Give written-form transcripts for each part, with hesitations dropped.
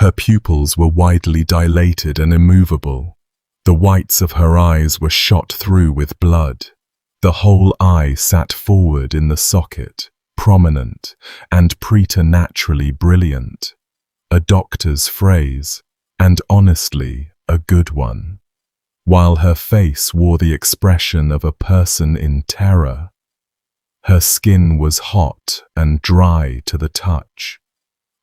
Her pupils were widely dilated and immovable. The whites of her eyes were shot through with blood. The whole eye sat forward in the socket, prominent and preternaturally brilliant. A doctor's phrase, and honestly, a good one. While her face wore the expression of a person in terror. Her skin was hot and dry to the touch.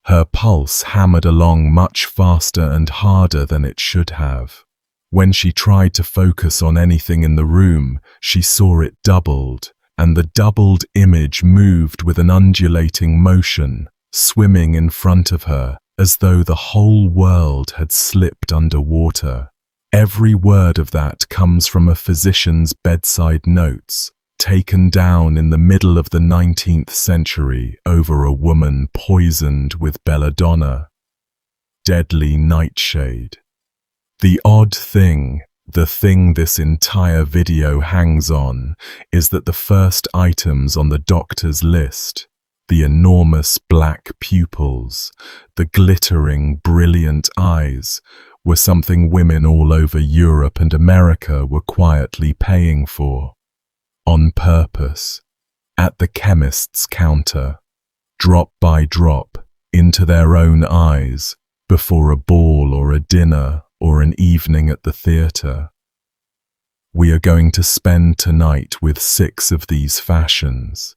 Her pulse hammered along much faster and harder than it should have. When she tried to focus on anything in the room, she saw it doubled, and the doubled image moved with an undulating motion, swimming in front of her, as though the whole world had slipped under water. Every word of that comes from a physician's bedside notes, taken down in the middle of the 19th century over a woman poisoned with belladonna. Deadly nightshade. The odd thing, the thing this entire video hangs on, is that the first items on the doctor's list, the enormous black pupils, the glittering, brilliant eyes, were something women all over Europe and America were quietly paying for. On purpose, at the chemist's counter, drop by drop, into their own eyes, before a ball or a dinner or an evening at the theatre. We are going to spend tonight with 6 of these fashions.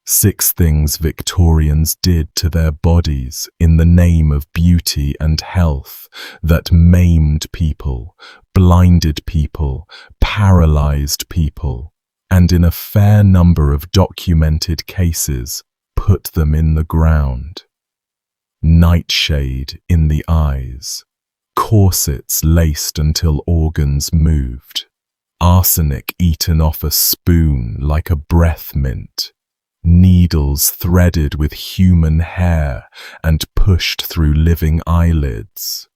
6 things Victorians did to their bodies in the name of beauty and health that maimed people, blinded people, paralyzed people, and in a fair number of documented cases, put them in the ground. Nightshade in the eyes, corsets laced until organs moved, arsenic eaten off a spoon like a breath mint, needles threaded with human hair and pushed through living eyelids.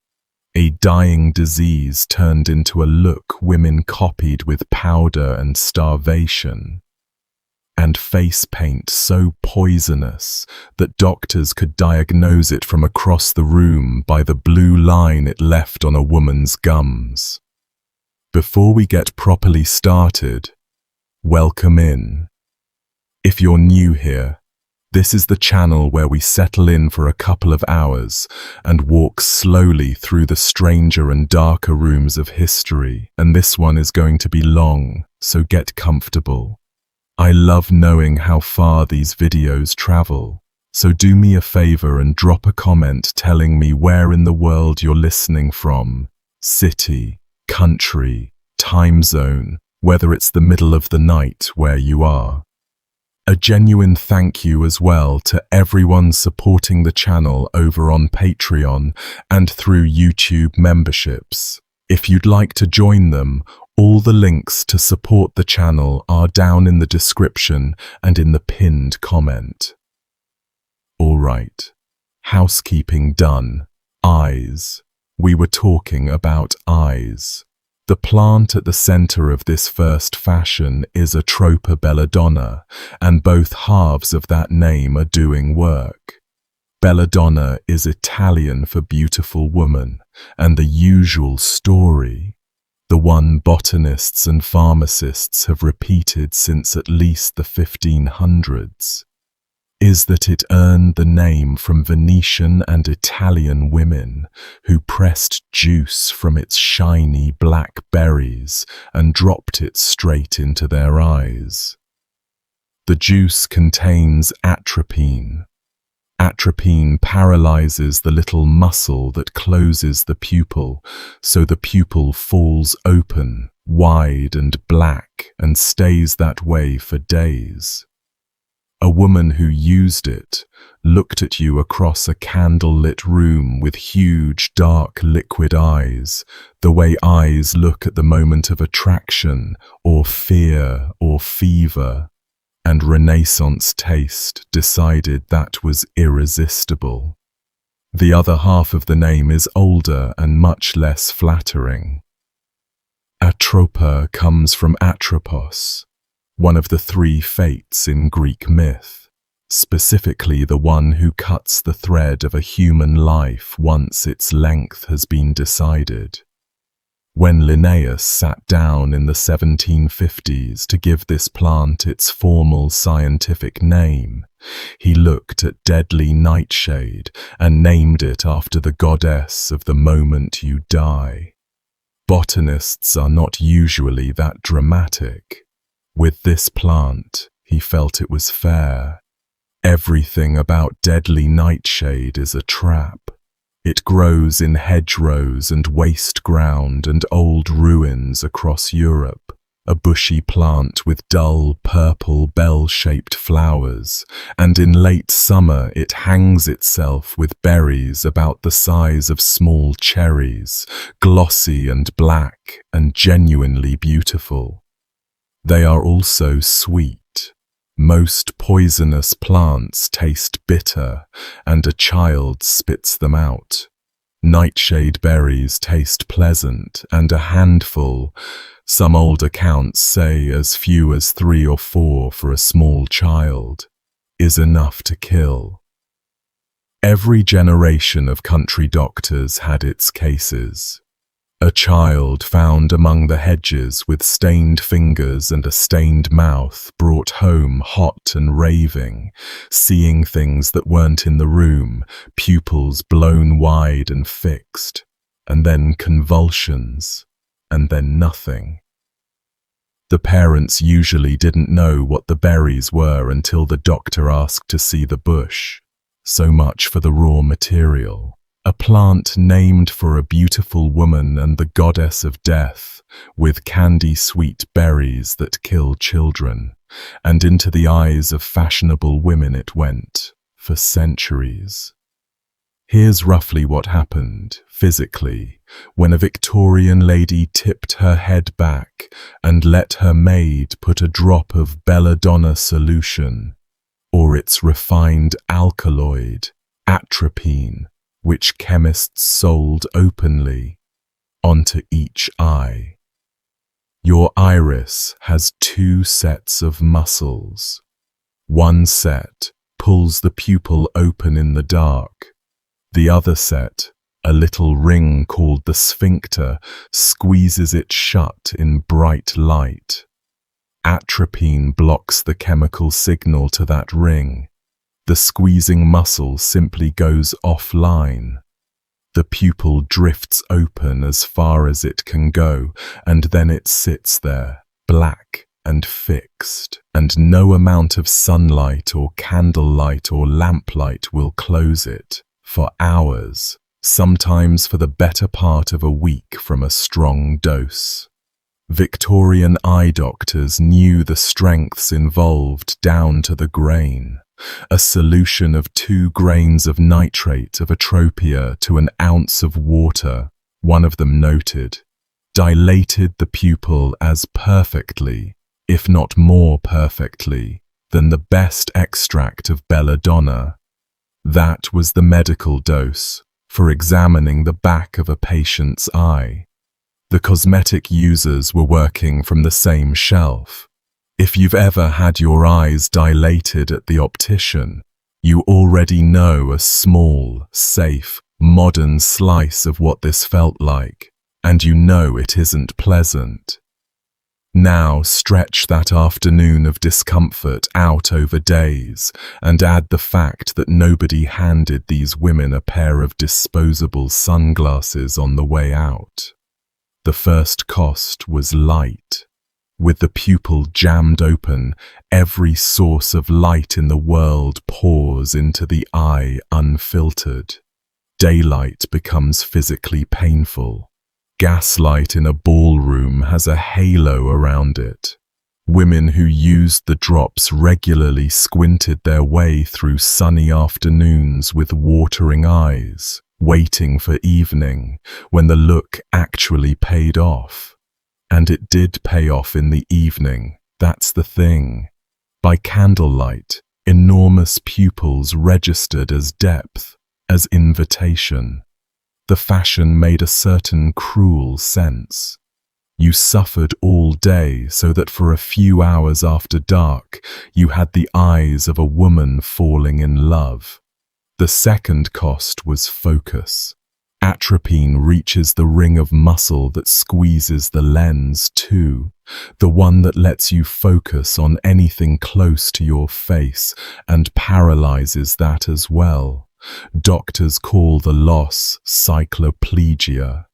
A dying disease turned into a look women copied with powder and starvation. And face paint so poisonous that doctors could diagnose it from across the room by the blue line it left on a woman's gums. Before we get properly started, welcome in. If you're new here, this is the channel where we settle in for a couple of hours and walk slowly through the stranger and darker rooms of history, and this one is going to be long, so get comfortable. I love knowing how far these videos travel, so do me a favor and drop a comment telling me where in the world you're listening from, city, country, time zone, whether it's the middle of the night where you are. A genuine thank you as well to everyone supporting the channel over on Patreon and through YouTube memberships. If you'd like to join them, all the links to support the channel are down in the description and in the pinned comment. Alright, housekeeping done. Eyes. We were talking about eyes. The plant at the center of this first fashion is Atropa belladonna, and both halves of that name are doing work. Belladonna is Italian for beautiful woman, and the usual story, the one botanists and pharmacists have repeated since at least the 1500s, is that it earned the name from Venetian and Italian women who pressed juice from its shiny black berries and dropped it straight into their eyes. The juice contains atropine. Atropine paralyzes the little muscle that closes the pupil, so the pupil falls open, wide and black, and stays that way for days. A woman who used it looked at you across a candle-lit room with huge, dark, liquid eyes, the way eyes look at the moment of attraction, or fear, or fever, and Renaissance taste decided that was irresistible. The other half of the name is older and much less flattering. Atropa comes from Atropos, one of the 3 fates in Greek myth. specifically the one who cuts the thread of a human life once its length has been decided. When Linnaeus sat down in the 1750s to give this plant its formal scientific name, he looked at deadly nightshade and named it after the goddess of the moment you die. Botanists are not usually that dramatic. With this plant, he felt it was fair. Everything about deadly nightshade is a trap. It grows in hedgerows and waste ground and old ruins across Europe, a bushy plant with dull purple bell-shaped flowers, and in late summer it hangs itself with berries about the size of small cherries, glossy and black and genuinely beautiful. They are also sweet. Most poisonous plants taste bitter, and a child spits them out. Nightshade berries taste pleasant, and a handful, some old accounts say as few as 3 or 4 for a small child, is enough to kill. Every generation of country doctors had its cases. A child found among the hedges with stained fingers and a stained mouth brought home hot and raving, seeing things that weren't in the room, pupils blown wide and fixed, and then convulsions, and then nothing. The parents usually didn't know what the berries were until the doctor asked to see the bush. So much for the raw material. A plant named for a beautiful woman and the goddess of death, with candy-sweet berries that kill children, and into the eyes of fashionable women it went, for centuries. Here's roughly what happened, physically, when a Victorian lady tipped her head back and let her maid put a drop of belladonna solution, or its refined alkaloid, atropine, which chemists sold openly, onto each eye. Your iris has 2 sets of muscles. One set pulls the pupil open in the dark. The other set, a little ring called the sphincter, squeezes it shut in bright light. Atropine blocks the chemical signal to that ring. The squeezing muscle simply goes offline. The pupil drifts open as far as it can go, and then it sits there, black and fixed, and no amount of sunlight or candlelight or lamplight will close it, for hours, sometimes for the better part of a week from a strong dose. Victorian eye doctors knew the strengths involved down to the grain. A solution of 2 grains of nitrate of atropia to an ounce of water, one of them noted, dilated the pupil as perfectly, if not more perfectly, than the best extract of belladonna. That was the medical dose for examining the back of a patient's eye. The cosmetic users were working from the same shelf. If you've ever had your eyes dilated at the optician, you already know a small, safe, modern slice of what this felt like, and you know it isn't pleasant. Now stretch that afternoon of discomfort out over days and add the fact that nobody handed these women a pair of disposable sunglasses on the way out. The first cost was light. With the pupil jammed open, every source of light in the world pours into the eye unfiltered. Daylight becomes physically painful. Gaslight in a ballroom has a halo around it. Women who used the drops regularly squinted their way through sunny afternoons with watering eyes, waiting for evening, when the look actually paid off. And it did pay off in the evening, that's the thing. By candlelight, enormous pupils registered as depth, as invitation. The fashion made a certain cruel sense. You suffered all day so that for a few hours after dark, you had the eyes of a woman falling in love. The second cost was focus. Atropine reaches the ring of muscle that squeezes the lens too, the one that lets you focus on anything close to your face and paralyzes that as well. Doctors call the loss cycloplegia.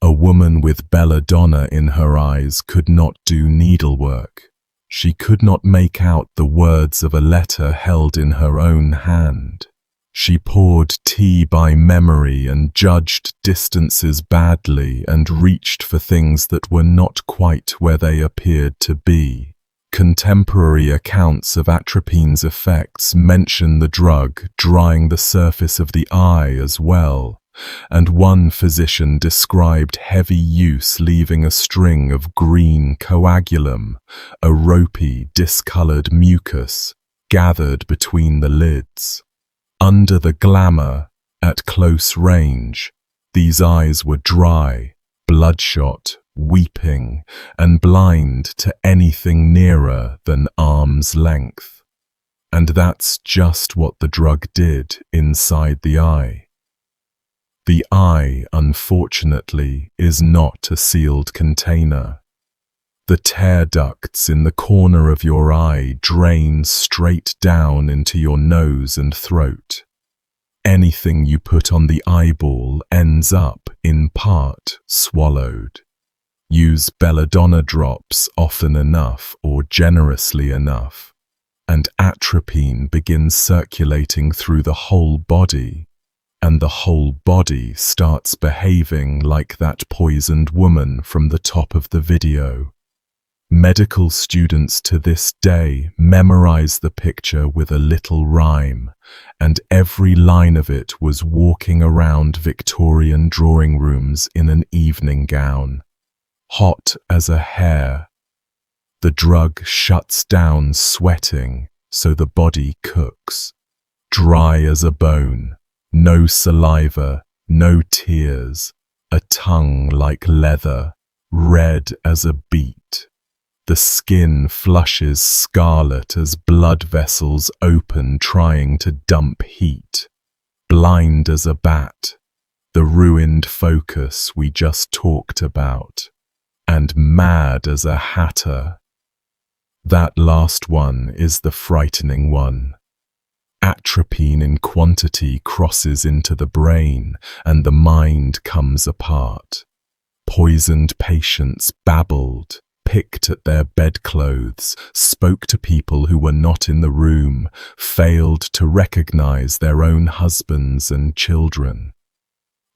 A woman with belladonna in her eyes could not do needlework. She could not make out the words of a letter held in her own hand. She poured tea by memory and judged distances badly and reached for things that were not quite where they appeared to be. Contemporary accounts of atropine's effects mention the drug drying the surface of the eye as well, and one physician described heavy use leaving a string of green coagulum, a ropey, discolored mucus, gathered between the lids. Under the glamour, at close range, these eyes were dry, bloodshot, weeping, and blind to anything nearer than arm's length. And that's just what the drug did inside the eye. The eye, unfortunately, is not a sealed container. The tear ducts in the corner of your eye drain straight down into your nose and throat. Anything you put on the eyeball ends up, in part, swallowed. Use belladonna drops often enough or generously enough, and atropine begins circulating through the whole body, and the whole body starts behaving like that poisoned woman from the top of the video. Medical students to this day memorize the picture with a little rhyme, and every line of it was walking around Victorian drawing rooms in an evening gown. Hot as a hare. The drug shuts down sweating, so the body cooks. Dry as a bone, no saliva, no tears, a tongue like leather, red as a beet. The skin flushes scarlet as blood vessels open trying to dump heat. Blind as a bat, the ruined focus we just talked about. And mad as a hatter. That last one is the frightening one. Atropine in quantity crosses into the brain and the mind comes apart. Poisoned patients babbled, picked at their bedclothes, spoke to people who were not in the room, failed to recognize their own husbands and children.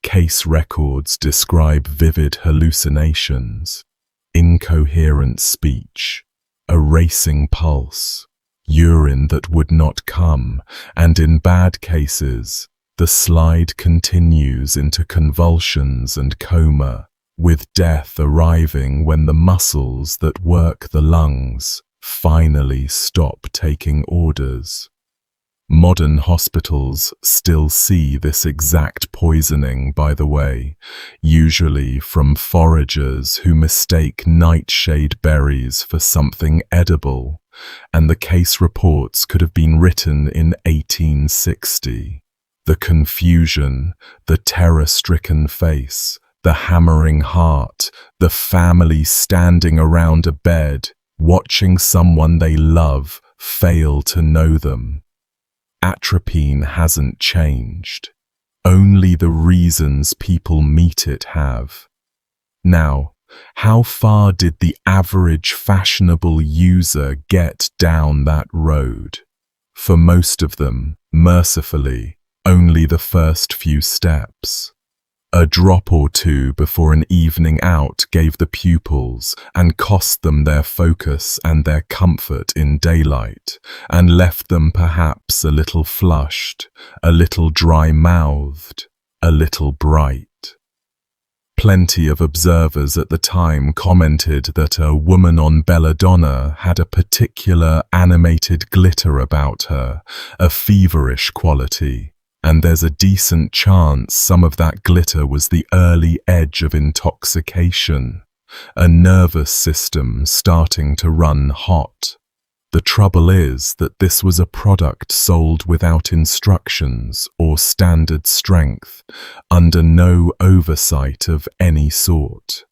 Case records describe vivid hallucinations, incoherent speech, a racing pulse, urine that would not come, and in bad cases, the slide continues into convulsions and coma, with death arriving when the muscles that work the lungs finally stop taking orders. Modern hospitals still see this exact poisoning, by the way, usually from foragers who mistake nightshade berries for something edible, and the case reports could have been written in 1860. The confusion, the terror-stricken face, the hammering heart, the family standing around a bed, watching someone they love fail to know them. Atropine hasn't changed. Only the reasons people meet it have. Now, how far did the average fashionable user get down that road? For most of them, mercifully, only the first few steps. A drop or two before an evening out gave the pupils and cost them their focus and their comfort in daylight, and left them perhaps a little flushed, a little dry-mouthed, a little bright. Plenty of observers at the time commented that a woman on belladonna had a particular animated glitter about her, a feverish quality. And there's a decent chance some of that glitter was the early edge of intoxication. a nervous system starting to run hot. The trouble is that this was a product sold without instructions or standard strength, under no oversight of any sort.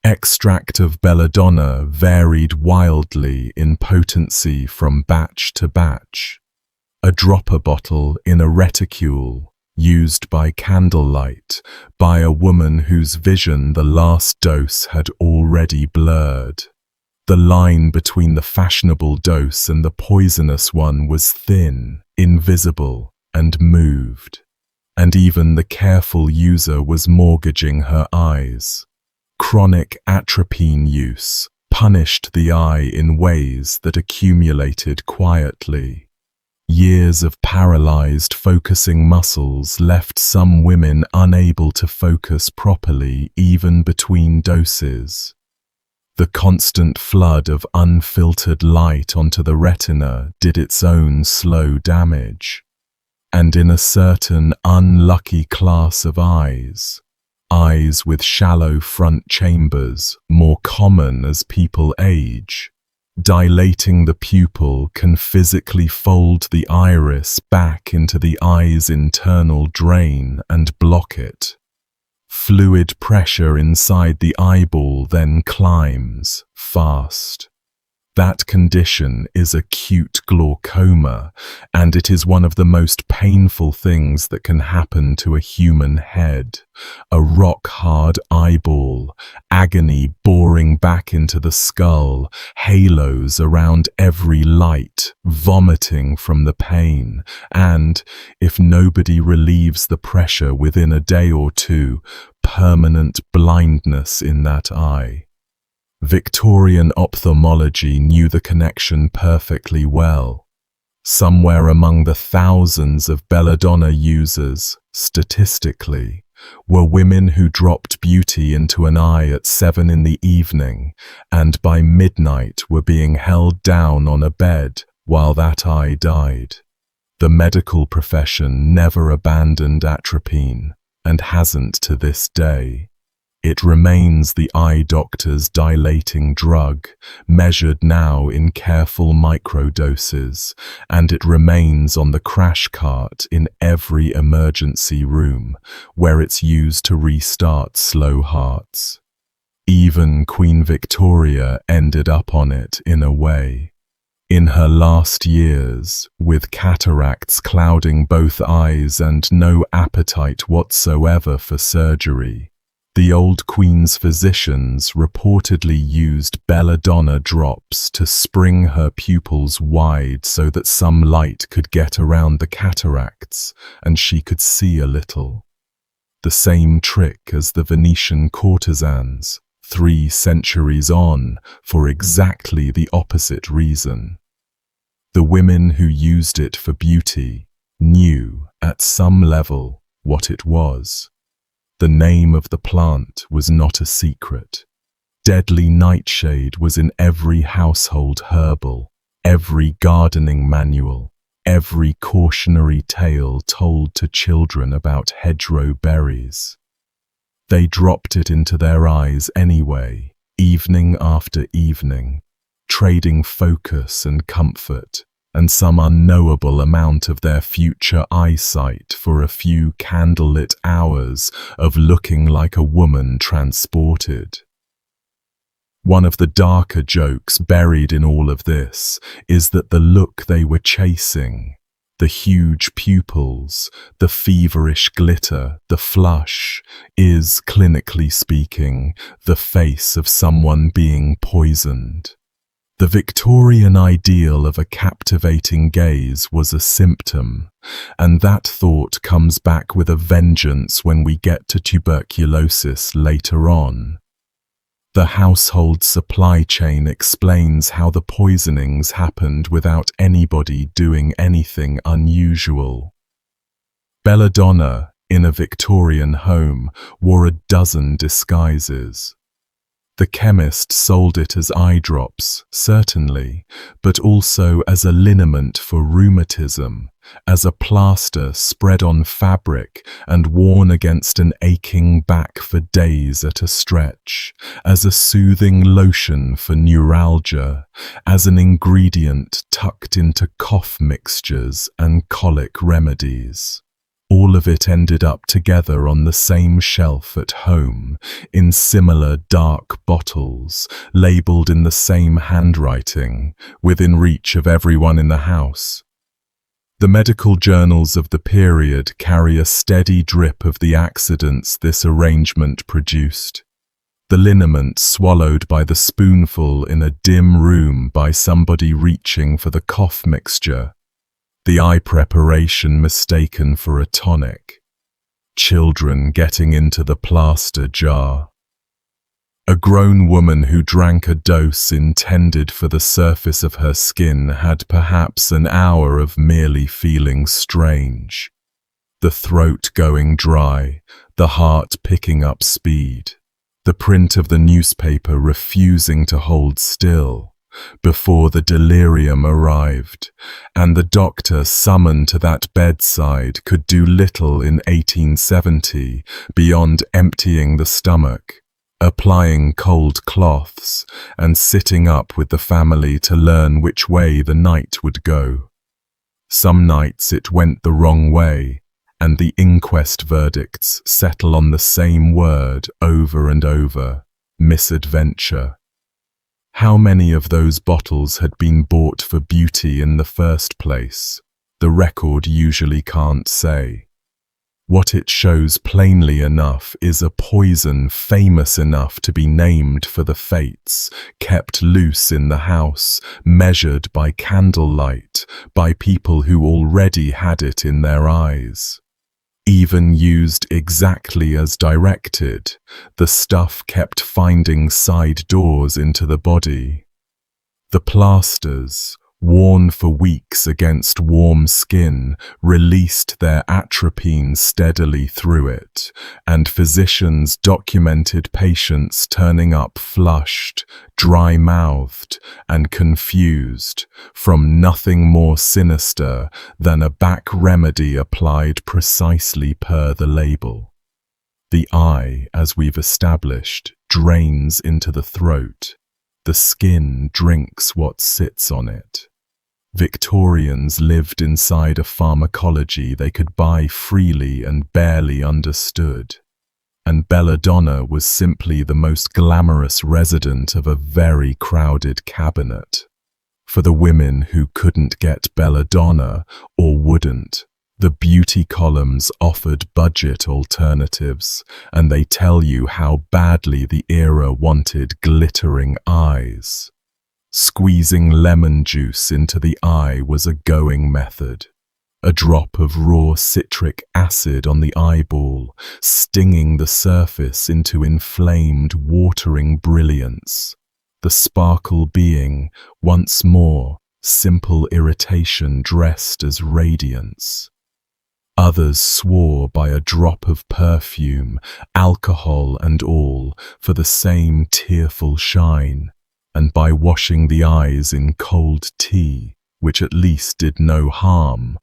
Extract of belladonna varied wildly in potency from batch to batch. A dropper bottle in a reticule, used by candlelight, by a woman whose vision the last dose had already blurred. The line between the fashionable dose and the poisonous one was thin, invisible, and moved. And even the careful user was mortgaging her eyes. Chronic atropine use punished the eye in ways that accumulated quietly. Years of paralyzed focusing muscles left some women unable to focus properly even between doses. The constant flood of unfiltered light onto the retina did its own slow damage. And in a certain unlucky class of eyes with shallow front chambers, more common as people age, dilating the pupil can physically fold the iris back into the eye's internal drain and block it. Fluid pressure inside the eyeball then climbs fast. That condition is acute glaucoma, and it is one of the most painful things that can happen to a human head. A rock-hard eyeball, agony boring back into the skull, halos around every light, vomiting from the pain, and, if nobody relieves the pressure within a day or two, permanent blindness in that eye. Victorian ophthalmology knew the connection perfectly well. Somewhere among the thousands of belladonna users, statistically, were women who dropped beauty into an eye at 7 in the evening and by midnight were being held down on a bed while that eye died. The medical profession never abandoned atropine and hasn't to this day. It remains the eye doctor's dilating drug, measured now in careful microdoses, and it remains on the crash cart in every emergency room, where it's used to restart slow hearts. Even Queen Victoria ended up on it in a way. In her last years, with cataracts clouding both eyes and no appetite whatsoever for surgery, the old Queen's physicians reportedly used belladonna drops to spring her pupils wide so that some light could get around the cataracts and she could see a little. The same trick as the Venetian courtesans, 3 centuries on, for exactly the opposite reason. The women who used it for beauty knew, at some level, what it was. The name of the plant was not a secret. Deadly nightshade was in every household herbal, every gardening manual, every cautionary tale told to children about hedgerow berries. They dropped it into their eyes anyway, evening after evening, trading focus and comfort, and some unknowable amount of their future eyesight for a few candlelit hours of looking like a woman transported. One of the darker jokes buried in all of this is that the look they were chasing, the huge pupils, the feverish glitter, the flush, is, clinically speaking, the face of someone being poisoned. The Victorian ideal of a captivating gaze was a symptom, and that thought comes back with a vengeance when we get to tuberculosis later on. The household supply chain explains how the poisonings happened without anybody doing anything unusual. Belladonna, in a Victorian home, wore a dozen disguises. The chemist sold it as eye drops, certainly, but also as a liniment for rheumatism, as a plaster spread on fabric and worn against an aching back for days at a stretch, as a soothing lotion for neuralgia, as an ingredient tucked into cough mixtures and colic remedies. All of it ended up together on the same shelf at home, in similar dark bottles, labelled in the same handwriting, within reach of everyone in the house. The medical journals of the period carry a steady drip of the accidents this arrangement produced. The liniment swallowed by the spoonful in a dim room by somebody reaching for the cough mixture. The eye preparation mistaken for a tonic. Children getting into the plaster jar. A grown woman who drank a dose intended for the surface of her skin had perhaps an hour of merely feeling strange. The throat going dry, the heart picking up speed, the print of the newspaper refusing to hold still, before the delirium arrived, and the doctor summoned to that bedside could do little in 1870 beyond emptying the stomach, applying cold cloths, and sitting up with the family to learn which way the night would go. Some nights it went the wrong way, and the inquest verdicts settle on the same word over and over: misadventure. How many of those bottles had been bought for beauty in the first place? The record usually can't say. What it shows plainly enough is a poison famous enough to be named for the fates, kept loose in the house, measured by candlelight, by people who already had it in their eyes. Even used exactly as directed, the stuff kept finding side doors into the body. The plasters, worn for weeks against warm skin, released their atropine steadily through it, and physicians documented patients turning up flushed, dry-mouthed, and confused, from nothing more sinister than a back remedy applied precisely per the label. The eye, as we've established, drains into the throat. The skin drinks what sits on it. Victorians lived inside a pharmacology they could buy freely and barely understood. And Belladonna was simply the most glamorous resident of a very crowded cabinet. For the women who couldn't get Belladonna, or wouldn't, the beauty columns offered budget alternatives, and they tell you how badly the era wanted glittering eyes. Squeezing lemon juice into the eye was a going method. A drop of raw citric acid on the eyeball, stinging the surface into inflamed, watering brilliance. The sparkle being, once more, simple irritation dressed as radiance. Others swore by a drop of perfume, alcohol and all, for the same tearful shine, and by washing the eyes in cold tea, which at least did no harm,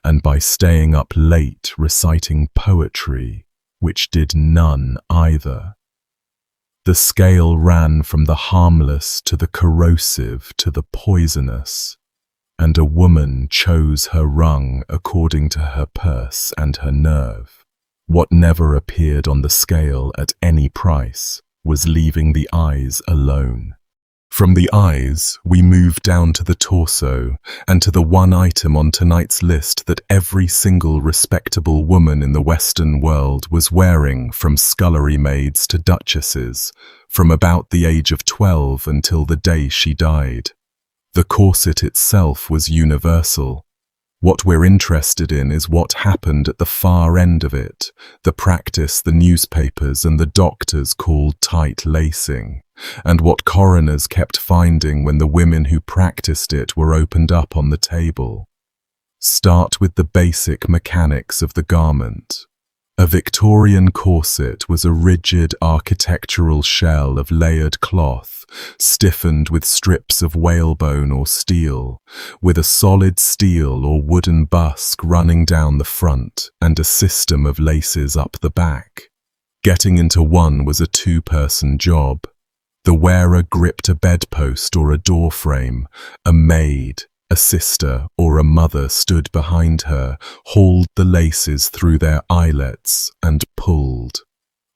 and by staying up late reciting poetry, which did none either. The scale ran from the harmless to the corrosive to the poisonous, and a woman chose her rung according to her purse and her nerve. What never appeared on the scale at any price was leaving the eyes alone. From the eyes, we move down to the torso, and to the one item on tonight's list that every single respectable woman in the Western world was wearing, from scullery maids to duchesses, from about the age of 12 until the day she died. The corset itself was universal. What we're interested in is what happened at the far end of it, the practice the newspapers and the doctors called tight lacing, and what coroners kept finding when the women who practiced it were opened up on the table. Start with the basic mechanics of the garment. A Victorian corset was a rigid architectural shell of layered cloth, stiffened with strips of whalebone or steel, with a solid steel or wooden busk running down the front and a system of laces up the back. Getting into one was a two-person job. The wearer gripped a bedpost or a door frame. A maid, a sister, or a mother stood behind her, hauled the laces through their eyelets, and pulled.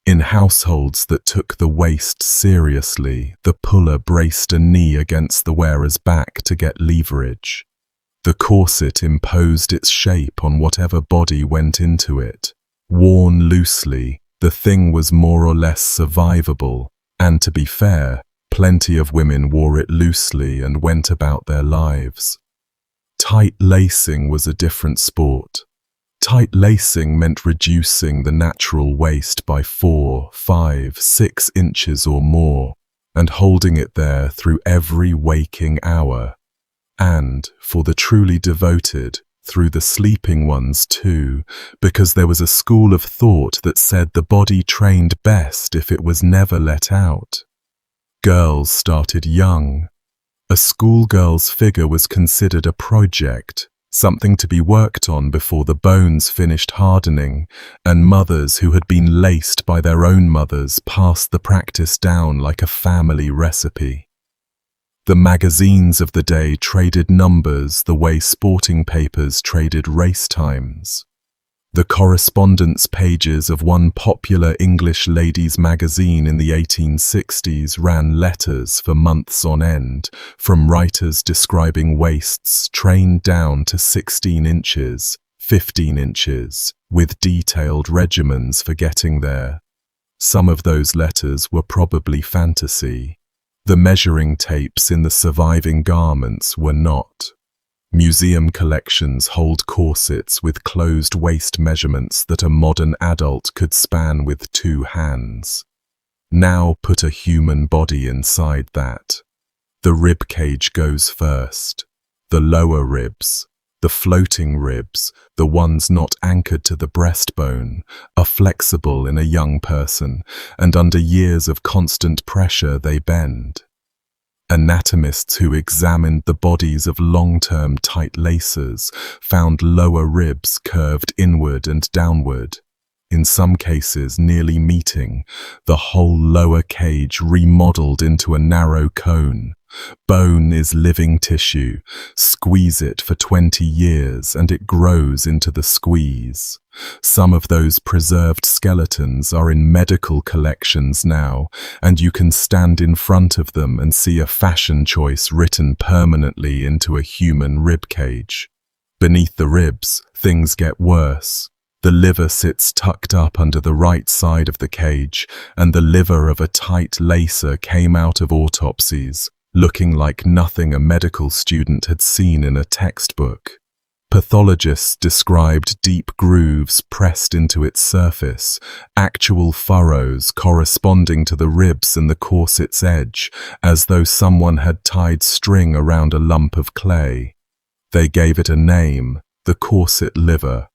In households that took the waist seriously, the puller braced a knee against the wearer's back to get leverage. The corset imposed its shape on whatever body went into it. Worn loosely, the thing was more or less survivable, and to be fair, plenty of women wore it loosely and went about their lives. Tight lacing was a different sport. Tight lacing meant reducing the natural waist by 4, 5, 6 inches or more, and holding it there through every waking hour. And, for the truly devoted, through the sleeping ones too, because there was a school of thought that said the body trained best if it was never let out. Girls started young. A schoolgirl's figure was considered a project, something to be worked on before the bones finished hardening, and mothers who had been laced by their own mothers passed the practice down like a family recipe. The magazines of the day traded numbers the way sporting papers traded race times. The correspondence pages of one popular English ladies' magazine in the 1860s ran letters for months on end, from writers describing waists trained down to 16 inches, 15 inches, with detailed regimens for getting there. Some of those letters were probably fantasy. The measuring tapes in the surviving garments were not. Museum collections hold corsets with closed waist measurements that a modern adult could span with 2 hands. Now put a human body inside that. The rib cage goes first. The lower ribs, the floating ribs, the ones not anchored to the breastbone, are flexible in a young person, and under years of constant pressure they bend. Anatomists who examined the bodies of long-term tight lacers found lower ribs curved inward and downward, in some cases nearly meeting, the whole lower cage remodeled into a narrow cone. Bone is living tissue. Squeeze it for 20 years and it grows into the squeeze. Some of those preserved skeletons are in medical collections now, and you can stand in front of them and see a fashion choice written permanently into a human rib cage. Beneath the ribs, things get worse. The liver sits tucked up under the right side of the cage, and the liver of a tight lacer came out of autopsies, looking like nothing a medical student had seen in a textbook. Pathologists described deep grooves pressed into its surface, actual furrows corresponding to the ribs and the corset's edge, as though someone had tied string around a lump of clay. They gave it a name, the corset liver.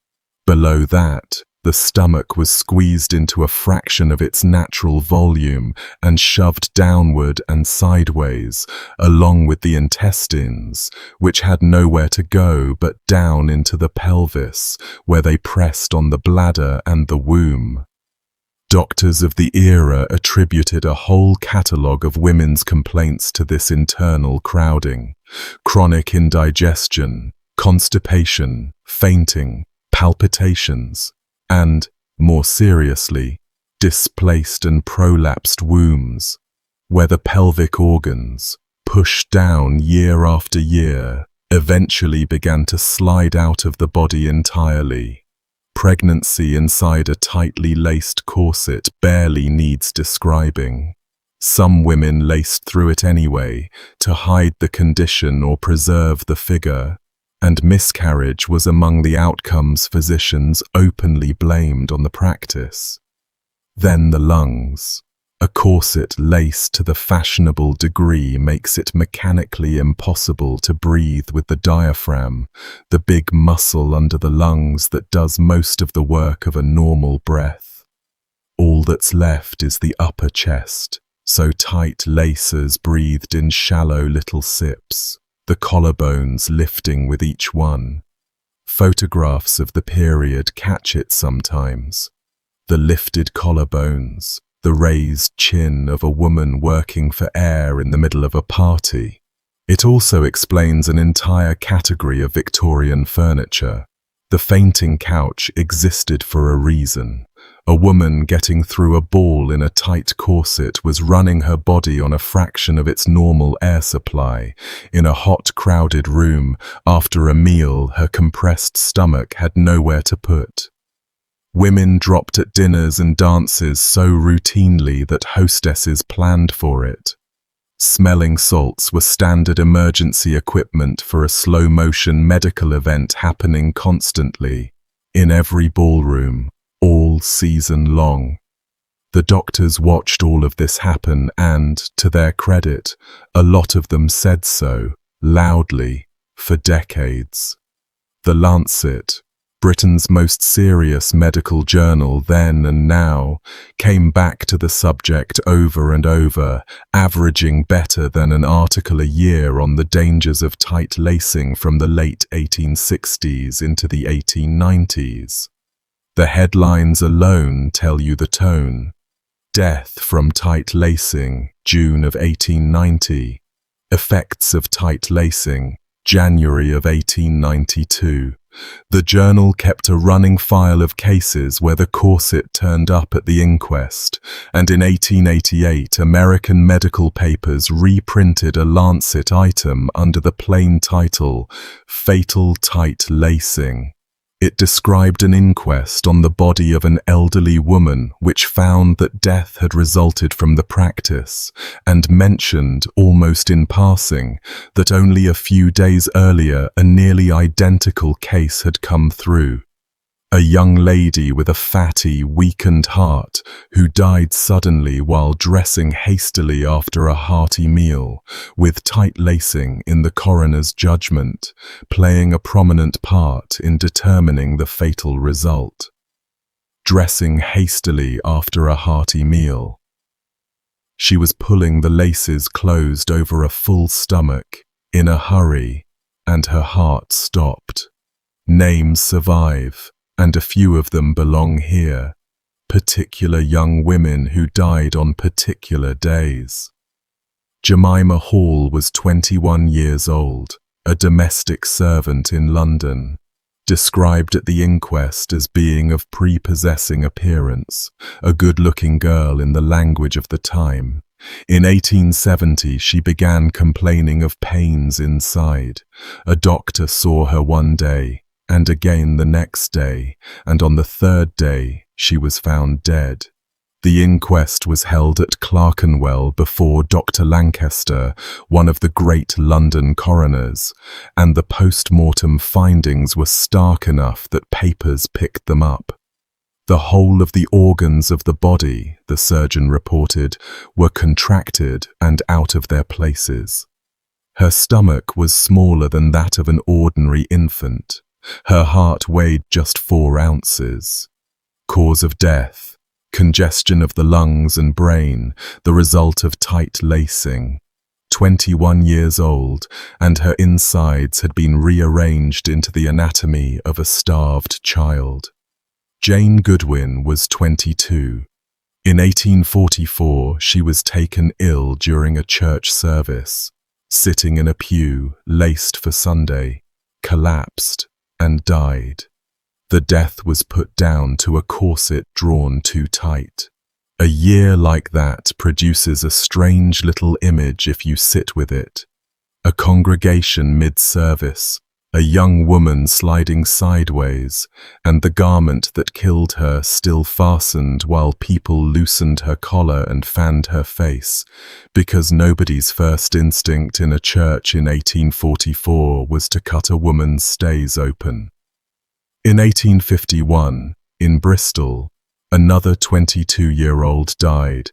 Below that, the stomach was squeezed into a fraction of its natural volume and shoved downward and sideways, along with the intestines, which had nowhere to go but down into the pelvis, where they pressed on the bladder and the womb. Doctors of the era attributed a whole catalogue of women's complaints to this internal crowding: chronic indigestion, constipation, fainting, palpitations, and, more seriously, displaced and prolapsed wombs, where the pelvic organs, pushed down year after year, eventually began to slide out of the body entirely. Pregnancy inside a tightly laced corset barely needs describing. Some women laced through it anyway, to hide the condition or preserve the figure, and miscarriage was among the outcomes physicians openly blamed on the practice. Then the lungs. A corset laced to the fashionable degree makes it mechanically impossible to breathe with the diaphragm, the big muscle under the lungs that does most of the work of a normal breath. All that's left is the upper chest, so tight laces breathed in shallow little sips, the collarbones lifting with each one. Photographs of the period catch it sometimes. The lifted collarbones, the raised chin of a woman working for air in the middle of a party. It also explains an entire category of Victorian furniture. The fainting couch existed for a reason. A woman getting through a ball in a tight corset was running her body on a fraction of its normal air supply. In a hot, crowded room, after a meal, her compressed stomach had nowhere to put. Women dropped at dinners and dances so routinely that hostesses planned for it. Smelling salts were standard emergency equipment for a slow-motion medical event happening constantly, in every ballroom, all season long. The doctors watched all of this happen and, to their credit, a lot of them said so, loudly, for decades. The Lancet, Britain's most serious medical journal then and now, came back to the subject over and over, averaging better than an article a year on the dangers of tight lacing from the late 1860s into the 1890s. The headlines alone tell you the tone. Death from tight lacing, June of 1890. Effects of tight lacing, January of 1892. The journal kept a running file of cases where the corset turned up at the inquest, and in 1888 American medical papers reprinted a Lancet item under the plain title, Fatal Tight Lacing. It described an inquest on the body of an elderly woman which found that death had resulted from the practice, and mentioned, almost in passing, that only a few days earlier a nearly identical case had come through. A young lady with a fatty, weakened heart who died suddenly while dressing hastily after a hearty meal, with tight lacing in the coroner's judgment, playing a prominent part in determining the fatal result. Dressing hastily after a hearty meal. She was pulling the laces closed over a full stomach, in a hurry, and her heart stopped. Names survive, and a few of them belong here. Particular young women who died on particular days. Jemima Hall was 21 years old, a domestic servant in London, described at the inquest as being of prepossessing appearance, a good-looking girl in the language of the time. In 1870 she began complaining of pains inside. A doctor saw her one day, and again the next day, and on the third day she was found dead. The inquest was held at Clerkenwell before Dr. Lancaster, one of the great London coroners, and the post-mortem findings were stark enough that papers picked them up. The whole of the organs of the body, the surgeon reported, were contracted and out of their places. Her stomach was smaller than that of an ordinary infant. Her heart weighed just 4 ounces. Cause of death: congestion of the lungs and brain, the result of tight lacing. 21 years old, and her insides had been rearranged into the anatomy of a starved child. Jane Goodwin was 22. In 1844, she was taken ill during a church service, sitting in a pew, laced for Sunday, collapsed, and died. The death was put down to a corset drawn too tight. A year like that produces a strange little image if you sit with it. A congregation mid-service, a young woman sliding sideways, and the garment that killed her still fastened while people loosened her collar and fanned her face, because nobody's first instinct in a church in 1844 was to cut a woman's stays open. In 1851, in Bristol, another 22-year-old died.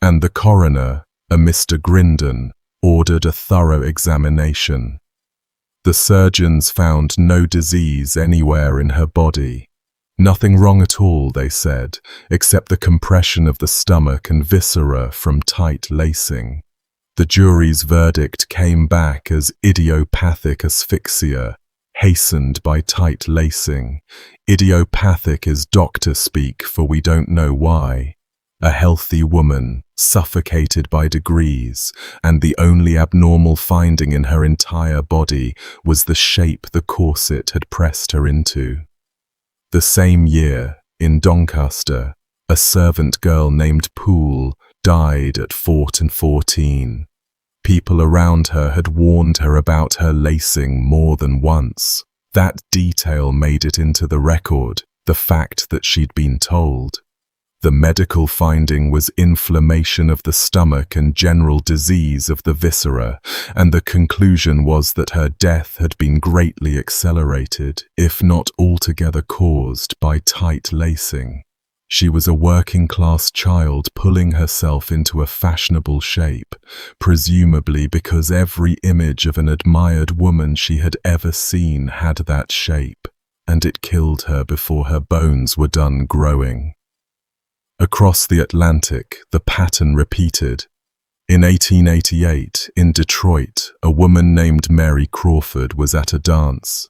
and the coroner, a Mr. Grindon, ordered a thorough examination. The surgeons found no disease anywhere in her body. Nothing wrong at all, they said, except the compression of the stomach and viscera from tight lacing. The jury's verdict came back as idiopathic asphyxia, hastened by tight lacing. Idiopathic is doctor speak for we don't know why. A healthy woman, suffocated by degrees, and the only abnormal finding in her entire body was the shape the corset had pressed her into. The same year, in Doncaster, a servant girl named Poole died at 14. People around her had warned her about her lacing more than once. That detail made it into the record, the fact that she'd been told. The medical finding was inflammation of the stomach and general disease of the viscera, and the conclusion was that her death had been greatly accelerated, if not altogether caused, by tight lacing. She was a working-class child pulling herself into a fashionable shape, presumably because every image of an admired woman she had ever seen had that shape, and it killed her before her bones were done growing. Across the Atlantic, the pattern repeated. In 1888, in Detroit, a woman named Mary Crawford was at a dance.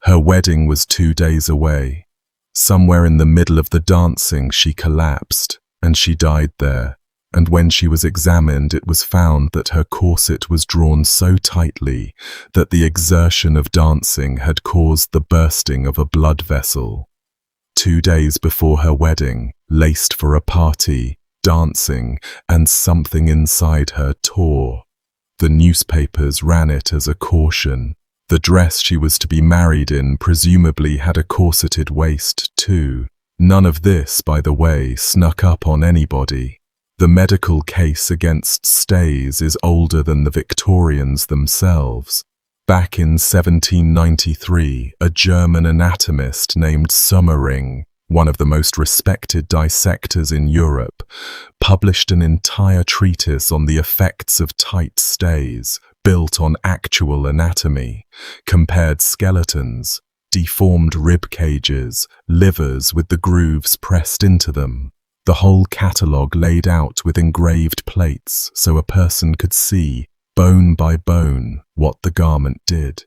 Her wedding was 2 days away. Somewhere in the middle of the dancing she collapsed, and she died there, and when she was examined it was found that her corset was drawn so tightly that the exertion of dancing had caused the bursting of a blood vessel. 2 days before her wedding, laced for a party, dancing, and something inside her tore. The newspapers ran it as a caution. The dress she was to be married in presumably had a corseted waist too. None of this, by the way, snuck up on anybody. The medical case against stays is older than the Victorians themselves. Back in 1793, a German anatomist named Sommering, one of the most respected dissectors in Europe, published an entire treatise on the effects of tight stays, built on actual anatomy, compared skeletons, deformed rib cages, livers with the grooves pressed into them. The whole catalogue laid out with engraved plates so a person could see, bone by bone, what the garment did.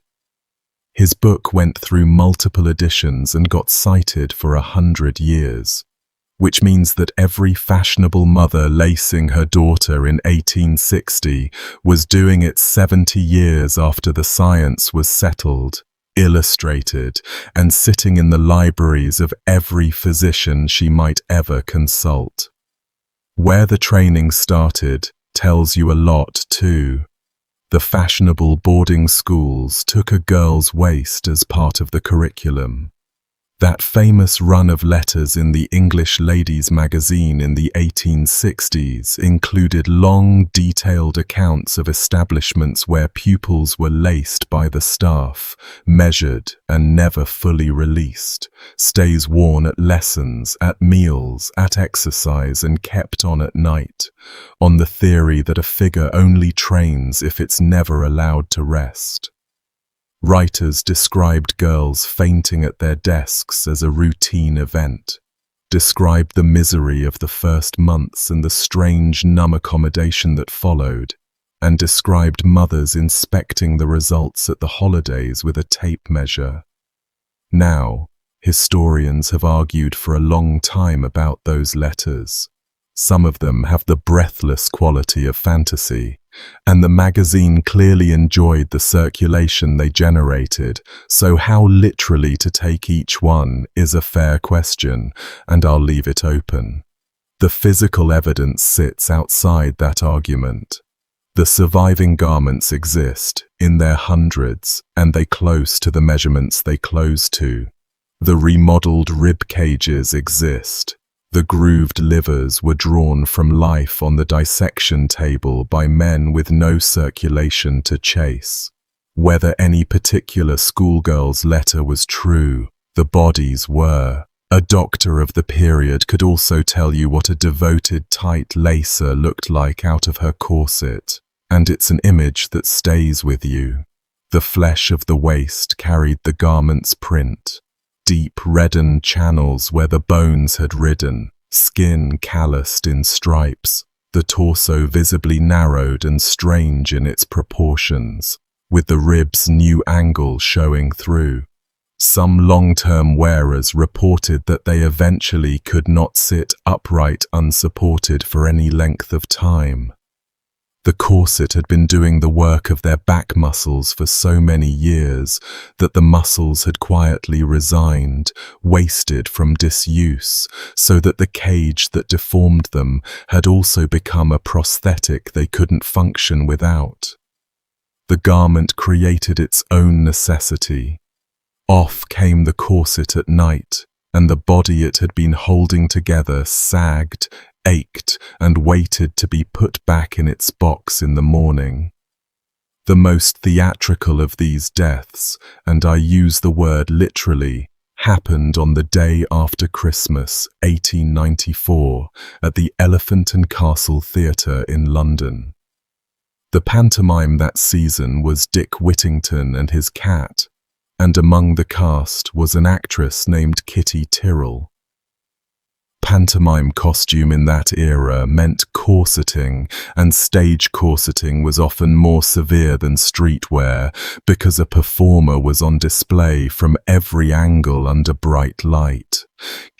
His book went through multiple editions and got cited for 100 years. Which means that every fashionable mother lacing her daughter in 1860 was doing it 70 years after the science was settled, illustrated, and sitting in the libraries of every physician she might ever consult. Where the training started tells you a lot too. The fashionable boarding schools took a girl's waist as part of the curriculum. That famous run of letters in the English Ladies magazine in the 1860s included long, detailed accounts of establishments where pupils were laced by the staff, measured and never fully released, stays worn at lessons, at meals, at exercise and kept on at night, on the theory that a figure only trains if it's never allowed to rest. Writers described girls fainting at their desks as a routine event, described the misery of the first months and the strange numb accommodation that followed, and described mothers inspecting the results at the holidays with a tape measure. Now, historians have argued for a long time about those letters. Some of them have the breathless quality of fantasy, and the magazine clearly enjoyed the circulation they generated, so how literally to take each one is a fair question, and I'll leave it open. The physical evidence sits outside that argument. The surviving garments exist, in their hundreds, and they close to the measurements they close to. The remodeled rib cages exist. The grooved livers were drawn from life on the dissection table by men with no circulation to chase. Whether any particular schoolgirl's letter was true, the bodies were, A doctor of the period could also tell you what a devoted tight lacer looked like out of her corset, and it's an image that stays with you. The flesh of the waist carried the garment's print, deep reddened channels where the bones had ridden, skin calloused in stripes, the torso visibly narrowed and strange in its proportions, with the ribs' new angle showing through. Some long-term wearers reported that they eventually could not sit upright unsupported for any length of time. The corset had been doing the work of their back muscles for so many years that the muscles had quietly resigned, wasted from disuse, so that the cage that deformed them had also become a prosthetic they couldn't function without. The garment created its own necessity. Off came the corset at night, and the body it had been holding together sagged, ached, and waited to be put back in its box in the morning. The most theatrical of these deaths, and I use the word literally, happened on the day after Christmas, 1894, at the Elephant and Castle Theatre in London. The pantomime that season was Dick Whittington and his cat, and among the cast was an actress named Kitty Tyrrell. Pantomime costume in that era meant corseting, and stage corseting was often more severe than streetwear because a performer was on display from every angle under bright light.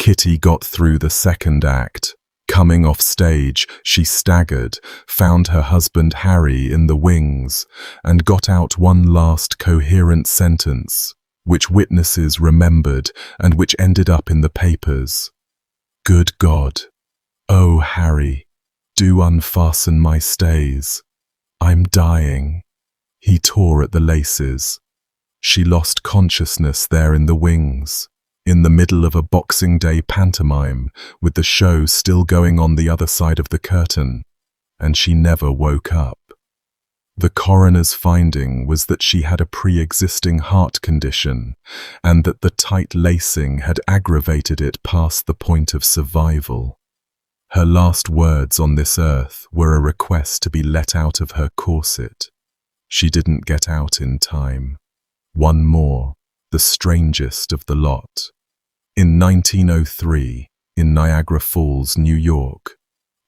Kitty got through the second act. Coming off stage, she staggered, found her husband Harry in the wings, and got out one last coherent sentence, which witnesses remembered and which ended up in the papers. "Good God! Oh, Harry, do unfasten my stays. I'm dying." He tore at the laces. She lost consciousness there in the wings, in the middle of a Boxing Day pantomime, with the show still going on the other side of the curtain, and she never woke up. The coroner's finding was that she had a pre-existing heart condition, and that the tight lacing had aggravated it past the point of survival. Her last words on this earth were a request to be let out of her corset. She didn't get out in time. One more, the strangest of the lot. In 1903, in Niagara Falls, New York,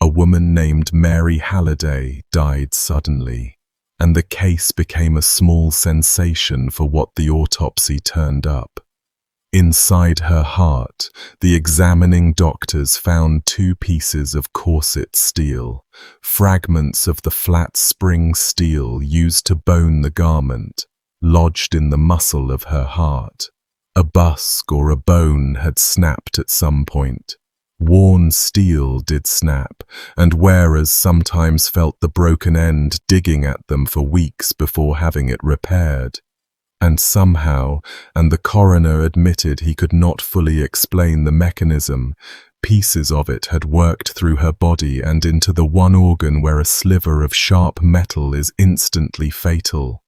a woman named Mary Halliday died suddenly, and the case became a small sensation for what the autopsy turned up. Inside her heart, the examining doctors found 2 pieces of corset steel, fragments of the flat spring steel used to bone the garment, lodged in the muscle of her heart. A busk or a bone had snapped at some point. Worn steel did snap, and wearers sometimes felt the broken end digging at them for weeks before having it repaired. And somehow, and the coroner admitted he could not fully explain the mechanism, pieces of it had worked through her body and into the one organ where a sliver of sharp metal is instantly fatal.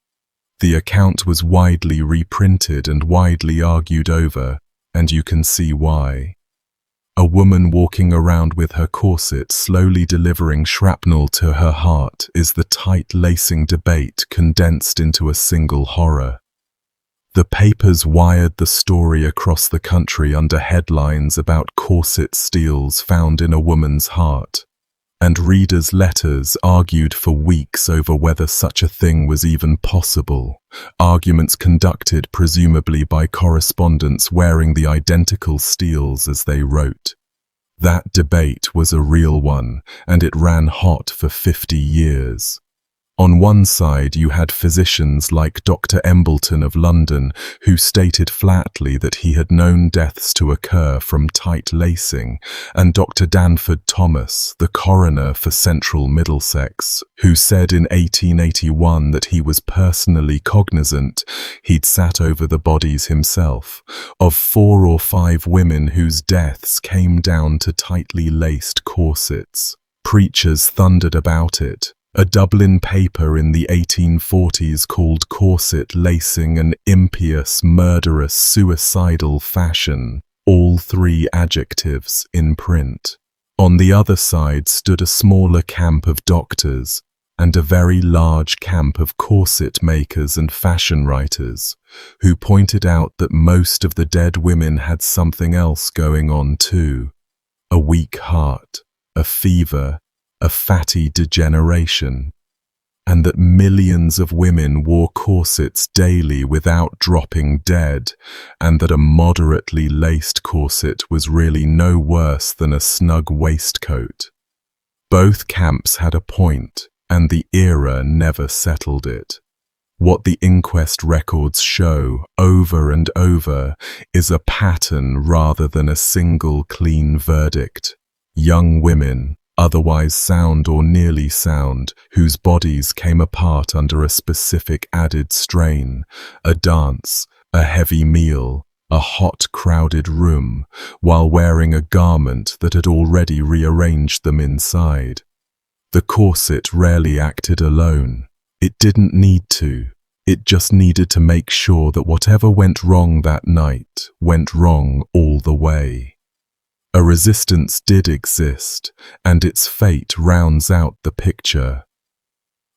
The account was widely reprinted and widely argued over, and you can see why. A woman walking around with her corset slowly delivering shrapnel to her heart is the tight lacing debate condensed into a single horror. The papers wired the story across the country under headlines about corset steels found in a woman's heart, and readers' letters argued for weeks over whether such a thing was even possible, arguments conducted presumably by correspondents wearing the identical steels as they wrote. That debate was a real one, and it ran hot for 50 years. On one side you had physicians like Dr. Embleton of London, who stated flatly that he had known deaths to occur from tight lacing, and Dr. Danford Thomas, the coroner for Central Middlesex, who said in 1881 that he was personally cognizant, he'd sat over the bodies himself, of 4 or 5 women whose deaths came down to tightly laced corsets. Preachers thundered about it. A Dublin paper in the 1840s called corset lacing an impious, murderous, suicidal fashion. all three adjectives in print. On the other side stood a smaller camp of doctors and a very large camp of corset makers and fashion writers, who pointed out that most of the dead women had something else going on too: a weak heart, a fever, a fatty degeneration, and that millions of women wore corsets daily without dropping dead, and that a moderately laced corset was really no worse than a snug waistcoat. Both camps had a point, and the era never settled it. What the inquest records show over and over is a pattern rather than a single clean verdict. Young women, otherwise sound or nearly sound, whose bodies came apart under a specific added strain, a dance, a heavy meal, a hot, crowded room, while wearing a garment that had already rearranged them inside. The corset rarely acted alone. It didn't need to. It just needed to make sure that whatever went wrong that night went wrong all the way. A resistance did exist, and its fate rounds out the picture.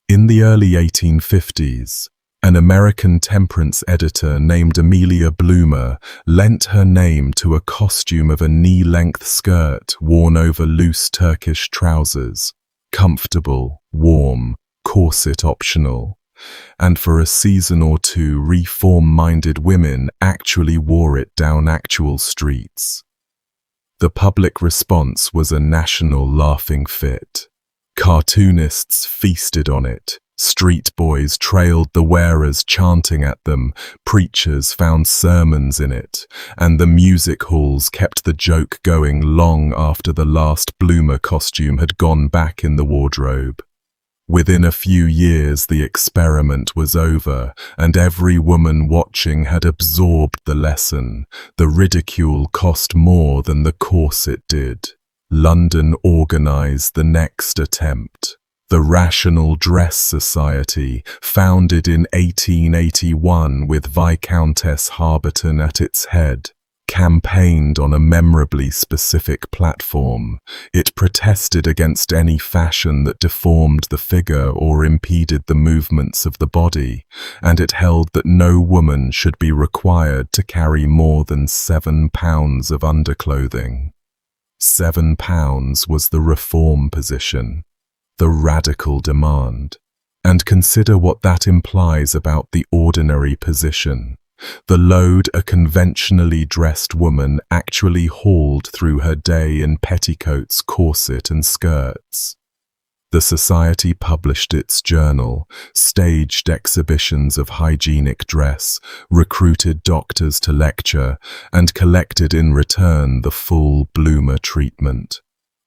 In the early 1850s, an American temperance editor named Amelia Bloomer lent her name to a costume of a knee-length skirt worn over loose Turkish trousers, comfortable, warm, corset optional, and for a season or two reform-minded women actually wore it down actual streets. The public response was a national laughing fit. Cartoonists feasted on it. Street boys trailed the wearers chanting at them, preachers found sermons in it, and the music halls kept the joke going long after the last Bloomer costume had gone back in the wardrobe. Within a few years the experiment was over, and every woman watching had absorbed the lesson. The ridicule cost more than the corset did. London organized the next attempt. The Rational Dress Society, founded in 1881 with Viscountess Harberton at its head, campaigned on a memorably specific platform. It protested against any fashion that deformed the figure or impeded the movements of the body, and it held that no woman should be required to carry more than 7 pounds of underclothing. 7 pounds was the reform position, the radical demand. And consider what that implies about the ordinary position. The load a conventionally dressed woman actually hauled through her day in petticoats, corset and skirts. The society published its journal, staged exhibitions of hygienic dress, recruited doctors to lecture, and collected in return the full Bloomer treatment.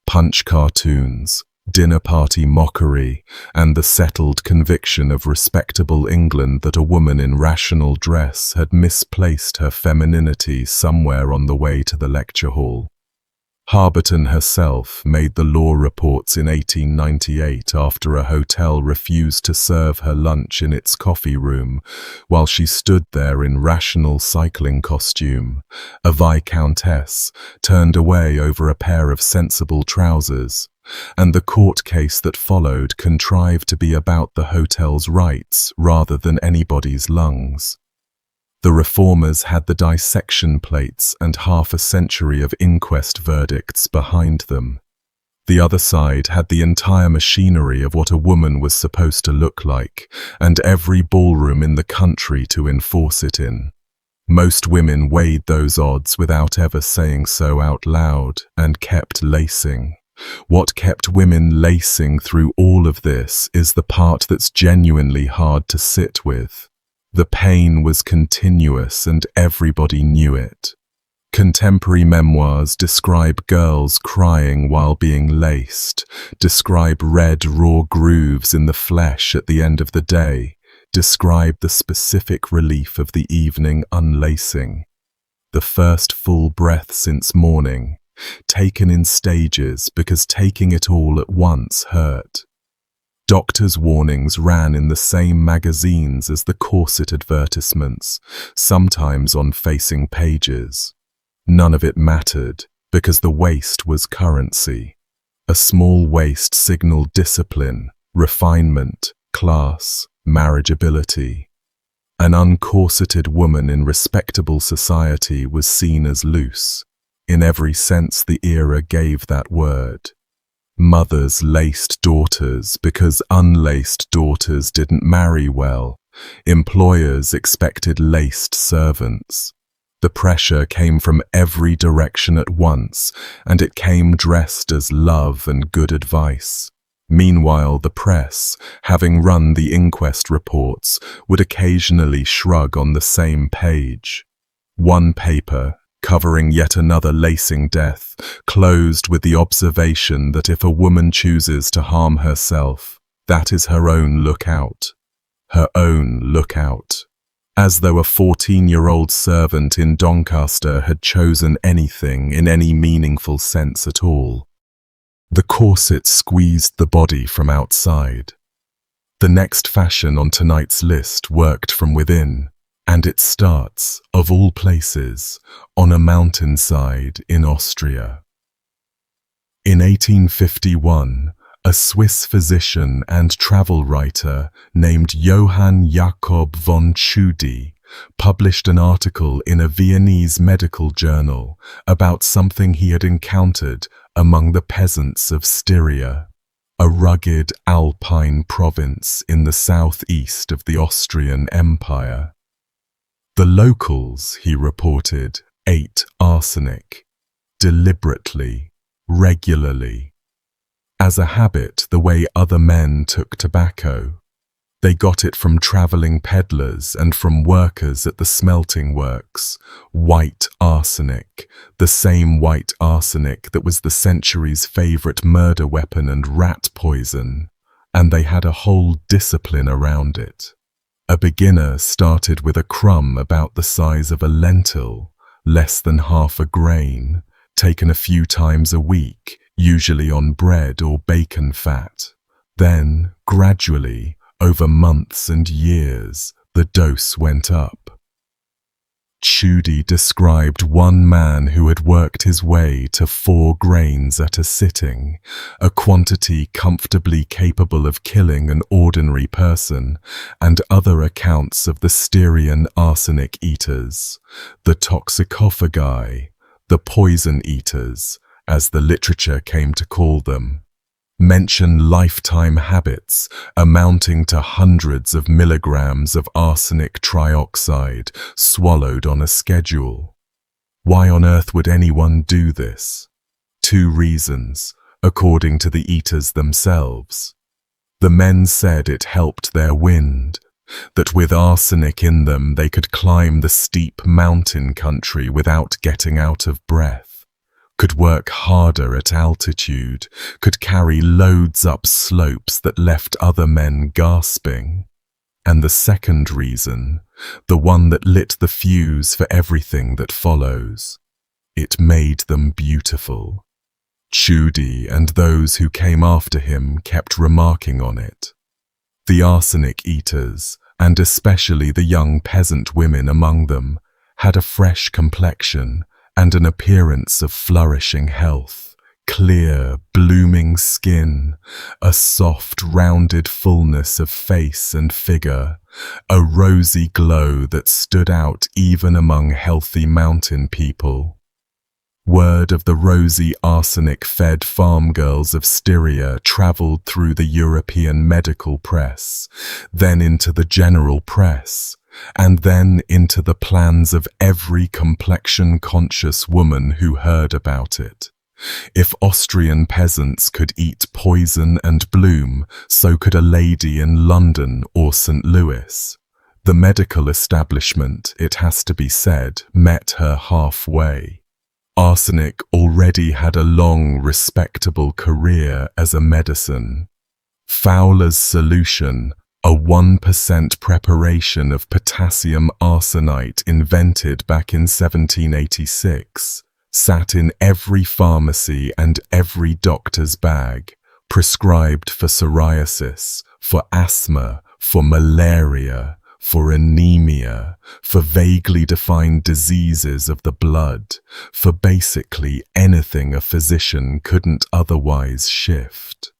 Punch cartoons, dinner party mockery, and the settled conviction of respectable England that a woman in rational dress had misplaced her femininity somewhere on the way to the lecture hall. Harberton herself made the law reports in 1898 after a hotel refused to serve her lunch in its coffee room, while she stood there in rational cycling costume. A viscountess turned away over a pair of sensible trousers, and the court case that followed contrived to be about the hotel's rights rather than anybody's lungs. The reformers had the dissection plates and half a century of inquest verdicts behind them. The other side had the entire machinery of what a woman was supposed to look like, and every ballroom in the country to enforce it in. Most women weighed those odds without ever saying so out loud, and kept lacing. What kept women lacing through all of this is the part that's genuinely hard to sit with. The pain was continuous and everybody knew it. Contemporary memoirs describe girls crying while being laced, describe red raw grooves in the flesh at the end of the day, describe the specific relief of the evening unlacing. The first full breath since morning, taken in stages because taking it all at once hurt. Doctors' warnings ran in the same magazines as the corset advertisements, sometimes on facing pages. None of it mattered, because the waste was currency. A small waist signaled discipline, refinement, class, marriageability. An uncorseted woman in respectable society was seen as loose. In every sense the era gave that word. Mothers laced daughters because unlaced daughters didn't marry well. Employers expected laced servants. The pressure came from every direction at once, and it came dressed as love and good advice. Meanwhile, the press, having run the inquest reports, would occasionally shrug on the same page. One paper, covering yet another lacing death, closed with the observation that if a woman chooses to harm herself, that is her own lookout. Her own lookout. As though a 14-year-old servant in Doncaster had chosen anything in any meaningful sense at all. The corset squeezed the body from outside. The next fashion on tonight's list worked from within, and it starts, of all places, on a mountainside in Austria. In 1851, a Swiss physician and travel writer named Johann Jakob von Tschudi published an article in a Viennese medical journal about something he had encountered among the peasants of Styria, a rugged alpine province in the southeast of the Austrian Empire. The locals, he reported, ate arsenic, deliberately, regularly, as a habit the way other men took tobacco. They got it from travelling peddlers and from workers at the smelting works. White arsenic, the same white arsenic that was the century's favourite murder weapon and rat poison, and they had a whole discipline around it. A beginner started with a crumb about the size of a lentil, less than half a grain, taken a few times a week, usually on bread or bacon fat. Then, gradually, over months and years, the dose went up. Tschudi described one man who had worked his way to 4 grains at a sitting, a quantity comfortably capable of killing an ordinary person, and other accounts of the Styrian arsenic eaters, the toxicophagi, the poison eaters, as the literature came to call them, mention lifetime habits amounting to hundreds of milligrams of arsenic trioxide swallowed on a schedule. Why on earth would anyone do this? 2 reasons, according to the eaters themselves. The men said it helped their wind, that with arsenic in them they could climb the steep mountain country without getting out of breath, could work harder at altitude, could carry loads up slopes that left other men gasping. And the second reason, the one that lit the fuse for everything that follows, it made them beautiful. Tschudi and those who came after him kept remarking on it. The arsenic eaters, and especially the young peasant women among them, had a fresh complexion and an appearance of flourishing health, clear, blooming skin, a soft, rounded fullness of face and figure, a rosy glow that stood out even among healthy mountain people. Word of the rosy arsenic-fed farm girls of Styria travelled through the European medical press, then into the general press, and then into the plans of every complexion-conscious woman who heard about it. If Austrian peasants could eat poison and bloom, so could a lady in London or St. Louis. The medical establishment, it has to be said, met her halfway. Arsenic already had a long, respectable career as a medicine. Fowler's solution, a 1% preparation of potassium arsenite invented back in 1786, sat in every pharmacy and every doctor's bag, prescribed for psoriasis, for asthma, for malaria, for anemia, for vaguely defined diseases of the blood, for basically anything a physician couldn't otherwise shift.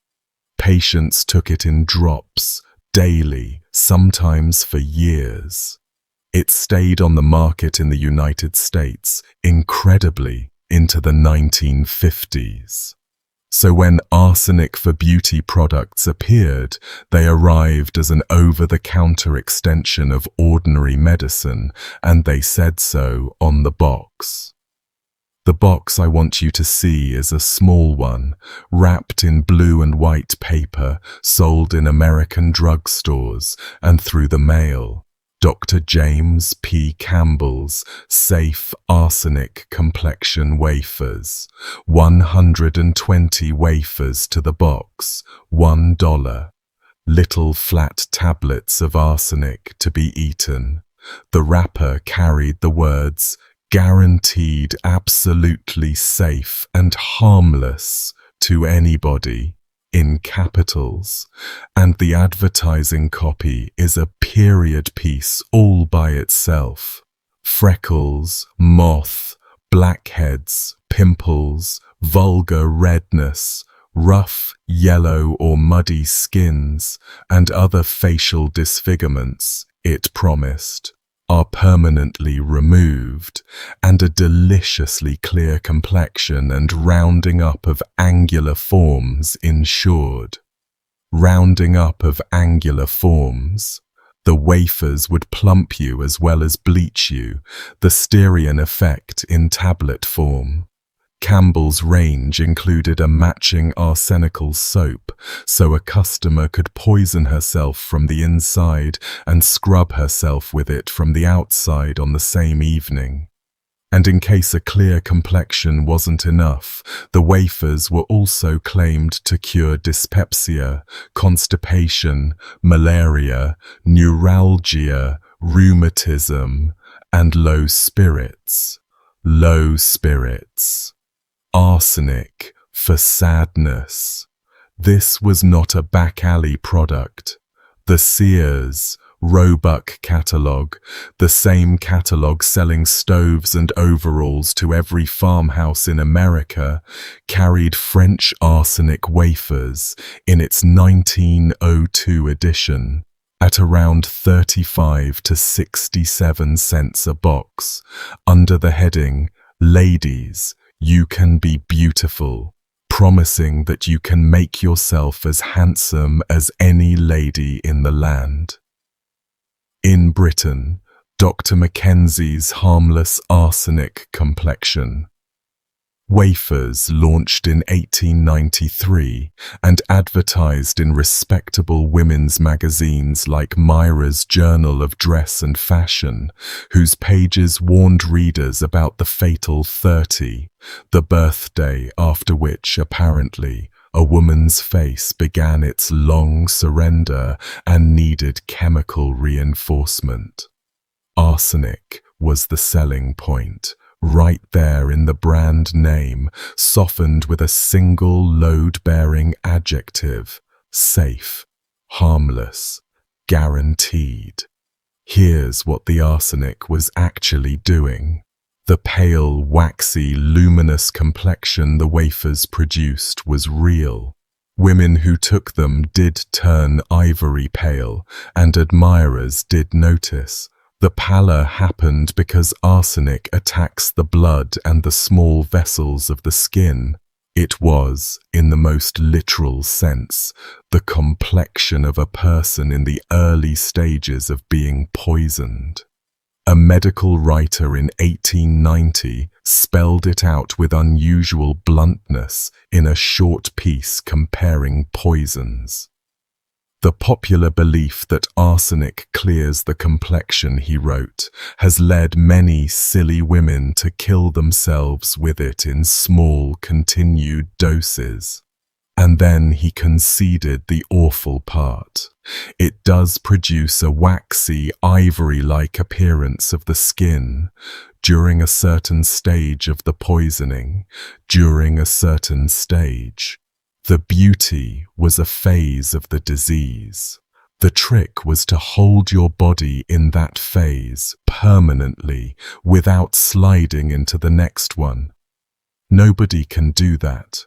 Patients took it in drops, daily, sometimes for years. It stayed on the market in the United States, incredibly, into the 1950s. So when arsenic for beauty products appeared, they arrived as an over-the-counter extension of ordinary medicine, and they said so on the box. The box I want you to see is a small one, wrapped in blue and white paper, sold in American drugstores and through the mail. Dr. James P. Campbell's Safe Arsenic Complexion Wafers. 120 wafers to the box, $1. Little flat tablets of arsenic to be eaten. The wrapper carried the words, "Guaranteed absolutely safe and harmless to anybody," in capitals, and the advertising copy is a period piece all by itself. Freckles, moth, blackheads, pimples, vulgar redness, rough, yellow or muddy skins, and other facial disfigurements, it promised, are permanently removed, and a deliciously clear complexion and rounding up of angular forms ensured. Rounding up of angular forms. The wafers would plump you as well as bleach you, the Styrian effect in tablet form. Campbell's range included a matching arsenical soap, so a customer could poison herself from the inside and scrub herself with it from the outside on the same evening. And in case a clear complexion wasn't enough, the wafers were also claimed to cure dyspepsia, constipation, malaria, neuralgia, rheumatism, and low spirits. Low spirits. Arsenic for sadness. This was not a back alley product. The Sears, Roebuck catalogue, the same catalogue selling stoves and overalls to every farmhouse in America, carried French arsenic wafers in its 1902 edition at around 35 to 67 cents a box, under the heading, "Ladies, you can be beautiful," promising that you can make yourself as handsome as any lady in the land. In Britain, Dr. Mackenzie's harmless arsenic complexion. Wafers launched in 1893 and advertised in respectable women's magazines like Myra's Journal of Dress and Fashion, whose pages warned readers about the fatal 30, the birthday after which, apparently, a woman's face began its long surrender and needed chemical reinforcement. Arsenic was the selling point, right there in the brand name, softened with a single load-bearing adjective: safe, harmless, guaranteed. Here's what the arsenic was actually doing. The pale, waxy, luminous complexion the wafers produced was real. Women who took them did turn ivory pale, and admirers did notice. The pallor happened because arsenic attacks the blood and the small vessels of the skin. It was, in the most literal sense, the complexion of a person in the early stages of being poisoned. A medical writer in 1890 spelled it out with unusual bluntness in a short piece comparing poisons. The popular belief that arsenic clears the complexion, he wrote, has led many silly women to kill themselves with it in small, continued doses. And then he conceded the awful part. It does produce a waxy, ivory-like appearance of the skin during a certain stage of the poisoning, during a certain stage. The beauty was a phase of the disease. The trick was to hold your body in that phase permanently without sliding into the next one. Nobody can do that.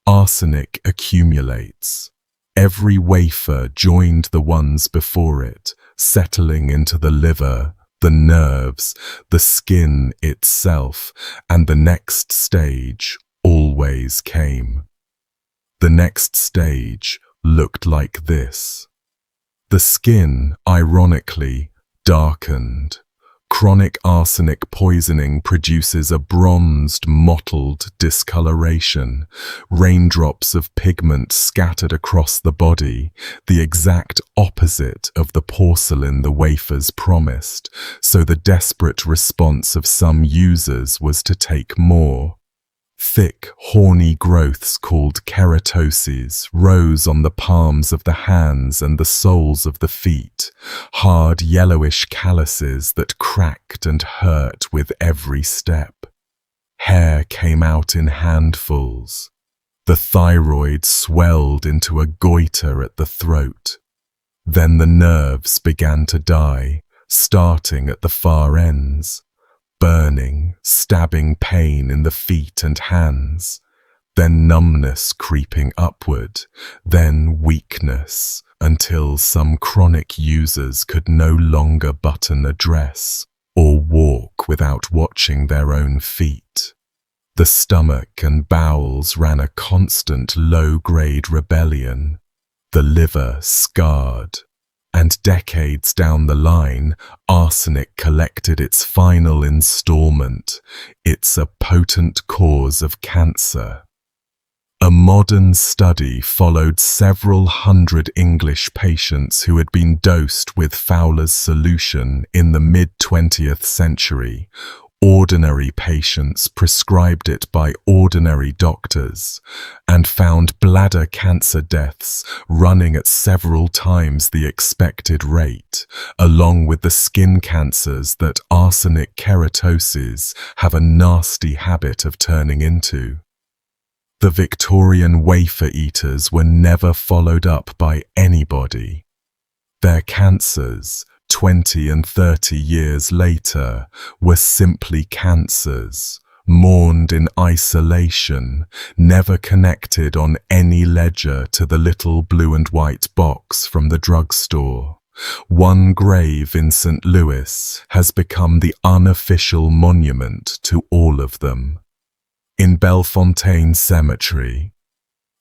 Arsenic accumulates. Every wafer joined the ones before it, settling into the liver, the nerves, the skin itself, and the next stage always came. The next stage looked like this. The skin, ironically, darkened. Chronic arsenic poisoning produces a bronzed, mottled discoloration, raindrops of pigment scattered across the body, the exact opposite of the porcelain the Wafers promised, so the desperate response of some users was to take more. Thick, horny growths called keratoses rose on the palms of the hands and the soles of the feet, hard yellowish calluses that cracked and hurt with every step. Hair came out in handfuls. The thyroid swelled into a goiter at the throat. Then the nerves began to die, starting at the far ends. Burning, stabbing pain in the feet and hands, then numbness creeping upward, then weakness, until some chronic users could no longer button a dress or walk without watching their own feet. The stomach and bowels ran a constant low-grade rebellion, the liver scarred. And decades down the line, arsenic collected its final installment. It's a potent cause of cancer. A modern study followed several hundred English patients who had been dosed with Fowler's solution in the mid-20th century. Ordinary patients prescribed it by ordinary doctors and found bladder cancer deaths running at several times the expected rate, along with the skin cancers that arsenic keratoses have a nasty habit of turning into. The Victorian wafer eaters were never followed up by anybody. Their cancers, 20 and 30 years later, were simply cancers, mourned in isolation, never connected on any ledger to the little blue and white box from the drugstore. One grave in St. Louis has become the unofficial monument to all of them. In Bellefontaine Cemetery,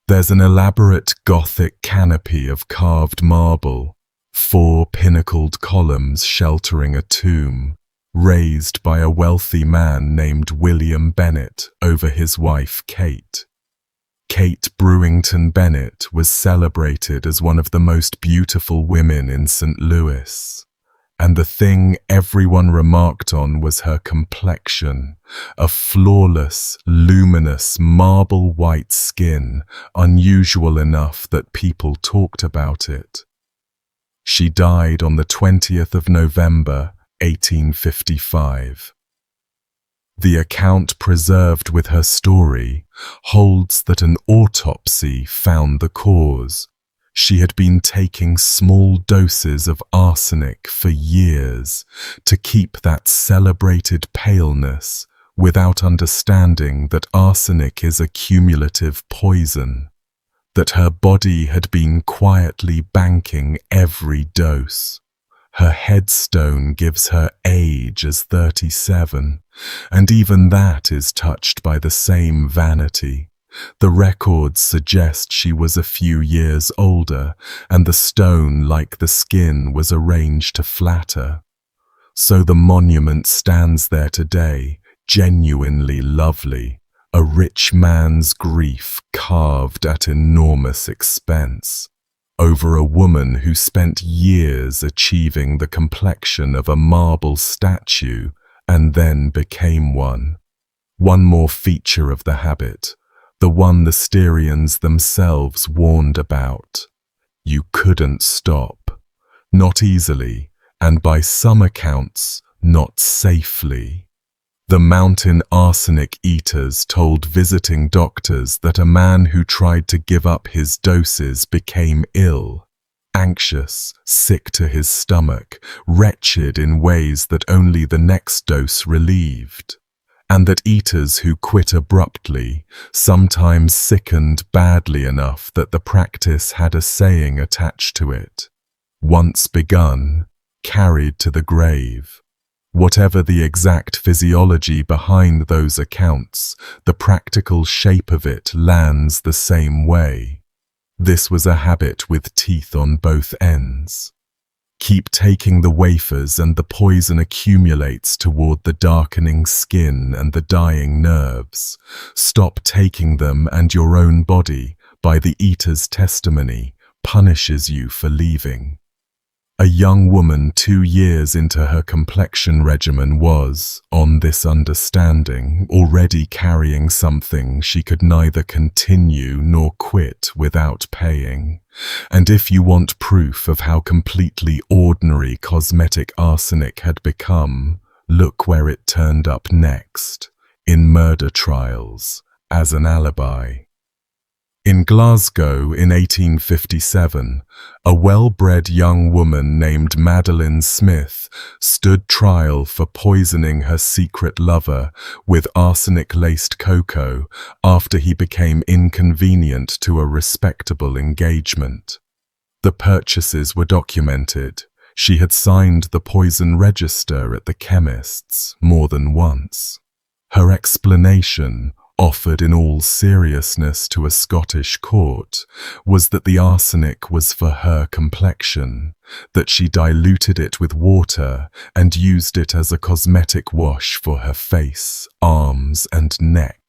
there's an elaborate Gothic canopy of carved marble, 4 pinnacled columns sheltering a tomb, raised by a wealthy man named William Bennett over his wife Kate. Kate Brewington Bennett was celebrated as one of the most beautiful women in St. Louis, and the thing everyone remarked on was her complexion, a flawless, luminous, marble-white skin, unusual enough that people talked about it. She died on the 20th of November, 1855. The account preserved with her story holds that an autopsy found the cause. She had been taking small doses of arsenic for years to keep that celebrated paleness without understanding that arsenic is a cumulative poison, that her body had been quietly banking every dose. Her headstone gives her age as 37, and even that is touched by the same vanity. The records suggest she was a few years older, and the stone, like the skin, was arranged to flatter. So the monument stands there today, genuinely lovely, a rich man's grief carved at enormous expense, over a woman who spent years achieving the complexion of a marble statue and then became one. One more feature of the habit, the one the Styrians themselves warned about. You couldn't stop. Not easily, and by some accounts, not safely. The mountain arsenic eaters told visiting doctors that a man who tried to give up his doses became ill. anxious, sick to his stomach, wretched in ways that only the next dose relieved, and that eaters who quit abruptly sometimes sickened badly enough that the practice had a saying attached to it: once begun, carried to the grave. Whatever the exact physiology behind those accounts, the practical shape of it lands the same way. This was a habit with teeth on both ends. Keep taking the wafers and the poison accumulates toward the darkening skin and the dying nerves. Stop taking them and your own body, by the eater's testimony, punishes you for leaving. A young woman 2 years into her complexion regimen was, on this understanding, already carrying something she could neither continue nor quit without paying. And if you want proof of how completely ordinary cosmetic arsenic had become, look where it turned up next, in murder trials, as an alibi. In Glasgow in 1857, a well-bred young woman named Madeline Smith stood trial for poisoning her secret lover with arsenic-laced cocoa after he became inconvenient to a respectable engagement. The purchases were documented. She had signed the poison register at the chemist's more than once. Her explanation, offered in all seriousness to a Scottish court, was that the arsenic was for her complexion, that she diluted it with water and used it as a cosmetic wash for her face, arms and neck,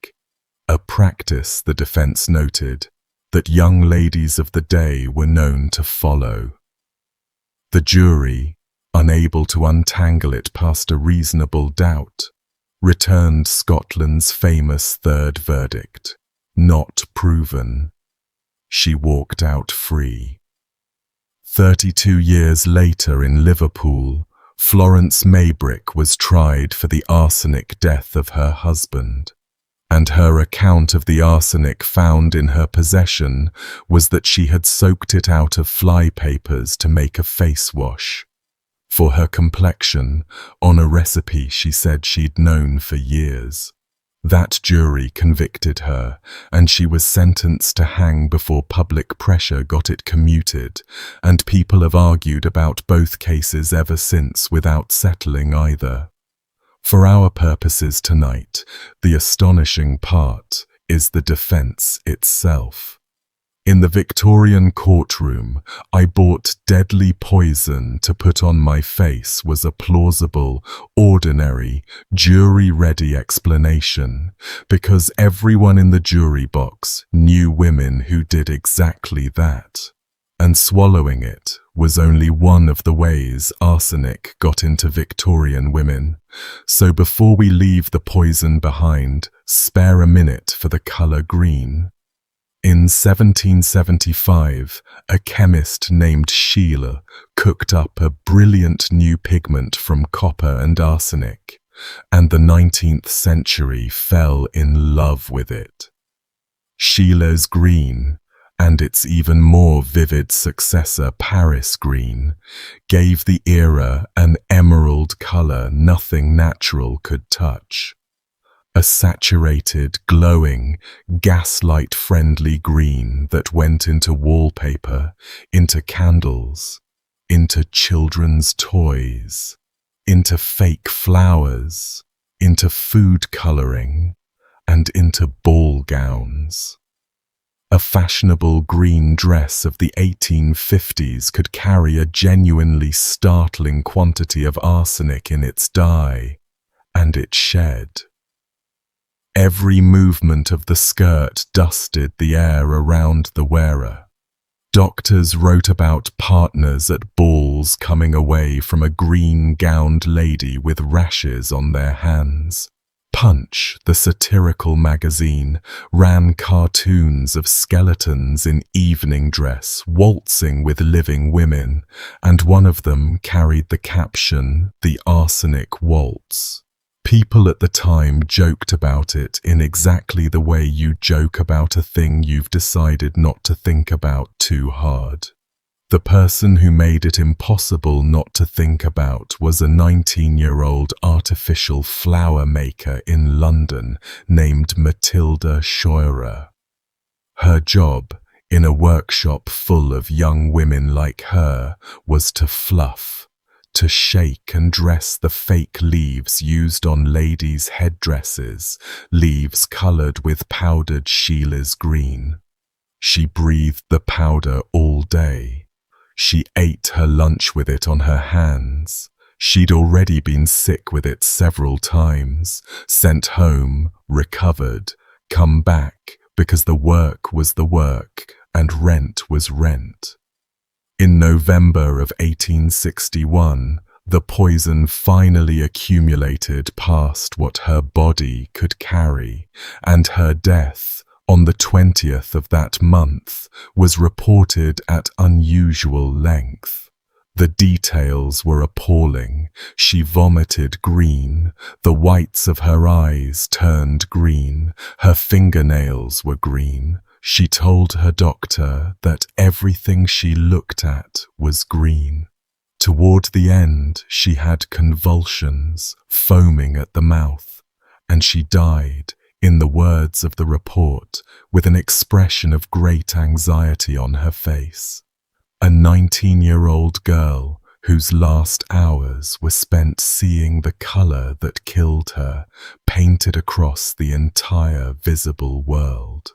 a practice, the defense noted, that young ladies of the day were known to follow. The jury, unable to untangle it past a reasonable doubt, returned Scotland's famous third verdict: not proven. She walked out free. 32 years later in Liverpool, Florence Maybrick was tried for the arsenic death of her husband, and her account of the arsenic found in her possession was that she had soaked it out of fly papers to make a face wash. For her complexion, on a recipe she said she'd known for years. That jury convicted her, and she was sentenced to hang before public pressure got it commuted, and people have argued about both cases ever since without settling either. For our purposes tonight, the astonishing part is the defense itself. In the Victorian courtroom, I bought deadly poison to put on my face was a plausible, ordinary, jury-ready explanation, because everyone in the jury box knew women who did exactly that. And swallowing it was only one of the ways arsenic got into Victorian women. So before we leave the poison behind, spare a minute for the colour green. In 1775, a chemist named Scheele cooked up a brilliant new pigment from copper and arsenic, and the 19th century fell in love with it. Scheele's green, and its even more vivid successor Paris green, gave the era an emerald colour nothing natural could touch. A saturated, glowing, gaslight-friendly green that went into wallpaper, into candles, into children's toys, into fake flowers, into food colouring, and into ball gowns. A fashionable green dress of the 1850s could carry a genuinely startling quantity of arsenic in its dye, and it shed. Every movement of the skirt dusted the air around the wearer. Doctors wrote about partners at balls coming away from a green-gowned lady with rashes on their hands. Punch, the satirical magazine, ran cartoons of skeletons in evening dress waltzing with living women, and one of them carried the caption, "The Arsenic Waltz." People at the time joked about it in exactly the way you joke about a thing you've decided not to think about too hard. The person who made it impossible not to think about was a 19-year-old artificial flower maker in London named Matilda Scheurer. Her job, in a workshop full of young women like her, was to fluff, to shake and dress the fake leaves used on ladies' headdresses, leaves coloured with powdered Sheila's green. She breathed the powder all day. She ate her lunch with it on her hands. She'd already been sick with it several times, sent home, recovered, come back, because the work was the work and rent was rent. In November of 1861, the poison finally accumulated past what her body could carry, and her death, on the 20th of that month, was reported at unusual length. The details were appalling. She vomited green, the whites of her eyes turned green, her fingernails were green. She told her doctor that everything she looked at was green. Toward the end, she had convulsions, foaming at the mouth, and she died, in the words of the report, with an expression of great anxiety on her face. A 19-year-old girl whose last hours were spent seeing the colour that killed her painted across the entire visible world.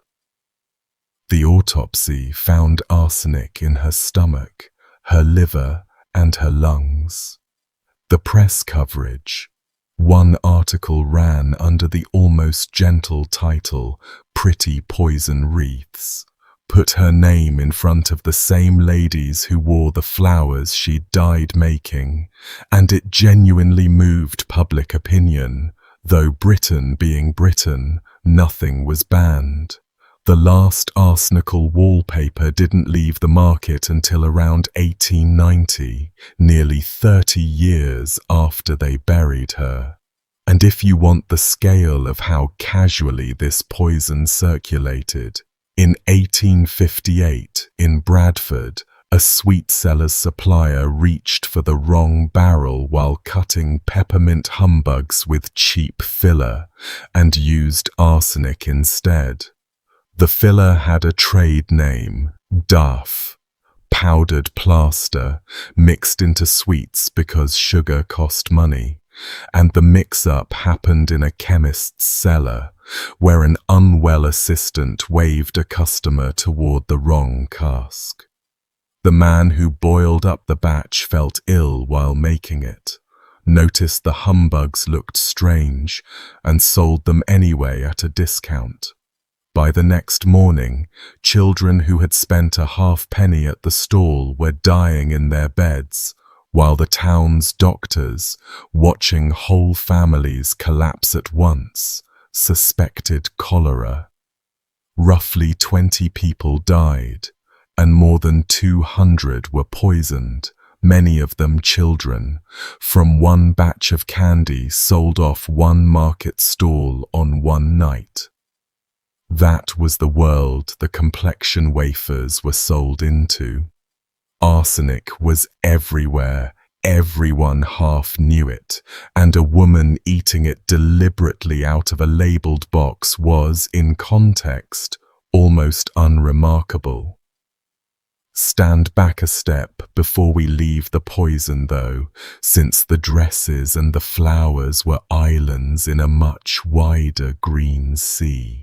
The autopsy found arsenic in her stomach, her liver, and her lungs. The press coverage. One article ran under the almost gentle title, "Pretty Poison Wreaths," put her name in front of the same ladies who wore the flowers she'd died making, and it genuinely moved public opinion. Though Britain being Britain, nothing was banned. The last arsenical wallpaper didn't leave the market until around 1890, nearly 30 years after they buried her. And if you want the scale of how casually this poison circulated, in 1858, in Bradford, a sweet seller's supplier reached for the wrong barrel while cutting peppermint humbugs with cheap filler, and used arsenic instead. The filler had a trade name, Duff, powdered plaster, mixed into sweets because sugar cost money, and the mix-up happened in a chemist's cellar, where an unwell assistant waved a customer toward the wrong cask. The man who boiled up the batch felt ill while making it, noticed the humbugs looked strange, and sold them anyway at a discount. By the next morning, children who had spent a halfpenny at the stall were dying in their beds, while the town's doctors, watching whole families collapse at once, suspected cholera. Roughly 20 people died, and more than 200 were poisoned, many of them children, from one batch of candy sold off one market stall on one night. That was the world the Complexion wafers were sold into. Arsenic was everywhere, everyone half knew it, and a woman eating it deliberately out of a labelled box was, in context, almost unremarkable. Stand back a step before we leave the poison though, since the dresses and the flowers were islands in a much wider green sea.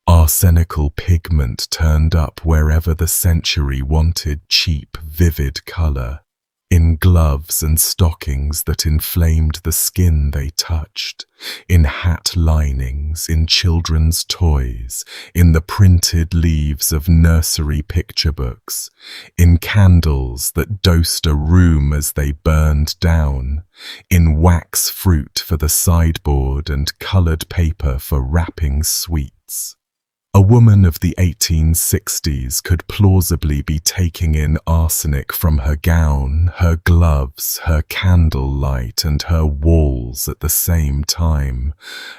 Arsenical pigment turned up wherever the century wanted cheap, vivid colour, in gloves and stockings that inflamed the skin they touched, in hat linings, in children's toys, in the printed leaves of nursery picture books, in candles that dosed a room as they burned down, in wax fruit for the sideboard and coloured paper for wrapping sweets. A woman of the 1860s could plausibly be taking in arsenic from her gown, her gloves, her candlelight, and her walls at the same time,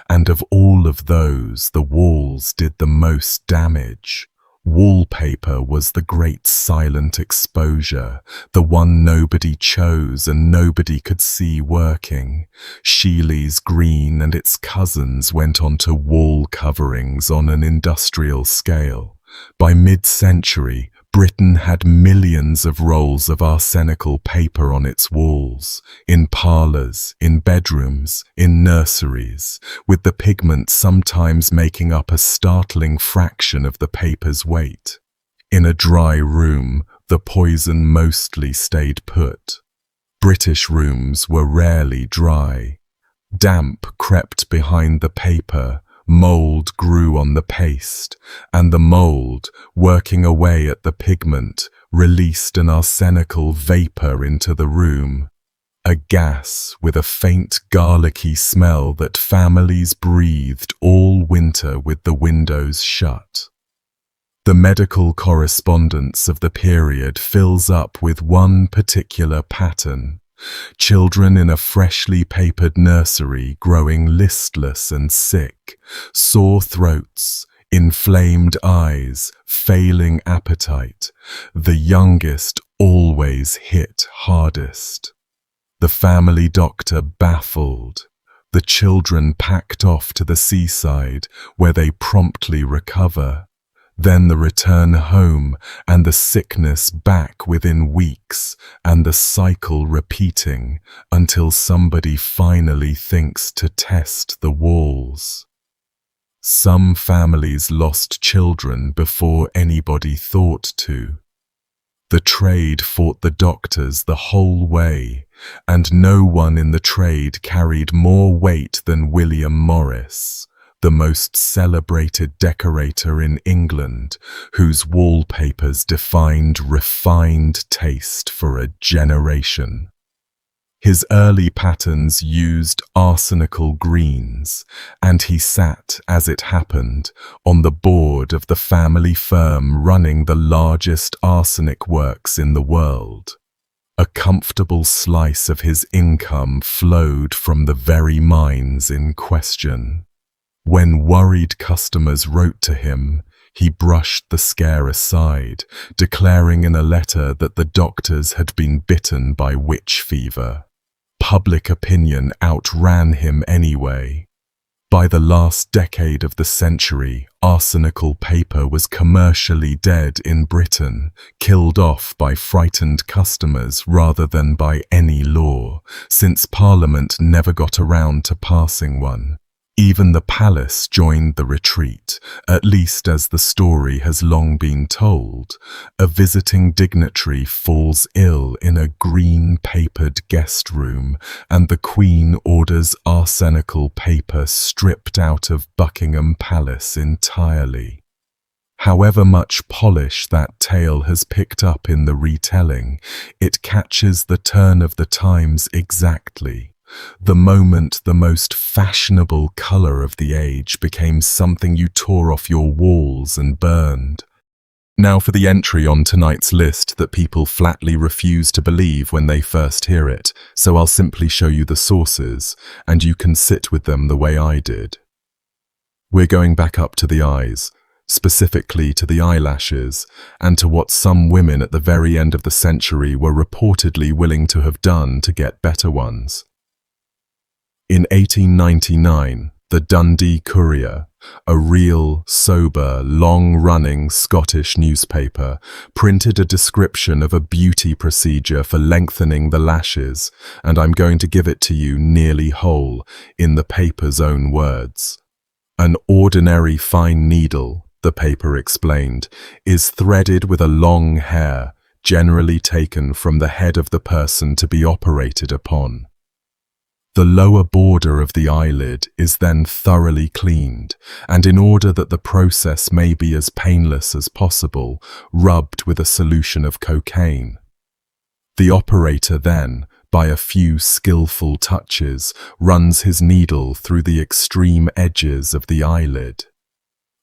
and of all of those, the walls did the most damage. Wallpaper was the great silent exposure, the one nobody chose and nobody could see working. Sheely's green and its cousins went onto wall coverings on an industrial scale. By mid-century, Britain had millions of rolls of arsenical paper on its walls, in parlours, in bedrooms, in nurseries, with the pigment sometimes making up a startling fraction of the paper's weight. In a dry room, the poison mostly stayed put. British rooms were rarely dry. Damp crept behind the paper, mould grew on the paste, and the mould, working away at the pigment, released an arsenical vapour into the room, a gas with a faint garlicky smell that families breathed all winter with the windows shut. The medical correspondence of the period fills up with one particular pattern. Children in a freshly papered nursery growing listless and sick, sore throats, inflamed eyes, failing appetite. The youngest always hit hardest. The family doctor baffled. The children packed off to the seaside, where they promptly recover. Then the return home, and the sickness back within weeks, and the cycle repeating until somebody finally thinks to test the walls. Some families lost children before anybody thought to. The trade fought the doctors the whole way, and no one in the trade carried more weight than William Morris, the most celebrated decorator in England, whose wallpapers defined refined taste for a generation. His early patterns used arsenical greens, and he sat, as it happened, on the board of the family firm running the largest arsenic works in the world. A comfortable slice of his income flowed from the very mines in question. When worried customers wrote to him, he brushed the scare aside, declaring in a letter that the doctors had been bitten by witch fever. Public opinion outran him anyway. By the last decade of the century, arsenical paper was commercially dead in Britain, killed off by frightened customers rather than by any law, since Parliament never got around to passing one. Even the palace joined the retreat, at least as the story has long been told. A visiting dignitary falls ill in a green-papered guest room, and the Queen orders arsenical paper stripped out of Buckingham Palace entirely. However much polish that tale has picked up in the retelling, it catches the turn of the times exactly. The moment the most fashionable colour of the age became something you tore off your walls and burned. Now for the entry on tonight's list that people flatly refuse to believe when they first hear it, so I'll simply show you the sources, and you can sit with them the way I did. We're going back up to the eyes, specifically to the eyelashes, and to what some women at the very end of the century were reportedly willing to have done to get better ones. In 1899, the Dundee Courier, a real, sober, long-running Scottish newspaper, printed a description of a beauty procedure for lengthening the lashes, and I'm going to give it to you nearly whole, in the paper's own words. An ordinary fine needle, the paper explained, is threaded with a long hair, generally taken from the head of the person to be operated upon. The lower border of the eyelid is then thoroughly cleaned, and in order that the process may be as painless as possible, rubbed with a solution of cocaine. The operator then, by a few skillful touches, runs his needle through the extreme edges of the eyelid.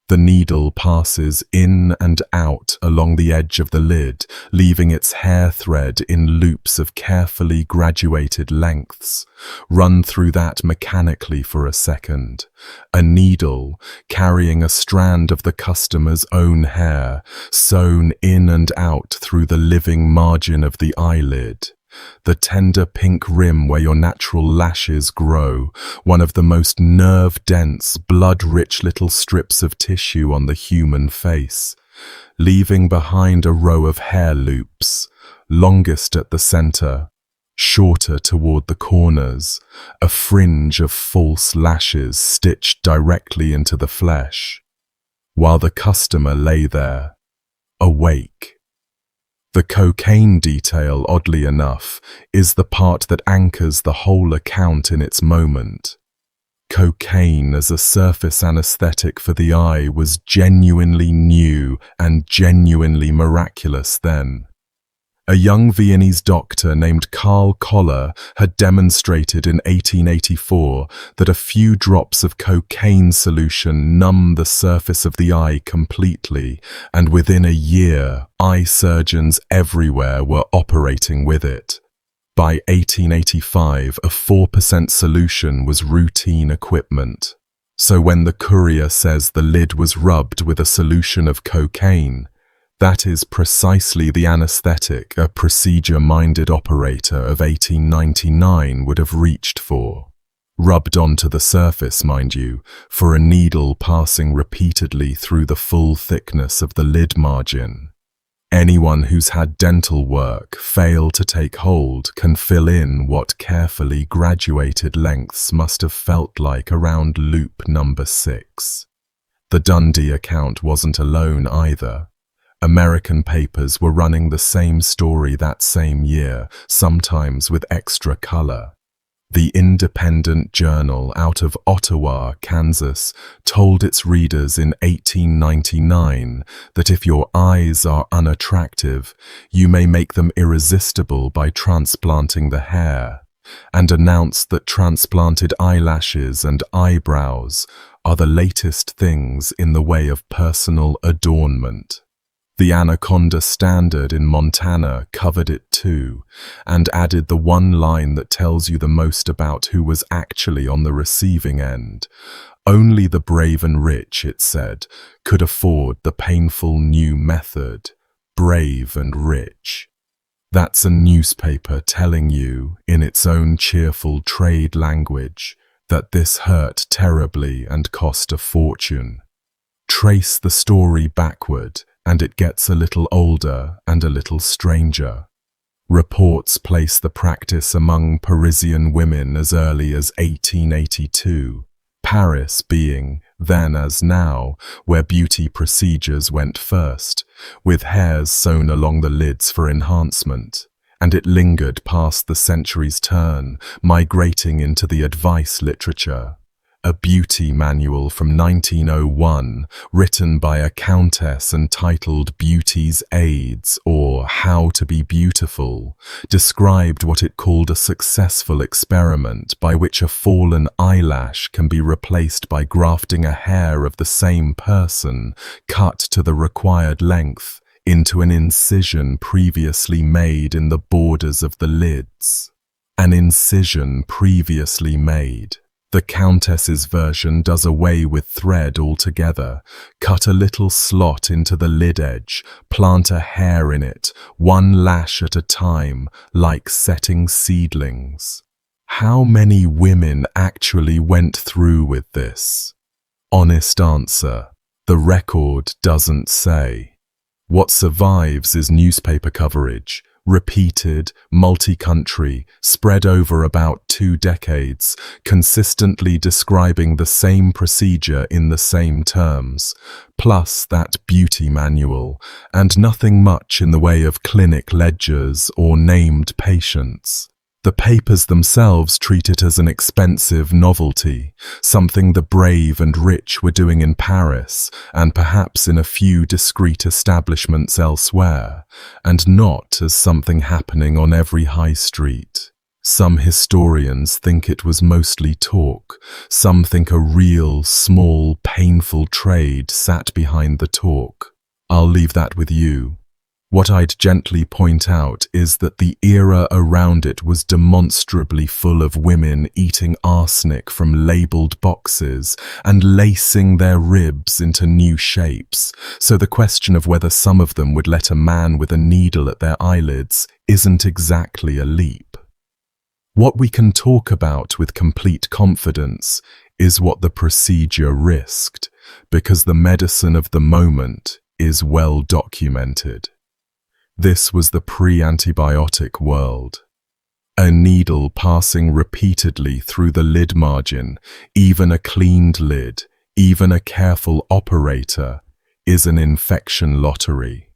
The needle passes in and out along the edge of the lid, leaving its hair thread in loops of carefully graduated lengths. Run through that mechanically for a second. A needle, carrying a strand of the customer's own hair, sewn in and out through the living margin of the eyelid. The tender pink rim where your natural lashes grow, one of the most nerve-dense, blood-rich little strips of tissue on the human face, leaving behind a row of hair loops, longest at the center, shorter toward the corners, a fringe of false lashes stitched directly into the flesh, while the customer lay there, awake. The cocaine detail, oddly enough, is the part that anchors the whole account in its moment. Cocaine as a surface anesthetic for the eye was genuinely new and genuinely miraculous then. A young Viennese doctor named Karl Koller had demonstrated in 1884 that a few drops of cocaine solution numb the surface of the eye completely, and within a year, eye surgeons everywhere were operating with it. By 1885, a 4% solution was routine equipment. So when the courier says the lid was rubbed with a solution of cocaine, that is precisely the anesthetic a procedure-minded operator of 1899 would have reached for. Rubbed onto the surface, mind you, for a needle passing repeatedly through the full thickness of the lid margin. Anyone who's had dental work fail to take hold can fill in what carefully graduated lengths must have felt like around loop number 6. The Dundee account wasn't alone either. American papers were running the same story that same year, sometimes with extra color. The Independent Journal out of Ottawa, Kansas, told its readers in 1899 that if your eyes are unattractive, you may make them irresistible by transplanting the hair, and announced that transplanted eyelashes and eyebrows are the latest things in the way of personal adornment. The Anaconda Standard in Montana covered it too, and added the one line that tells you the most about who was actually on the receiving end. Only the brave and rich, it said, could afford the painful new method. Brave and rich. That's a newspaper telling you, in its own cheerful trade language, that this hurt terribly and cost a fortune. Trace the story backward, and it gets a little older and a little stranger. Reports place the practice among Parisian women as early as 1882, Paris being, then as now, where beauty procedures went first, with hairs sewn along the lids for enhancement, and it lingered past the century's turn, migrating into the advice literature. A beauty manual from 1901, written by a countess entitled Beauty's Aids, or How to be Beautiful, described what it called a successful experiment by which a fallen eyelash can be replaced by grafting a hair of the same person, cut to the required length, into an incision previously made in the borders of the lids. An incision previously made. The Countess's version does away with thread altogether, cut a little slot into the lid edge, plant a hair in it, one lash at a time, like setting seedlings. How many women actually went through with this? Honest answer, the record doesn't say. What survives is newspaper coverage, repeated, multi-country, spread over about 2 decades, consistently describing the same procedure in the same terms, plus that beauty manual, and nothing much in the way of clinic ledgers or named patients. The papers themselves treat it as an expensive novelty, something the brave and rich were doing in Paris and perhaps in a few discreet establishments elsewhere, and not as something happening on every high street. Some historians think it was mostly talk. Some think a real, small, painful trade sat behind the talk. I'll leave that with you. What I'd gently point out is that the era around it was demonstrably full of women eating arsenic from labelled boxes and lacing their ribs into new shapes, so the question of whether some of them would let a man with a needle at their eyelids isn't exactly a leap. What we can talk about with complete confidence is what the procedure risked, because the medicine of the moment is well documented. This was the pre-antibiotic world. A needle passing repeatedly through the lid margin, even a cleaned lid, even a careful operator, is an infection lottery.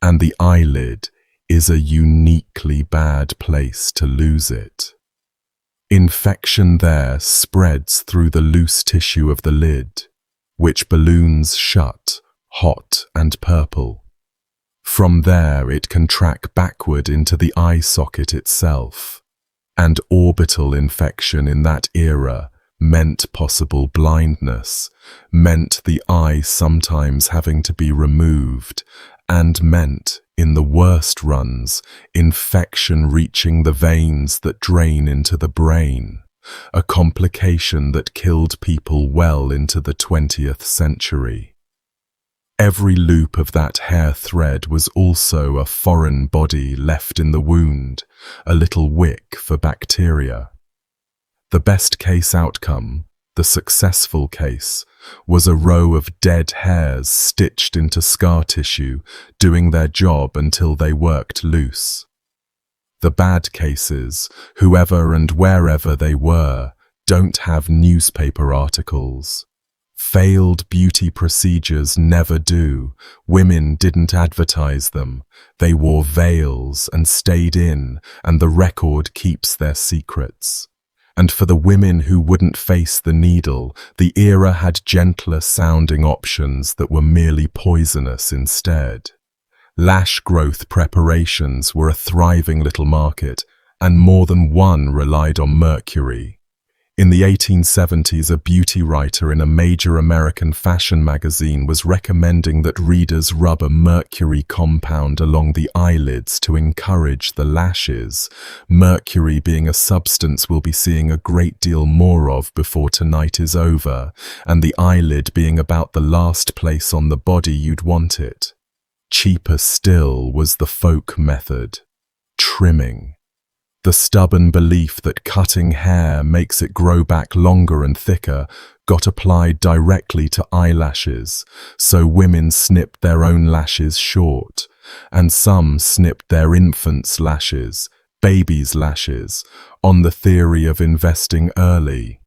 And the eyelid is a uniquely bad place to lose it. Infection there spreads through the loose tissue of the lid, which balloons shut, hot and purple. From there it can track backward into the eye socket itself, and orbital infection in that era meant possible blindness, meant the eye sometimes having to be removed, and meant, in the worst runs, infection reaching the veins that drain into the brain, a complication that killed people well into the 20th century. Every loop of that hair thread was also a foreign body left in the wound, a little wick for bacteria. The best case outcome, the successful case, was a row of dead hairs stitched into scar tissue, doing their job until they worked loose. The bad cases, whoever and wherever they were, don't have newspaper articles. Failed beauty procedures never do. Women didn't advertise them. They wore veils and stayed in, and the record keeps their secrets. And for the women who wouldn't face the needle, the era had gentler sounding options that were merely poisonous instead. Lash growth preparations were a thriving little market, and more than one relied on mercury. In the 1870s, a beauty writer in a major American fashion magazine was recommending that readers rub a mercury compound along the eyelids to encourage the lashes, mercury being a substance we'll be seeing a great deal more of before tonight is over, and the eyelid being about the last place on the body you'd want it. Cheaper still was the folk method, trimming. The stubborn belief that cutting hair makes it grow back longer and thicker got applied directly to eyelashes, so women snipped their own lashes short, and some snipped their infants' lashes, babies' lashes, on the theory of investing early,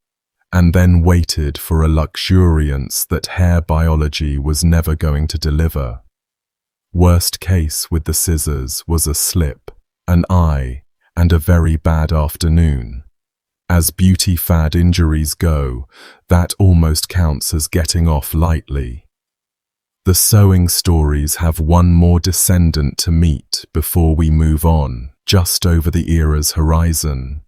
and then waited for a luxuriance that hair biology was never going to deliver. Worst case with the scissors was a slip, an eye, and a very bad afternoon. As beauty fad injuries go, that almost counts as getting off lightly. The sewing stories have one more descendant to meet before we move on, just over the era's horizon.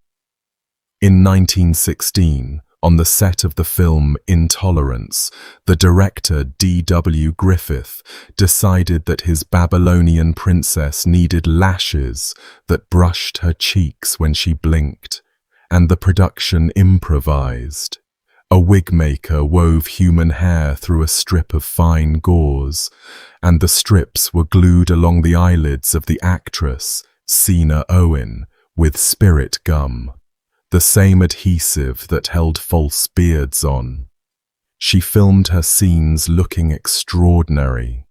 In 1916, on the set of the film Intolerance, the director D.W. Griffith decided that his Babylonian princess needed lashes that brushed her cheeks when she blinked, and the production improvised. A wig maker wove human hair through a strip of fine gauze, and the strips were glued along the eyelids of the actress, Sina Owen, with spirit gum, the same adhesive that held false beards on. She filmed her scenes looking extraordinary.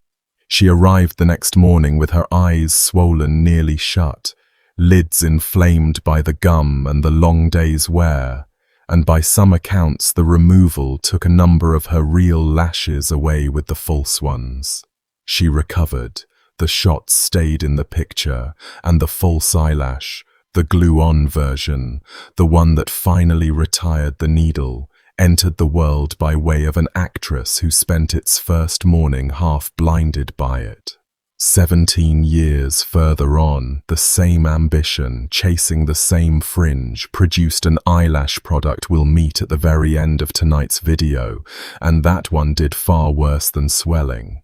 She arrived the next morning with her eyes swollen nearly shut, lids inflamed by the gum and the long day's wear, and by some accounts the removal took a number of her real lashes away with the false ones. She recovered, the shots stayed in the picture, and the false eyelash, the glue-on version, the one that finally retired the needle, entered the world by way of an actress who spent its first morning half blinded by it. 17 years further on, the same ambition, chasing the same fringe, produced an eyelash product we'll meet at the very end of tonight's video, and that one did far worse than swelling.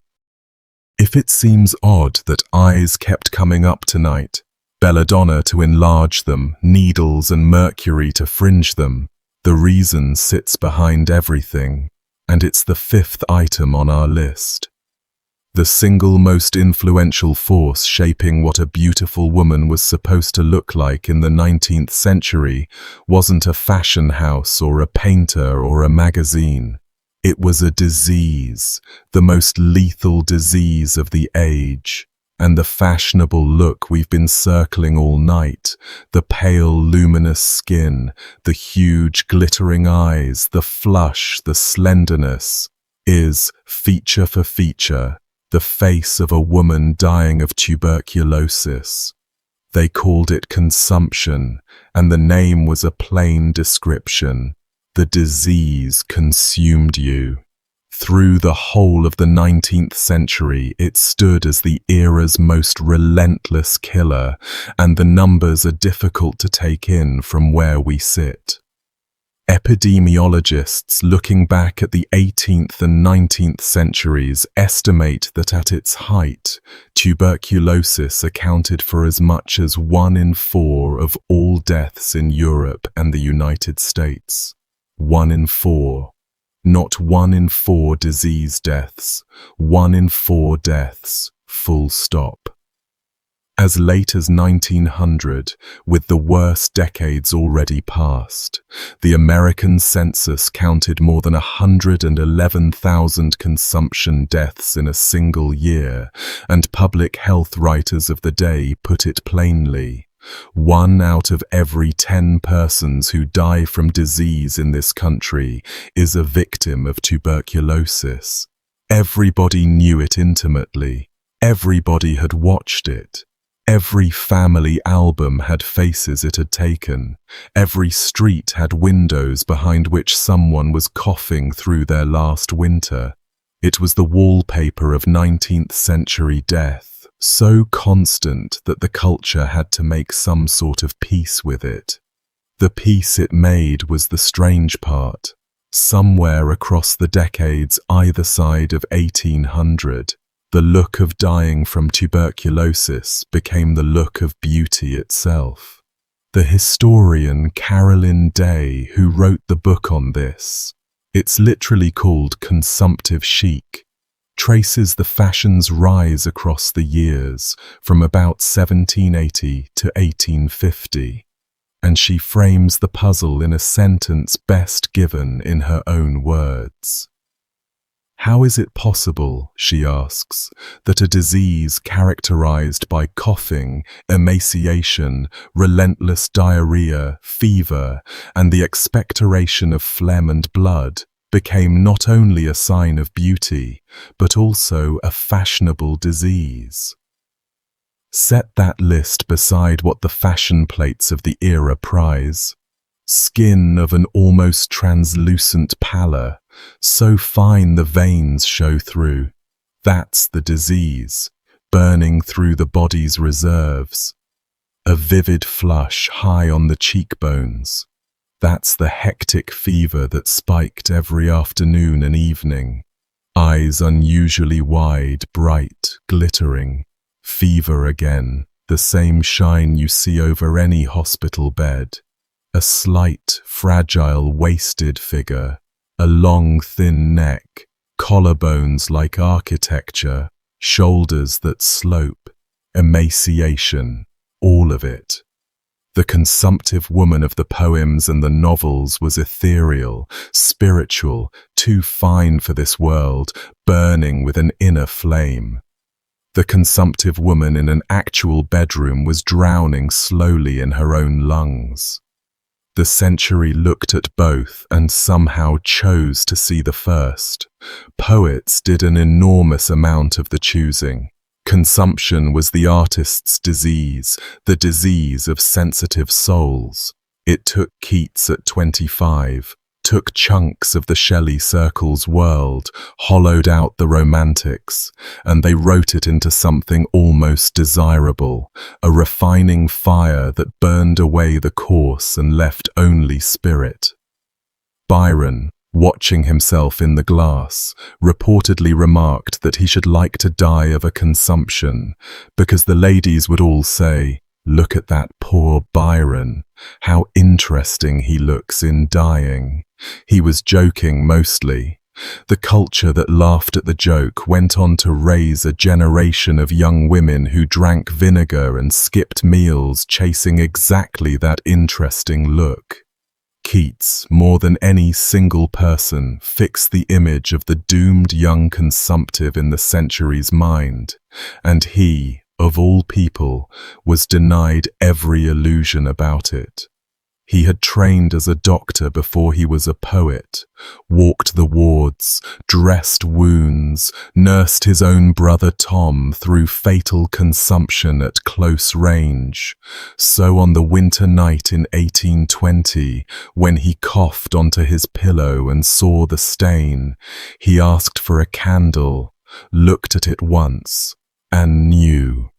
If it seems odd that eyes kept coming up tonight, belladonna to enlarge them, needles and mercury to fringe them, the reason sits behind everything, and it's the 5th item on our list. The single most influential force shaping what a beautiful woman was supposed to look like in the 19th century wasn't a fashion house or a painter or a magazine. It was a disease, the most lethal disease of the age, and the fashionable look we've been circling all night, the pale luminous skin, the huge glittering eyes, the flush, the slenderness, is, feature for feature, the face of a woman dying of tuberculosis. They called it consumption, and the name was a plain description. The disease consumed you. Through the whole of the 19th century, it stood as the era's most relentless killer, and the numbers are difficult to take in from where we sit. Epidemiologists looking back at the 18th and 19th centuries estimate that at its height, tuberculosis accounted for as much as 1 in 4 of all deaths in Europe and the United States. 1 in 4. Not 1 in 4 disease deaths, 1 in 4 deaths, full stop. As late as 1900, with the worst decades already past, the American census counted more than 111,000 consumption deaths in a single year, and public health writers of the day put it plainly. 1 out of every 10 persons who die from disease in this country is a victim of tuberculosis. Everybody knew it intimately. Everybody had watched it. Every family album had faces it had taken. Every street had windows behind which someone was coughing through their last winter. It was the wallpaper of 19th century death, so constant that the culture had to make some sort of peace with it. The peace it made was the strange part. Somewhere across the decades either side of 1800, the look of dying from tuberculosis became the look of beauty itself. The historian Carolyn Day, who wrote the book on this, it's literally called Consumptive Chic, traces the fashion's rise across the years from about 1780 to 1850, and she frames the puzzle in a sentence best given in her own words. How is it possible, she asks, that a disease characterized by coughing, emaciation, relentless diarrhea, fever, and the expectoration of phlegm and blood became not only a sign of beauty, but also a fashionable disease? Set that list beside what the fashion plates of the era prize. Skin of an almost translucent pallor, so fine the veins show through. That's the disease, burning through the body's reserves. A vivid flush high on the cheekbones. That's the hectic fever that spiked every afternoon and evening. Eyes unusually wide, bright, glittering. Fever again, the same shine you see over any hospital bed. A slight, fragile, wasted figure, a long, thin neck, collarbones like architecture, shoulders that slope, emaciation, all of it. The consumptive woman of the poems and the novels was ethereal, spiritual, too fine for this world, burning with an inner flame. The consumptive woman in an actual bedroom was drowning slowly in her own lungs. The century looked at both and somehow chose to see the first. Poets did an enormous amount of the choosing. Consumption was the artist's disease, the disease of sensitive souls. It took Keats at 25, took chunks of the Shelley Circle's world, hollowed out the romantics, and they wrote it into something almost desirable, a refining fire that burned away the coarse and left only spirit. Byron, watching himself in the glass, reportedly remarked that he should like to die of a consumption, because the ladies would all say, "Look at that poor Byron, how interesting he looks in dying." He was joking mostly. The culture that laughed at the joke went on to raise a generation of young women who drank vinegar and skipped meals chasing exactly that interesting look. Keats, more than any single person, fixed the image of the doomed young consumptive in the century's mind, and he, of all people, was denied every illusion about it. He had trained as a doctor before he was a poet, walked the wards, dressed wounds, nursed his own brother Tom through fatal consumption at close range. So on the winter night in 1820, when he coughed onto his pillow and saw the stain, he asked for a candle, looked at it once, and knew.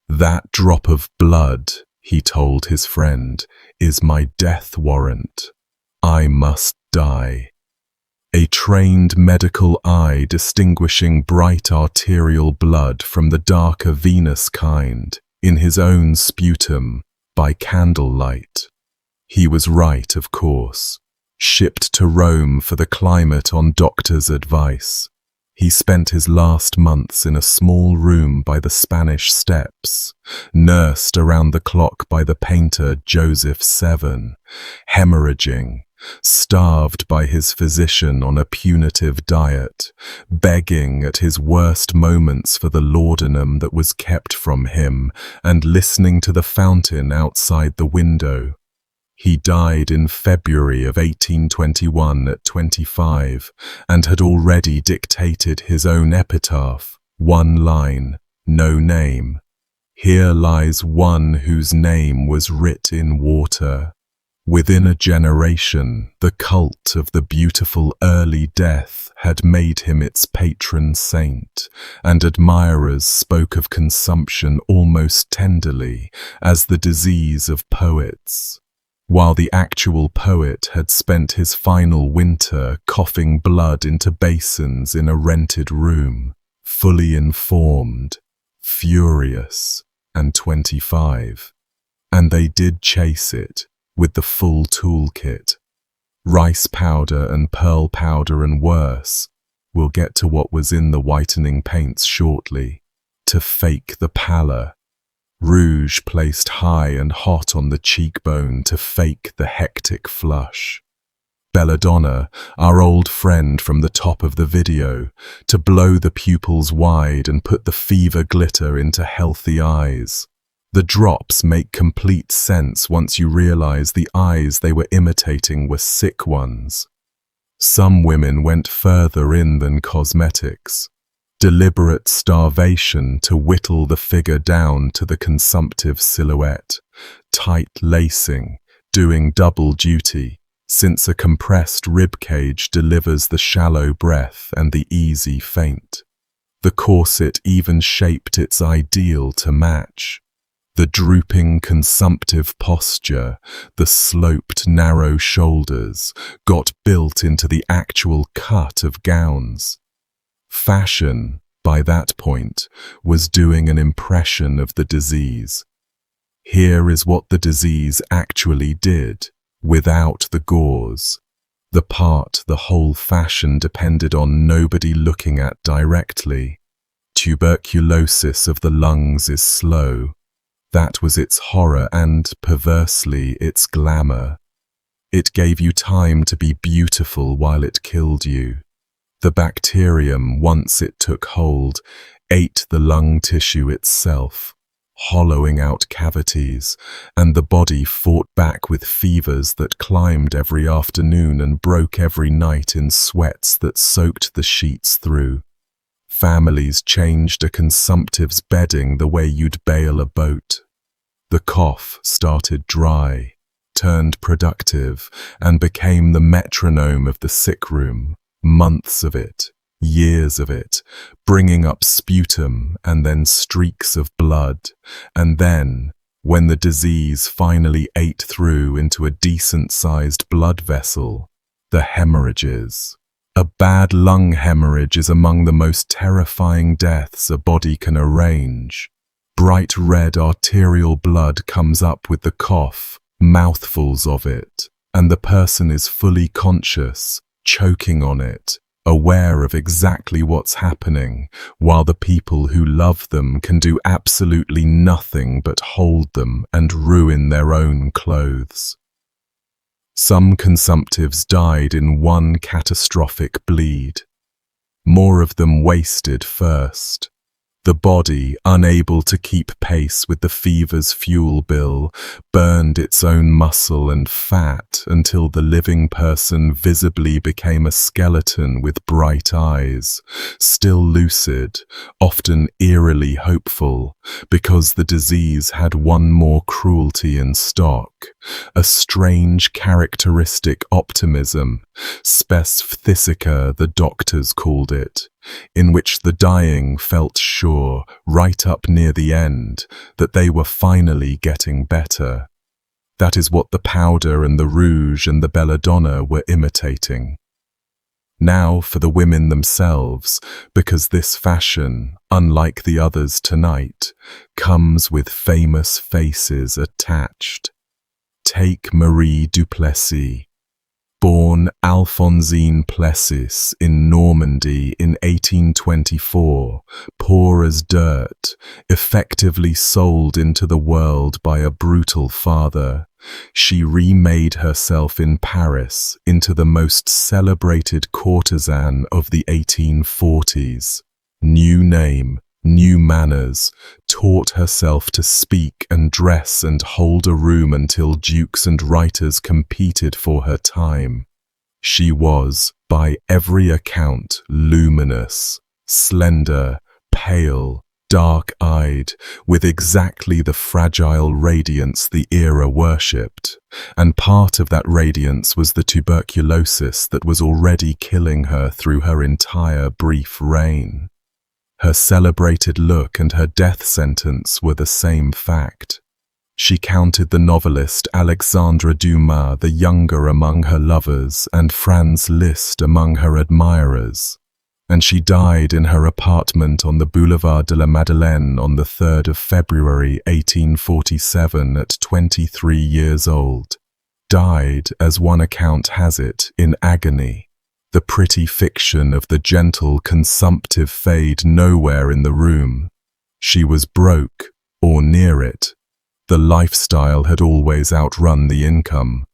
"That drop of blood," he told his friend, "is my death warrant. I must die." A trained medical eye distinguishing bright arterial blood from the darker venous kind, in his own sputum, by candlelight. He was right, of course. Shipped to Rome for the climate on doctor's advice. He spent his last months in a small room by the Spanish Steps, nursed around the clock by the painter Joseph Seven, hemorrhaging, starved by his physician on a punitive diet, begging at his worst moments for the laudanum that was kept from him, and listening to the fountain outside the window. He died in February of 1821 at 25, and had already dictated his own epitaph, one line, no name. "Here lies one whose name was writ in water." Within a generation, the cult of the beautiful early death had made him its patron saint, and admirers spoke of consumption almost tenderly as the disease of poets. While the actual poet had spent his final winter coughing blood into basins in a rented room, fully informed, furious, and 25. And they did chase it, with the full toolkit. Rice powder and pearl powder and worse. We'll get to what was in the whitening paints shortly. To fake the pallor. Rouge placed high and hot on the cheekbone to fake the hectic flush. Belladonna, our old friend from the top of the video, to blow the pupils wide and put the fever glitter into healthy eyes. The drops make complete sense once you realize the eyes they were imitating were sick ones. Some women went further in than cosmetics. Deliberate starvation to whittle the figure down to the consumptive silhouette, tight lacing, doing double duty, since a compressed ribcage delivers the shallow breath and the easy faint. The corset even shaped its ideal to match. The drooping consumptive posture, the sloped narrow shoulders, got built into the actual cut of gowns. Fashion, by that point, was doing an impression of the disease. Here is what the disease actually did, without the gauze. The part the whole fashion depended on nobody looking at directly. Tuberculosis of the lungs is slow. That was its horror and, perversely, its glamour. It gave you time to be beautiful while it killed you. The bacterium, once it took hold, ate the lung tissue itself, hollowing out cavities, and the body fought back with fevers that climbed every afternoon and broke every night in sweats that soaked the sheets through. Families changed a consumptive's bedding the way you'd bail a boat. The cough started dry, turned productive and became the metronome of the sick room. Months of it, years of it, bringing up sputum and then streaks of blood, and then, when the disease finally ate through into a decent-sized blood vessel, the hemorrhages. A bad lung hemorrhage is among the most terrifying deaths a body can arrange. Bright red arterial blood comes up with the cough, mouthfuls of it, and the person is fully conscious, choking on it, aware of exactly what's happening, while the people who love them can do absolutely nothing but hold them and ruin their own clothes. Some consumptives died in one catastrophic bleed. More of them wasted first. The body, unable to keep pace with the fever's fuel bill, burned its own muscle and fat until the living person visibly became a skeleton with bright eyes, still lucid, often eerily hopeful, because the disease had one more cruelty in stock, a strange characteristic optimism, spasphisica the doctors called it, in which the dying felt sure, right up near the end, that they were finally getting better. That is what the powder and the rouge and the belladonna were imitating. Now for the women themselves, because this fashion, unlike the others tonight, comes with famous faces attached. Take Marie Duplessis. Born Alphonsine Plessis in Normandy in 1824, poor as dirt, effectively sold into the world by a brutal father, she remade herself in Paris into the most celebrated courtesan of the 1840s. New name, new manners, taught herself to speak and dress and hold a room until dukes and writers competed for her time. She was, by every account, luminous, slender, pale, dark-eyed, with exactly the fragile radiance the era worshipped, and part of that radiance was the tuberculosis that was already killing her through her entire brief reign. Her celebrated look and her death sentence were the same fact. She counted the novelist Alexandre Dumas the younger among her lovers and Franz Liszt among her admirers, and she died in her apartment on the Boulevard de la Madeleine on the 3rd of February 1847 at 23 years old. Died, as one account has it, in agony. The pretty fiction of the gentle consumptive fade nowhere in the room. She was broke, or near it. The lifestyle had always outrun the income.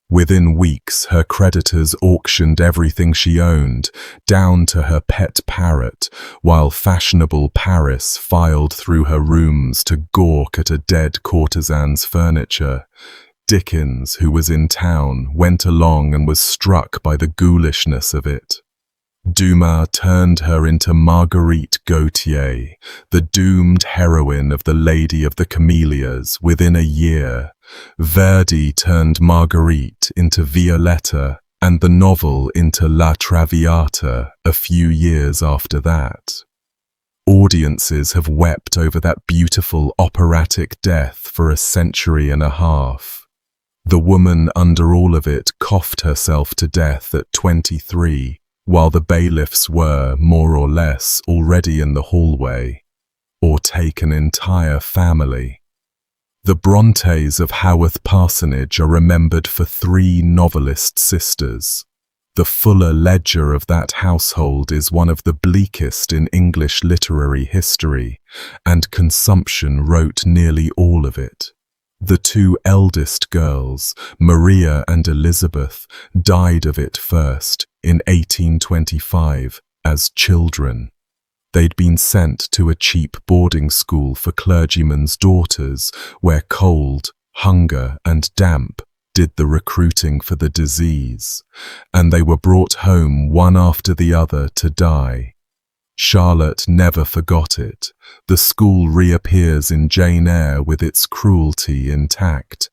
Within weeks, her creditors auctioned everything she owned, down to her pet parrot, while fashionable Paris filed through her rooms to gawk at a dead courtesan's furniture. Dickens, who was in town, went along and was struck by the ghoulishness of it. Dumas turned her into Marguerite Gautier, the doomed heroine of The Lady of the Camellias, within a year. Verdi turned Marguerite into Violetta, and the novel into La Traviata a few years after that. Audiences have wept over that beautiful operatic death for a century and a half. The woman under all of it coughed herself to death at 23, while the bailiffs were, more or less, already in the hallway. Or take an entire family. The Brontes of Haworth Parsonage are remembered for 3 novelist sisters. The fuller ledger of that household is one of the bleakest in English literary history, and Consumption wrote nearly all of it. The 2 eldest girls, Maria and Elizabeth, died of it first, in 1825, as children. They'd been sent to a cheap boarding school for clergymen's daughters, where cold, hunger, and damp did the recruiting for the disease, and they were brought home one after the other to die. Charlotte never forgot it. The school reappears in Jane Eyre with its cruelty intact.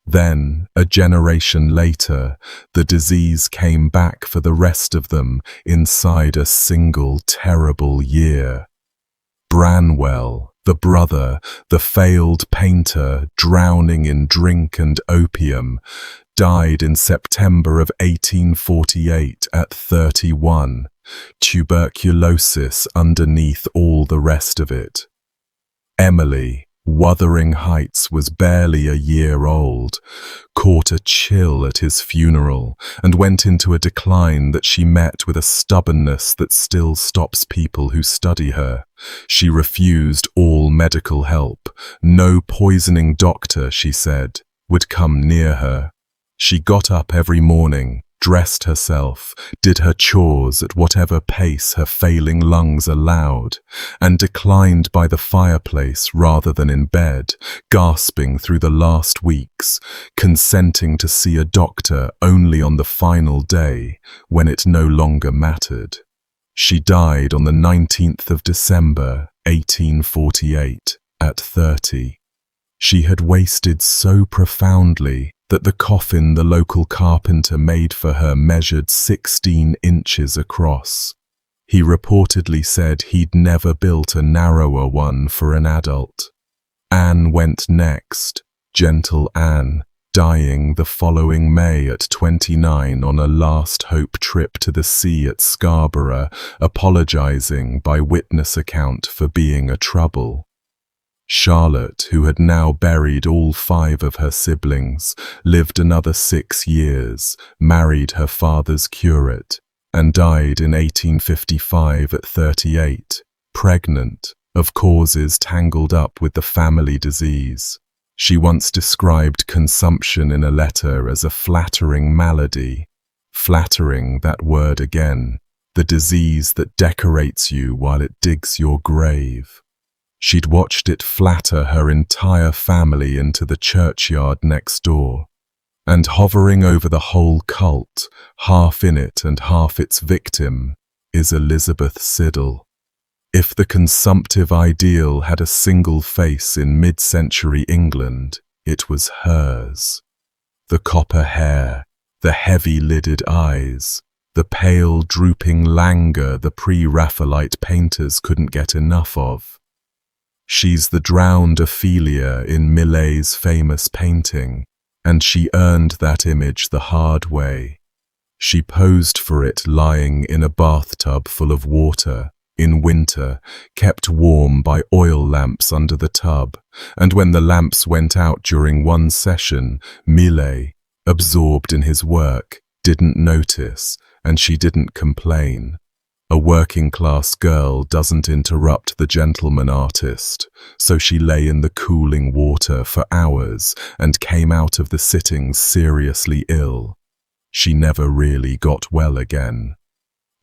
Then, a generation later, the disease came back for the rest of them inside a single terrible year. Branwell, the brother, the failed painter, drowning in drink and opium, died in September of 1848 at 31, tuberculosis underneath all the rest of it. Emily, Wuthering Heights, was barely a year old, caught a chill at his funeral, and went into a decline that she met with a stubbornness that still stops people who study her. She refused all medical help. No poisoning doctor, she said, would come near her. She got up every morning, dressed herself, did her chores at whatever pace her failing lungs allowed, and declined by the fireplace rather than in bed, gasping through the last weeks, consenting to see a doctor only on the final day, when it no longer mattered. She died on the 19th of December, 1848, at 30. She had wasted so profoundly that the coffin the local carpenter made for her measured 16 inches across. He reportedly said he'd never built a narrower one for an adult. Anne went next, gentle Anne, dying the following May at 29 on a last hope trip to the sea at Scarborough, apologizing by witness account for being a trouble. Charlotte, who had now buried all 5 of her siblings, lived another 6 years, married her father's curate, and died in 1855 at 38, pregnant, of causes tangled up with the family disease. She once described consumption in a letter as a flattering malady. Flattering, that word again, the disease that decorates you while it digs your grave. She'd watched it flatter her entire family into the churchyard next door, and hovering over the whole cult, half in it and half its victim, is Elizabeth Siddal. If the consumptive ideal had a single face in mid-century England, it was hers. The copper hair, the heavy-lidded eyes, the pale drooping languor the pre-Raphaelite painters couldn't get enough of. She's the drowned Ophelia in Millet's famous painting, and she earned that image the hard way. She posed for it lying in a bathtub full of water, in winter, kept warm by oil lamps under the tub, and when the lamps went out during one session, Millet, absorbed in his work, didn't notice, and she didn't complain. A working-class girl doesn't interrupt the gentleman artist, so she lay in the cooling water for hours and came out of the sittings seriously ill. She never really got well again.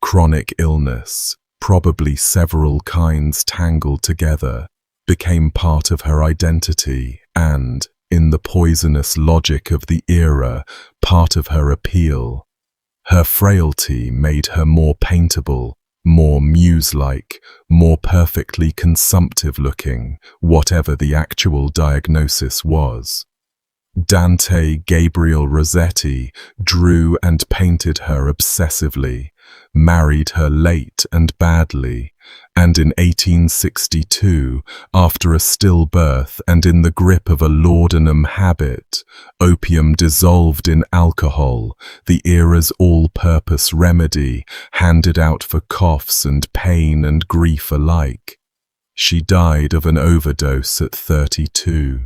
Chronic illness, probably several kinds tangled together, became part of her identity and, in the poisonous logic of the era, part of her appeal. Her frailty made her more paintable, more muse-like, more perfectly consumptive-looking, whatever the actual diagnosis was. Dante Gabriel Rossetti drew and painted her obsessively, married her late and badly, and in 1862, after a stillbirth and in the grip of a laudanum habit, opium dissolved in alcohol, the era's all-purpose remedy, handed out for coughs and pain and grief alike. She died of an overdose at 32.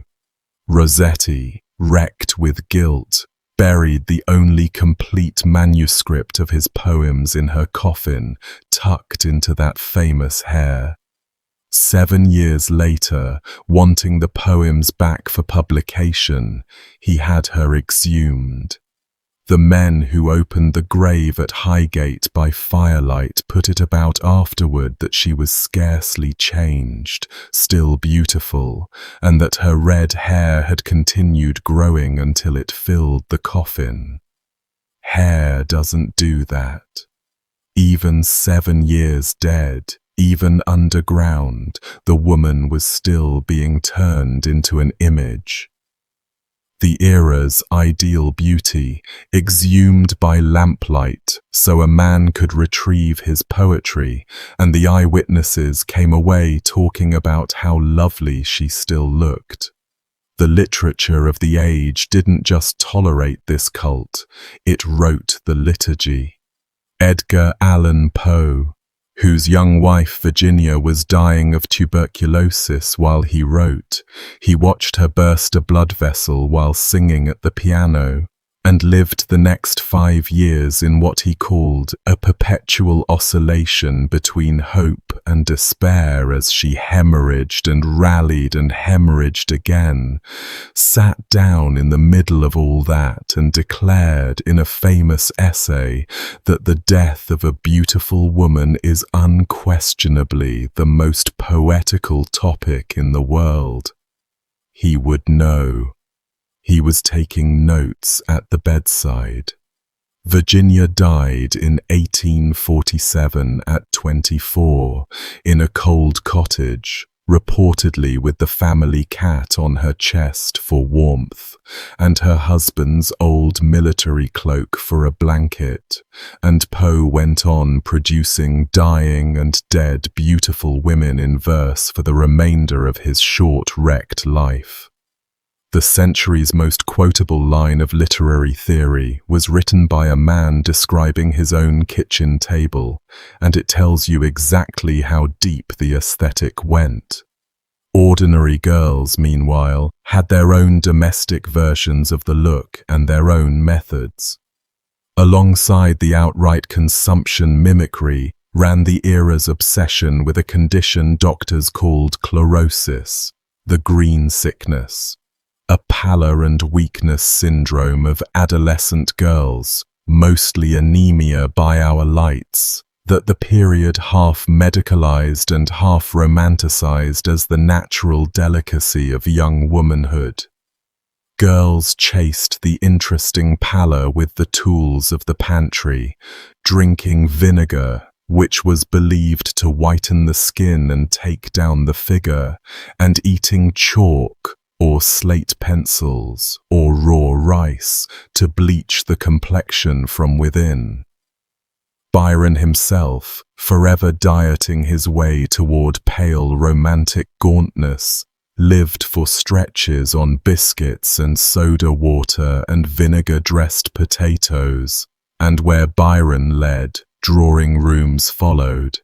Rossetti, wrecked with guilt, buried the only complete manuscript of his poems in her coffin, tucked into that famous hair. 7 years later, wanting the poems back for publication, he had her exhumed. The men who opened the grave at Highgate by firelight put it about afterward that she was scarcely changed, still beautiful, and that her red hair had continued growing until it filled the coffin. Hair doesn't do that. Even 7 years dead, even underground, the woman was still being turned into an image. the era's ideal beauty, exhumed by lamplight so a man could retrieve his poetry, and the eyewitnesses came away talking about how lovely she still looked. The literature of the age didn't just tolerate this cult, it wrote the liturgy. Edgar Allan Poe, whose young wife Virginia was dying of tuberculosis while he wrote, he watched her burst a blood vessel while singing at the piano, and lived the next 5 years in what he called a perpetual oscillation between hope and despair as she hemorrhaged and rallied and hemorrhaged again, sat down in the middle of all that and declared in a famous essay that the death of a beautiful woman is unquestionably the most poetical topic in the world. He would know. He was taking notes at the bedside. Virginia died in 1847 at 24 in a cold cottage, reportedly with the family cat on her chest for warmth, and her husband's old military cloak for a blanket, and Poe went on producing dying and dead beautiful women in verse for the remainder of his short, wrecked life. The century's most quotable line of literary theory was written by a man describing his own kitchen table, and it tells you exactly how deep the aesthetic went. Ordinary girls, meanwhile, had their own domestic versions of the look and their own methods. Alongside the outright consumption mimicry ran the era's obsession with a condition doctors called chlorosis, the green sickness. A pallor and weakness syndrome of adolescent girls, mostly anemia by our lights, that the period half medicalized and half romanticized as the natural delicacy of young womanhood. Girls chased the interesting pallor with the tools of the pantry, drinking vinegar, which was believed to whiten the skin and take down the figure, and eating chalk, or slate pencils, or raw rice, to bleach the complexion from within. Byron himself, forever dieting his way toward pale romantic gauntness, lived for stretches on biscuits and soda water and vinegar-dressed potatoes, and where Byron led, drawing rooms followed.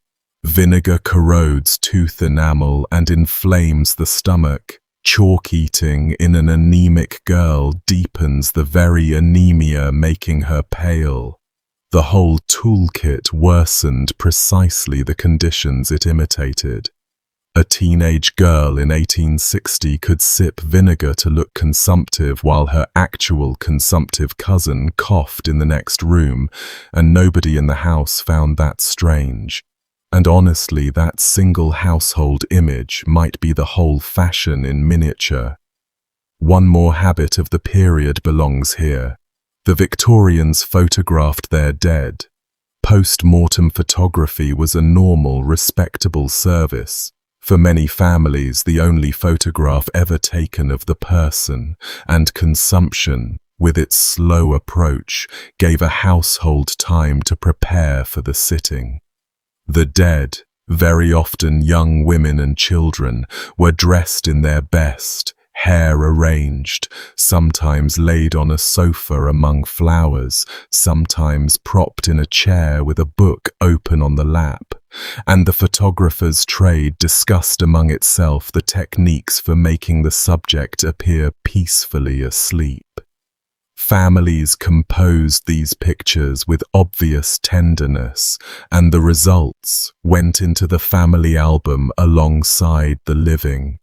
Vinegar corrodes tooth enamel and inflames the stomach. Chalk eating in an anemic girl deepens the very anemia, making her pale. The whole toolkit worsened precisely the conditions it imitated. A teenage girl in 1860 could sip vinegar to look consumptive while her actual consumptive cousin coughed in the next room, and nobody in the house found that strange. And honestly, that single household image might be the whole fashion in miniature. One more habit of the period belongs here. The Victorians photographed their dead. Post-mortem photography was a normal, respectable service. For many families, the only photograph ever taken of the person, and consumption, with its slow approach, gave a household time to prepare for the sitting. The dead, very often young women and children, were dressed in their best, hair arranged, sometimes laid on a sofa among flowers, sometimes propped in a chair with a book open on the lap, and the photographer's trade discussed among itself the techniques for making the subject appear peacefully asleep. Families composed these pictures with obvious tenderness, and the results went into the family album alongside the living.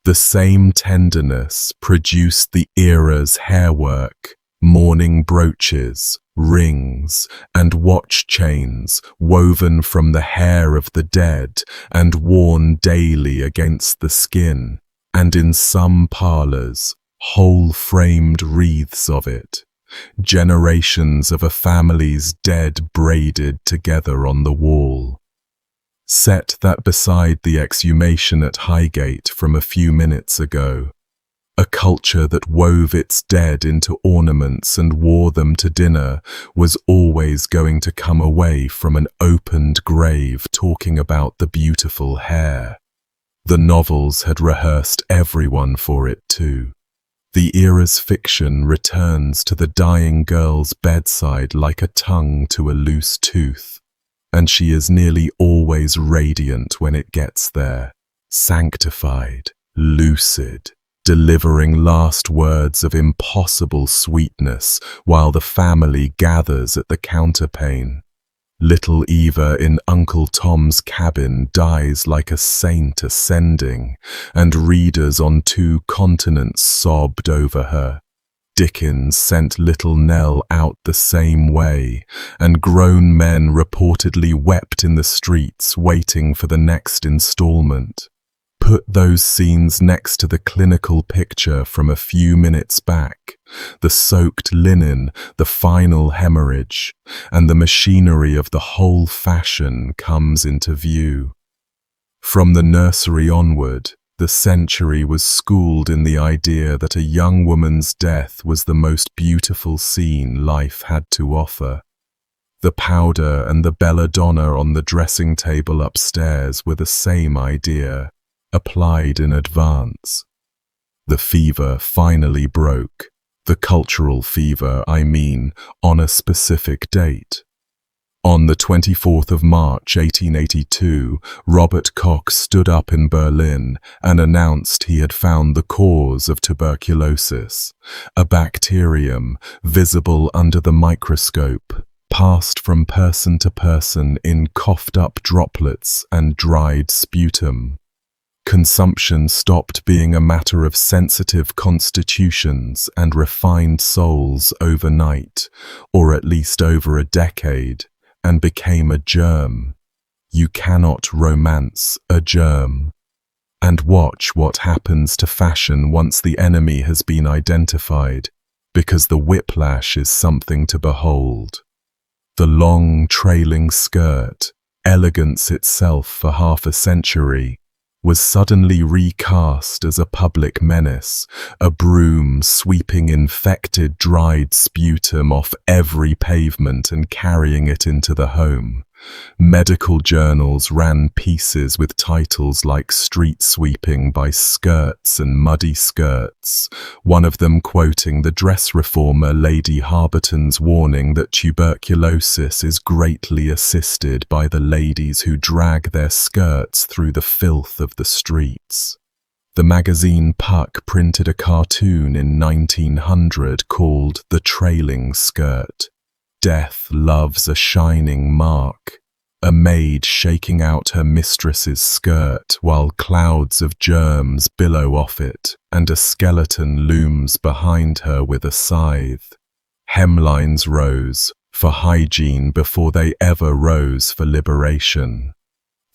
The same tenderness produced the era's hairwork, mourning brooches, rings, and watch chains woven from the hair of the dead and worn daily against the skin, and in some parlors, whole framed wreaths of it, generations of a family's dead braided together on the wall. Set that beside the exhumation at Highgate from a few minutes ago. A culture that wove its dead into ornaments and wore them to dinner was always going to come away from an opened grave talking about the beautiful hair. The novels had rehearsed everyone for it too. The era's fiction returns to the dying girl's bedside like a tongue to a loose tooth, and she is nearly always radiant when it gets there, sanctified, lucid, delivering last words of impossible sweetness while the family gathers at the counterpane. Little Eva in Uncle Tom's Cabin dies like a saint ascending, and readers on 2 continents sobbed over her. Dickens sent Little Nell out the same way, and grown men reportedly wept in the streets waiting for the next installment. Put those scenes next to the clinical picture from a few minutes back, the soaked linen, the final hemorrhage, and the machinery of the whole fashion comes into view. From the nursery onward, the century was schooled in the idea that a young woman's death was the most beautiful scene life had to offer. The powder and the belladonna on the dressing table upstairs were the same idea, applied in advance. The fever finally broke, the cultural fever, I mean, on a specific date. On the 24th of March 1882, Robert Koch stood up in Berlin and announced he had found the cause of tuberculosis, a bacterium visible under the microscope, passed from person to person in coughed-up droplets and dried sputum. Consumption stopped being a matter of sensitive constitutions and refined souls overnight, or at least over a decade, and became a germ. You cannot romance a germ. And watch what happens to fashion once the enemy has been identified, because the whiplash is something to behold. The long, trailing skirt, elegance itself for half a century, was suddenly recast as a public menace, a broom sweeping infected, dried sputum off every pavement and carrying it into the home. Medical journals ran pieces with titles like Street Sweeping by Skirts and Muddy Skirts, one of them quoting the dress reformer Lady Harberton's warning that tuberculosis is greatly assisted by the ladies who drag their skirts through the filth of the streets. The magazine Puck printed a cartoon in 1900 called The Trailing Skirt. Death loves a shining mark, a maid shaking out her mistress's skirt while clouds of germs billow off it and a skeleton looms behind her with a scythe. Hemlines rose for hygiene before they ever rose for liberation.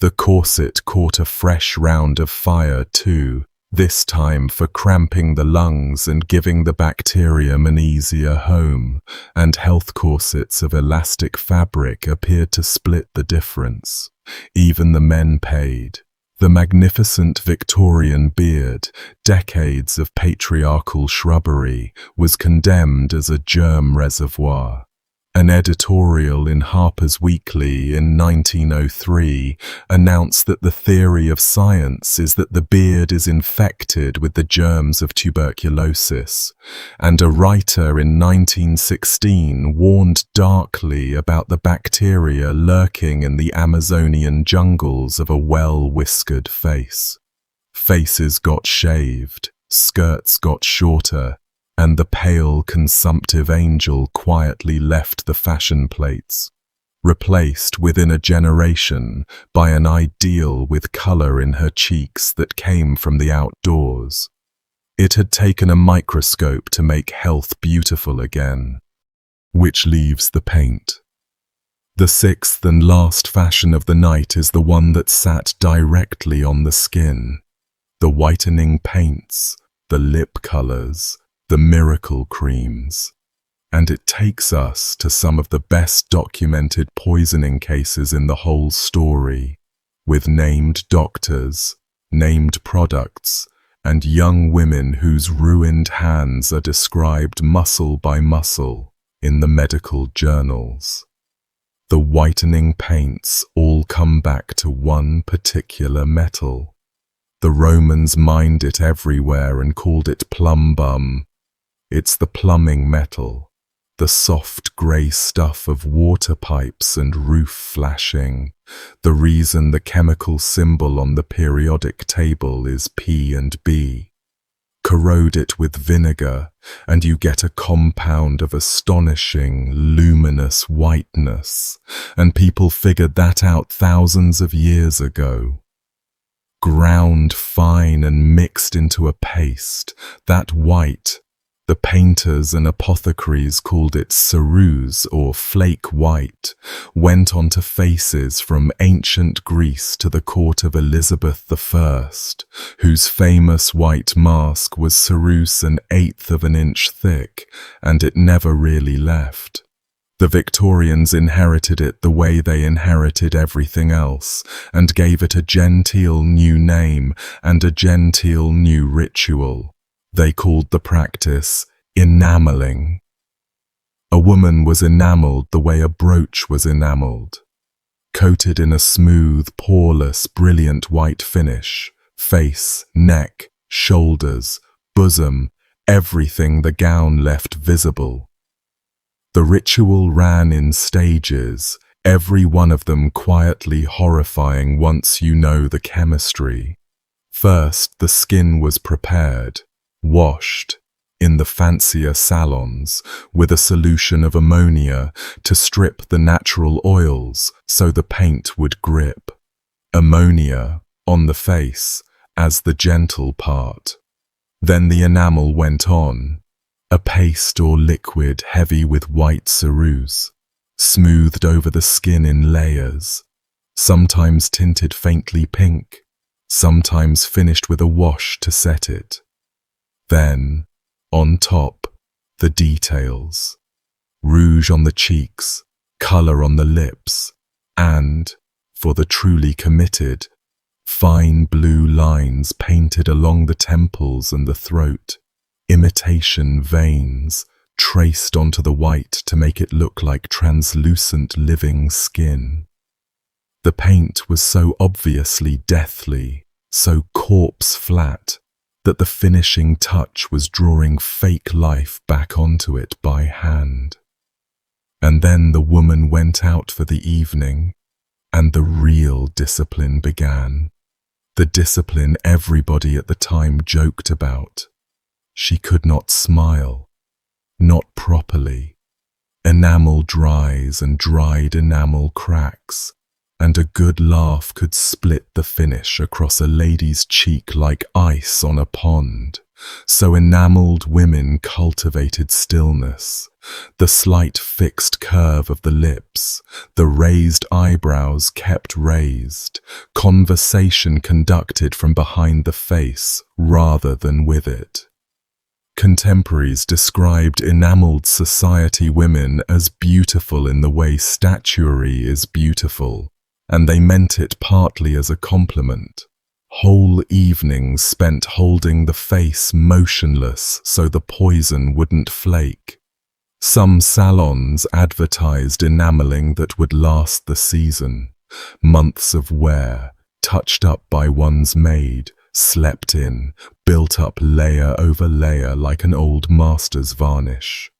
The corset caught a fresh round of fire too, this time for cramping the lungs and giving the bacterium an easier home, and health corsets of elastic fabric appeared to split the difference. Even the men paid. The magnificent Victorian beard, decades of patriarchal shrubbery, was condemned as a germ reservoir. An editorial in Harper's Weekly in 1903 announced that the theory of science is that the beard is infected with the germs of tuberculosis, and a writer in 1916 warned darkly about the bacteria lurking in the Amazonian jungles of a well-whiskered face. Faces got shaved, skirts got shorter, and the pale, consumptive angel quietly left the fashion plates, replaced within a generation by an ideal with colour in her cheeks that came from the outdoors. It had taken a microscope to make health beautiful again, which leaves the paint. The sixth and last fashion of the night is the one that sat directly on the skin. The whitening paints, the lip colours, the miracle creams, and it takes us to some of the best documented poisoning cases in the whole story, with named doctors, named products, and young women whose ruined hands are described muscle by muscle in the medical journals. The whitening paints all come back to one particular metal. The Romans mined it everywhere and called it plum bum. It's the plumbing metal, the soft grey stuff of water pipes and roof flashing, the reason the chemical symbol on the periodic table is P and B. Corrode it with vinegar, and you get a compound of astonishing, luminous whiteness, and people figured that out thousands of years ago. Ground fine and mixed into a paste, that white, the painters and apothecaries called it ceruse or flake white, went onto faces from ancient Greece to the court of Elizabeth I, whose famous white mask was ceruse 1/8 of an inch thick, and it never really left. The Victorians inherited it the way they inherited everything else, and gave it a genteel new name and a genteel new ritual. They called the practice enameling. A woman was enameled the way a brooch was enameled, coated in a smooth, poreless, brilliant white finish, face, neck, shoulders, bosom, everything the gown left visible. The ritual ran in stages, every one of them quietly horrifying once you know the chemistry. First, the skin was prepared, washed, in the fancier salons, with a solution of ammonia to strip the natural oils so the paint would grip. Ammonia, on the face, as the gentle part. Then the enamel went on. A paste or liquid heavy with white ceruse, smoothed over the skin in layers, sometimes tinted faintly pink, sometimes finished with a wash to set it. Then, on top, the details. Rouge on the cheeks, colour on the lips, and, for the truly committed, fine blue lines painted along the temples and the throat. Imitation veins traced onto the white to make it look like translucent living skin. The paint was so obviously deathly, so corpse-flat, that the finishing touch was drawing fake life back onto it by hand. And then the woman went out for the evening, and the real discipline began. The discipline everybody at the time joked about. She could not smile, not properly. Enamel dries and dried enamel cracks, and a good laugh could split the finish across a lady's cheek like ice on a pond. So enameled women cultivated stillness, the slight fixed curve of the lips, the raised eyebrows kept raised, conversation conducted from behind the face rather than with it. Contemporaries described enameled society women as beautiful in the way statuary is beautiful, and they meant it partly as a compliment. Whole evenings spent holding the face motionless so the poison wouldn't flake. Some salons advertised enameling that would last the season, months of wear, touched up by one's maid, slept in, built up layer over layer like an old master's varnish.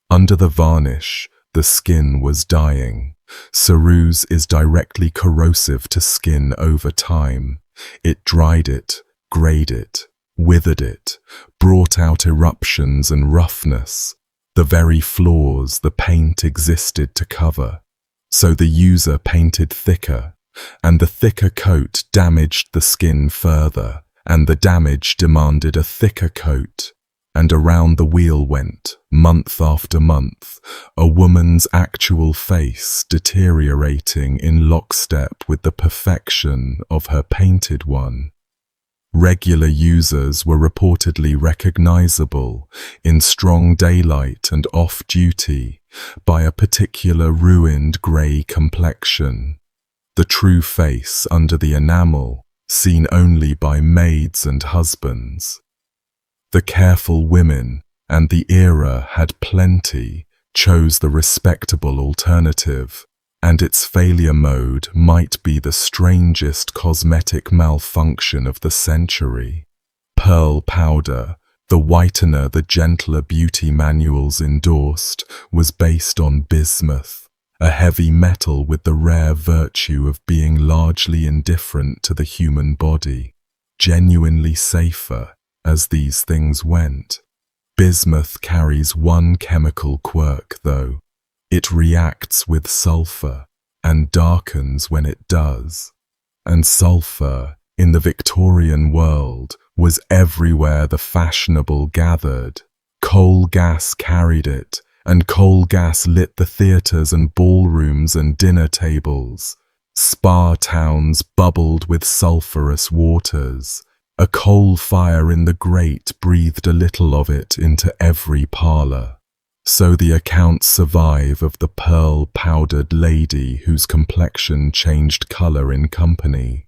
Under the varnish, the skin was dying. Ceruse is directly corrosive to skin over time. It dried it, greyed it, withered it, brought out eruptions and roughness, the very flaws the paint existed to cover. So the user painted thicker, and the thicker coat damaged the skin further, and the damage demanded a thicker coat, and around the wheel went, month after month, a woman's actual face deteriorating in lockstep with the perfection of her painted one. Regular users were reportedly recognizable in strong daylight and off-duty by a particular ruined grey complexion. The true face under the enamel seen only by maids and husbands. The careful women and the era had plenty, chose the respectable alternative, and its failure mode might be the strangest cosmetic malfunction of the century. Pearl powder, the whitener the gentler beauty manuals endorsed, was based on bismuth, a heavy metal with the rare virtue of being largely indifferent to the human body, genuinely safer as these things went. Bismuth carries one chemical quirk, though. It reacts with sulfur and darkens when it does. And sulfur, in the Victorian world, was everywhere the fashionable gathered. Coal gas carried it, and coal gas lit the theatres and ballrooms and dinner tables. Spa towns bubbled with sulphurous waters. A coal fire in the grate breathed a little of it into every parlour. So the accounts survive of the pearl-powdered lady whose complexion changed colour in company,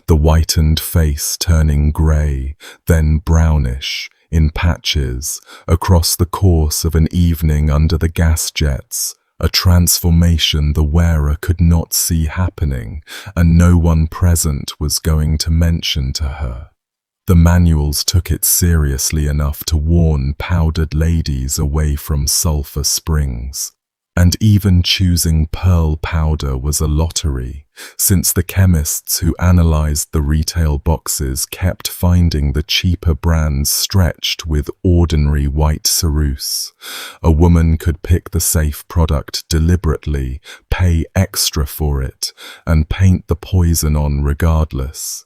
the whitened face turning grey, then brownish, in patches, across the course of an evening under the gas jets, a transformation the wearer could not see happening, and no one present was going to mention to her. The manuals took it seriously enough to warn powdered ladies away from sulphur springs. And even choosing pearl powder was a lottery, since the chemists who analyzed the retail boxes kept finding the cheaper brands stretched with ordinary white ceruse. A woman could pick the safe product deliberately, pay extra for it, and paint the poison on regardless.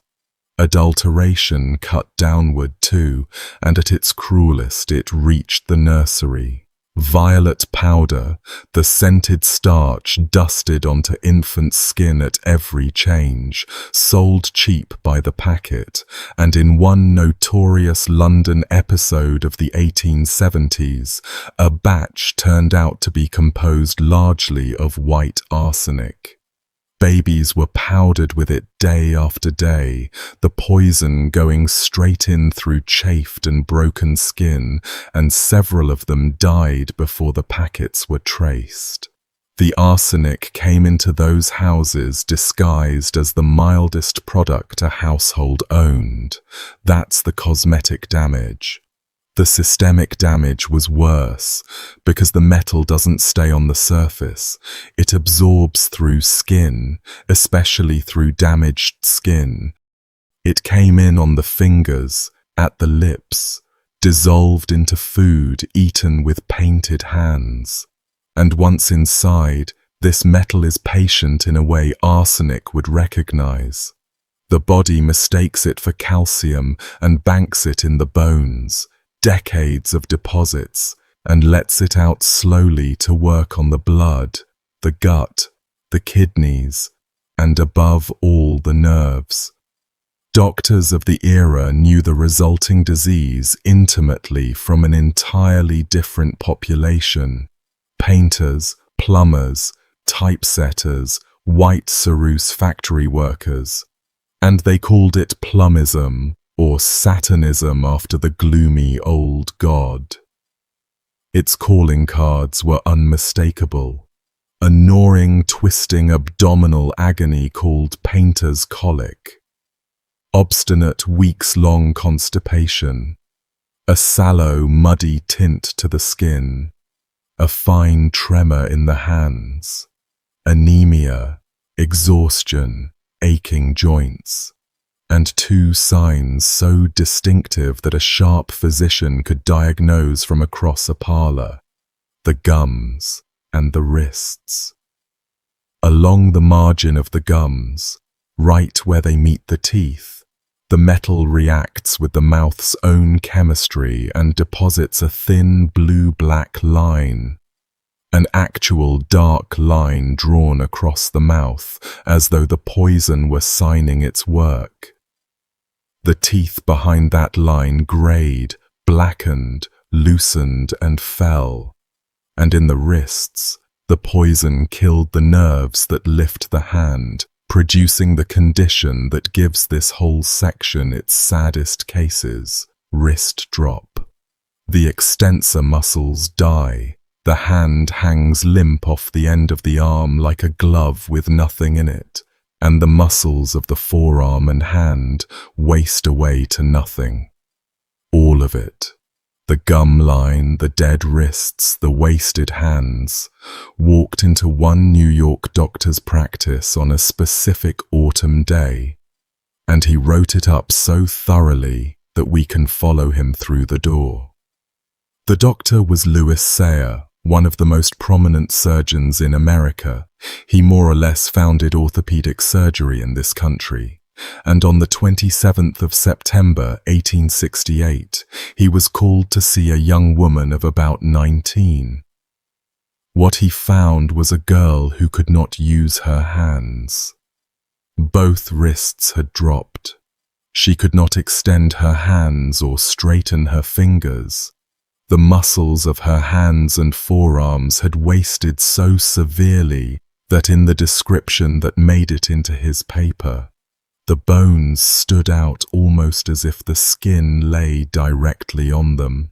Adulteration cut downward too, and at its cruelest it reached the nursery. Violet powder, the scented starch dusted onto infant skin at every change, sold cheap by the packet, and in one notorious London episode of the 1870s, a batch turned out to be composed largely of white arsenic. Babies were powdered with it day after day, the poison going straight in through chafed and broken skin, and several of them died before the packets were traced. The arsenic came into those houses disguised as the mildest product a household owned. That's the cosmetic damage. The systemic damage was worse, because the metal doesn't stay on the surface. It absorbs through skin, especially through damaged skin. It came in on the fingers, at the lips, dissolved into food eaten with painted hands. And once inside, this metal is patient in a way arsenic would recognize. The body mistakes it for calcium and banks it in the bones. Decades of deposits, and lets it out slowly to work on the blood, the gut, the kidneys, and above all the nerves. Doctors of the era knew the resulting disease intimately from an entirely different population. Painters, plumbers, typesetters, white ceruse factory workers. And they called it plumbism, or Satanism after the gloomy old god. Its calling cards were unmistakable. A gnawing, twisting abdominal agony called painter's colic. Obstinate, weeks-long constipation. A sallow, muddy tint to the skin. A fine tremor in the hands. Anemia, exhaustion, aching joints. And two signs so distinctive that a sharp physician could diagnose from across a parlour: the gums and the wrists. Along the margin of the gums, right where they meet the teeth, the metal reacts with the mouth's own chemistry and deposits a thin blue-black line. An actual dark line drawn across the mouth, as though the poison were signing its work. The teeth behind that line greyed, blackened, loosened and fell. And in the wrists, the poison killed the nerves that lift the hand, producing the condition that gives this whole section its saddest cases: wrist drop. The extensor muscles die. The hand hangs limp off the end of the arm like a glove with nothing in it, and the muscles of the forearm and hand waste away to nothing. All of it. The gum line, the dead wrists, the wasted hands, walked into one New York doctor's practice on a specific autumn day, and he wrote it up so thoroughly that we can follow him through the door. The doctor was Louis Sayre, one of the most prominent surgeons in America. He more or less founded orthopedic surgery in this country. And on the 27th of September 1868, he was called to see a young woman of about 19. What he found was a girl who could not use her hands. Both wrists had dropped. She could not extend her hands or straighten her fingers. The muscles of her hands and forearms had wasted so severely that in the description that made it into his paper, the bones stood out almost as if the skin lay directly on them.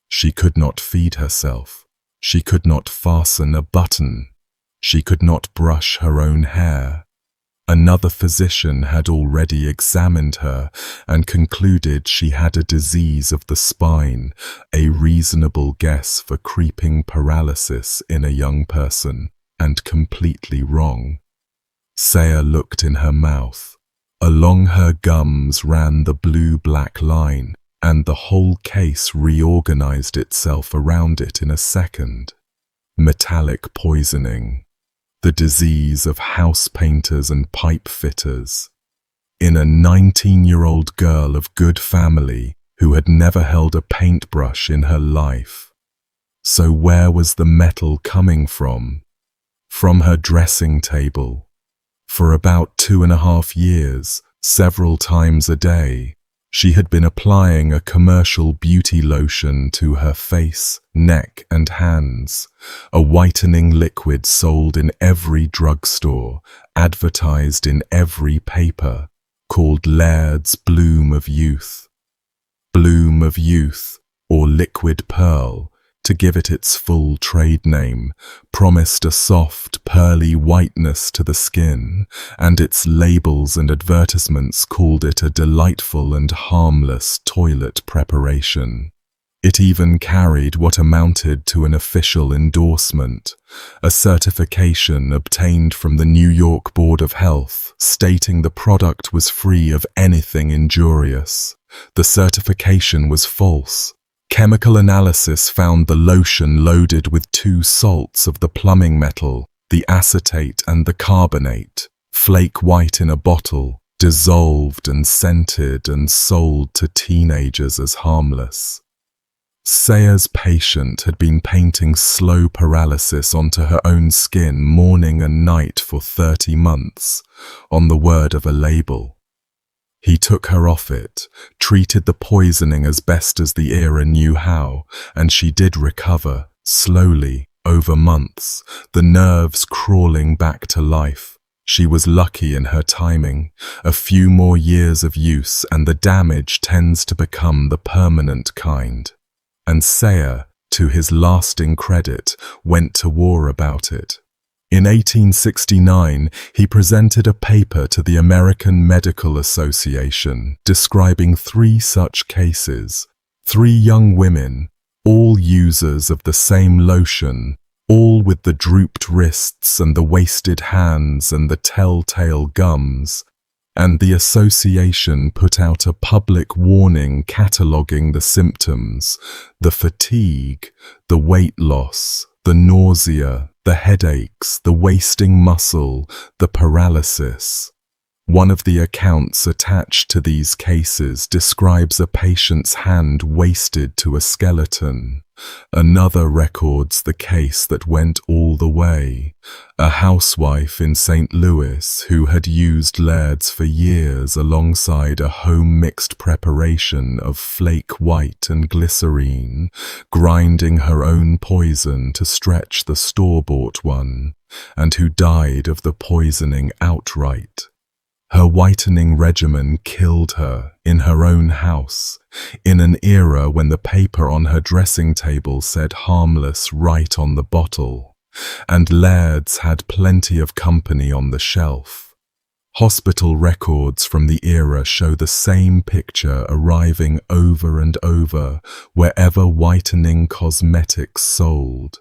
She could not feed herself. She could not fasten a button. She could not brush her own hair. Another physician had already examined her and concluded she had a disease of the spine, a reasonable guess for creeping paralysis in a young person, and completely wrong. Sayre looked in her mouth. Along her gums ran the blue-black line, and the whole case reorganized itself around it in a second. Metallic poisoning. The disease of house painters and pipe fitters. In a 19-year-old girl of good family who had never held a paintbrush in her life. So where was the metal coming from? From her dressing table. For about 2.5 years, several times a day, she had been applying a commercial beauty lotion to her face, neck and hands, a whitening liquid sold in every drugstore, advertised in every paper, called Laird's Bloom of Youth. Bloom of Youth, or Liquid Pearl, to give it its full trade name, promised a soft, pearly whiteness to the skin, and its labels and advertisements called it a delightful and harmless toilet preparation. It even carried what amounted to an official endorsement, a certification obtained from the New York Board of Health, stating the product was free of anything injurious. The certification was false. Chemical analysis found the lotion loaded with 2 salts of the plumbing metal, the acetate and the carbonate, flake white in a bottle, dissolved and scented and sold to teenagers as harmless. Sayre's patient had been painting slow paralysis onto her own skin morning and night for 30 months, on the word of a label. He took her off it, treated the poisoning as best as the era knew how, and she did recover, slowly, over months, the nerves crawling back to life. She was lucky in her timing. A few more years of use and the damage tends to become the permanent kind. And Sayre, to his lasting credit, went to war about it. In 1869, he presented a paper to the American Medical Association describing 3 such cases, 3 young women, all users of the same lotion, all with the drooped wrists and the wasted hands and the telltale gums, and the association put out a public warning cataloguing the symptoms, the fatigue, the weight loss, the nausea, the headaches, the wasting muscle, the paralysis. One of the accounts attached to these cases describes a patient's hand wasted to a skeleton. Another records the case that went all the way. A housewife in St. Louis who had used Eyelids for years alongside a home-mixed preparation of flake white and glycerine, grinding her own poison to stretch the store-bought one, and who died of the poisoning outright. Her whitening regimen killed her in her own house, in an era when the paper on her dressing table said harmless right on the bottle, and Eyelids had plenty of company on the shelf. Hospital records from the era show the same picture arriving over and over wherever whitening cosmetics sold.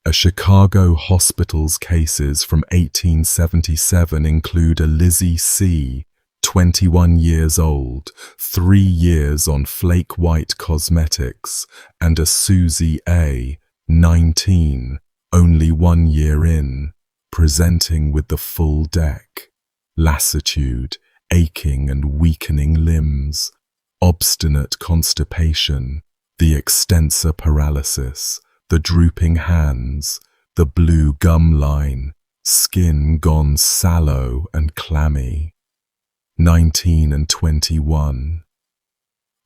A Chicago hospital's cases from 1877 include a Lizzie C., 21 years old, 3 years on flake white cosmetics, and a Susie A., 19, only 1 year in, presenting with the full deck. Lassitude, aching and weakening limbs, obstinate constipation, the extensor paralysis, the drooping hands, the blue gum line, skin gone sallow and clammy. 19 and 21.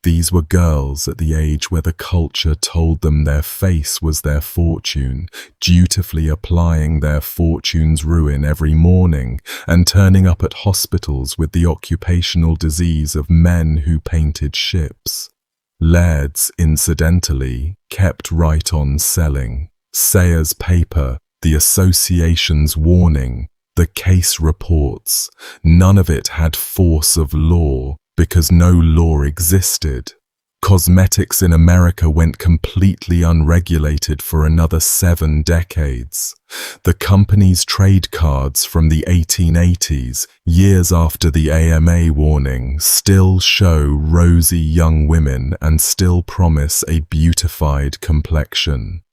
These were girls at the age where the culture told them their face was their fortune, dutifully applying their fortune's ruin every morning and turning up at hospitals with the occupational disease of men who painted ships. Eyelids, incidentally, kept right on selling. Sayers' paper, the association's warning, the case reports, none of it had force of law because no law existed. Cosmetics in America went completely unregulated for another 7 decades. The company's trade cards from the 1880s, years after the AMA warning, still show rosy young women and still promise a beautified complexion.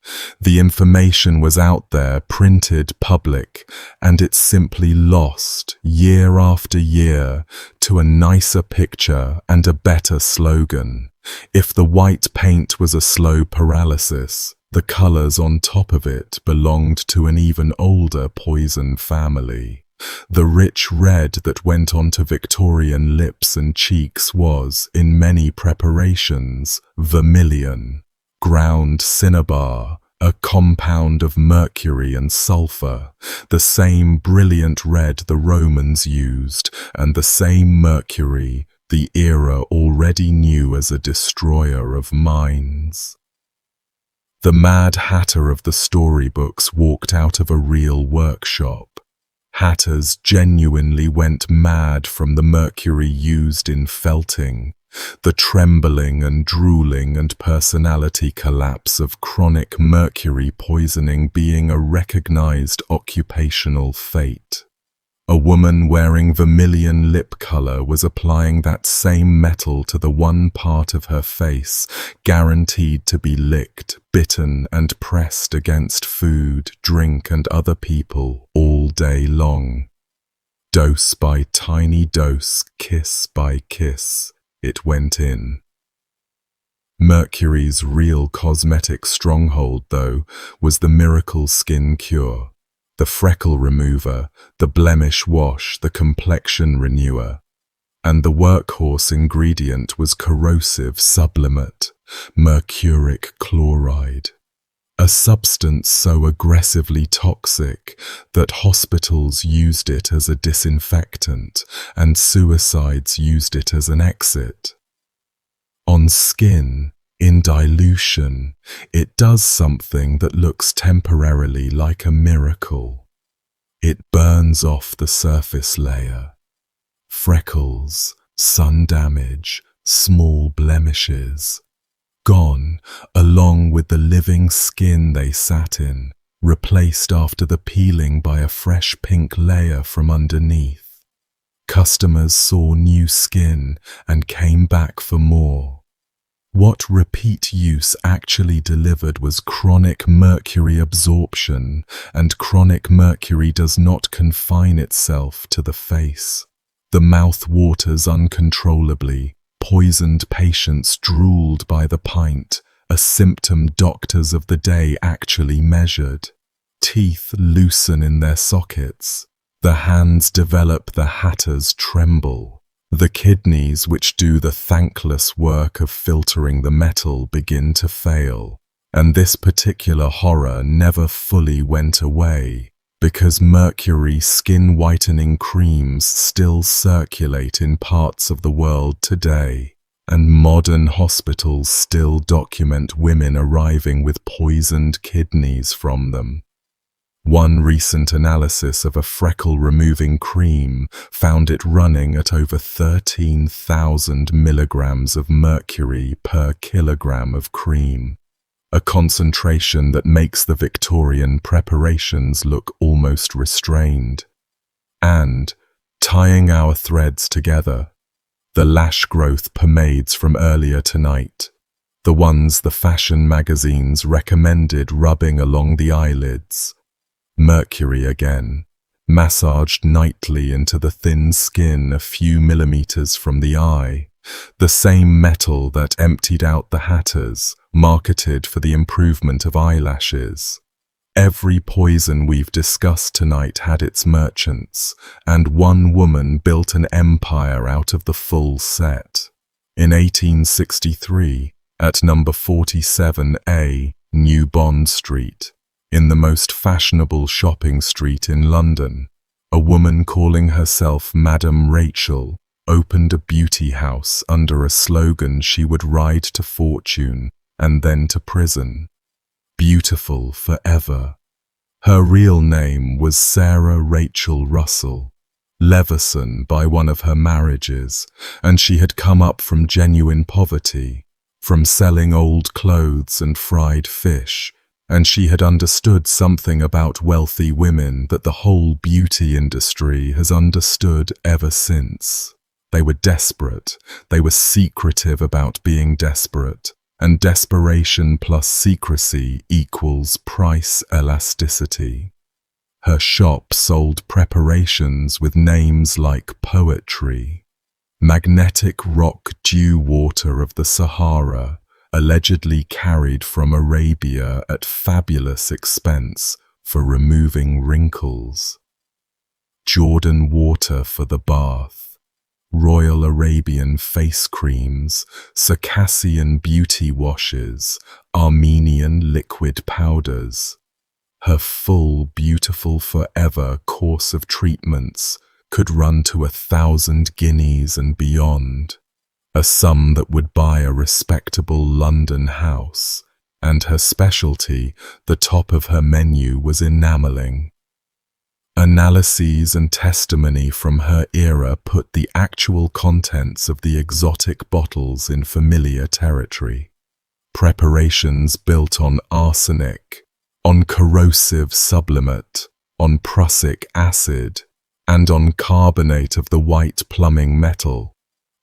The information was out there, printed, public, and it's simply lost, year after year, to a nicer picture and a better slogan. If the white paint was a slow paralysis, the colors on top of it belonged to an even older poison family. The rich red that went onto Victorian lips and cheeks was, in many preparations, vermilion. Ground cinnabar, a compound of mercury and sulfur, the same brilliant red the Romans used, and the same mercury the era already knew as a destroyer of minds. The Mad Hatter of the storybooks walked out of a real workshop. Hatters genuinely went mad from the mercury used in felting, the trembling and drooling and personality collapse of chronic mercury poisoning being a recognized occupational fate. A woman wearing vermilion lip color was applying that same metal to the one part of her face, guaranteed to be licked, bitten, and pressed against food, drink, and other people all day long. Dose by tiny dose, kiss by kiss, it went in. Mercury's real cosmetic stronghold, though, was the miracle skin cure. The freckle remover, the blemish wash, the complexion renewer. And the workhorse ingredient was corrosive sublimate, mercuric chloride. A substance so aggressively toxic that hospitals used it as a disinfectant and suicides used it as an exit. On skin, in dilution, it does something that looks temporarily like a miracle. It burns off the surface layer. Freckles, sun damage, small blemishes, gone along with the living skin they sat in, replaced after the peeling by a fresh pink layer from underneath. Customers saw new skin and came back for more. What repeat use actually delivered was chronic mercury absorption, and chronic mercury does not confine itself to the face. The mouth waters uncontrollably. Poisoned patients drooled by the pint, a symptom doctors of the day actually measured. Teeth loosen in their sockets. The hands develop, the hatters tremble. The kidneys, which do the thankless work of filtering the metal, begin to fail. And this particular horror never fully went away, because mercury skin-whitening creams still circulate in parts of the world today, and modern hospitals still document women arriving with poisoned kidneys from them. One recent analysis of a freckle-removing cream found it running at over 13,000 milligrams of mercury per kilogram of cream, a concentration that makes the Victorian preparations look almost restrained. And, tying our threads together, the lash growth pomades from earlier tonight, the ones the fashion magazines recommended rubbing along the eyelids. Mercury again, massaged nightly into the thin skin a few millimeters from the eye, the same metal that emptied out the hatters, marketed for the improvement of eyelashes. Every poison we've discussed tonight had its merchants, and one woman built an empire out of the full set. In 1863, at number 47A, New Bond Street, in the most fashionable shopping street in London, a woman calling herself Madame Rachel opened a beauty house under a slogan she would ride to fortune and then to prison. Beautiful forever. Her real name was Sarah Rachel Russell, Leveson by one of her marriages, and she had come up from genuine poverty, from selling old clothes and fried fish, and she had understood something about wealthy women that the whole beauty industry has understood ever since. They were desperate, they were secretive about being desperate, and desperation plus secrecy equals price elasticity. Her shop sold preparations with names like poetry, magnetic rock dew water of the Sahara, allegedly carried from Arabia at fabulous expense for removing wrinkles, Jordan water for the bath, Royal Arabian face creams, Circassian beauty washes, Armenian liquid powders. Her full, beautiful forever course of treatments could run to 1,000 guineas and beyond, a sum that would buy a respectable London house, and her specialty, the top of her menu, was enameling. Analyses and testimony from her era put the actual contents of the exotic bottles in familiar territory. Preparations built on arsenic, on corrosive sublimate, on prussic acid, and on carbonate of the white plumbing metal,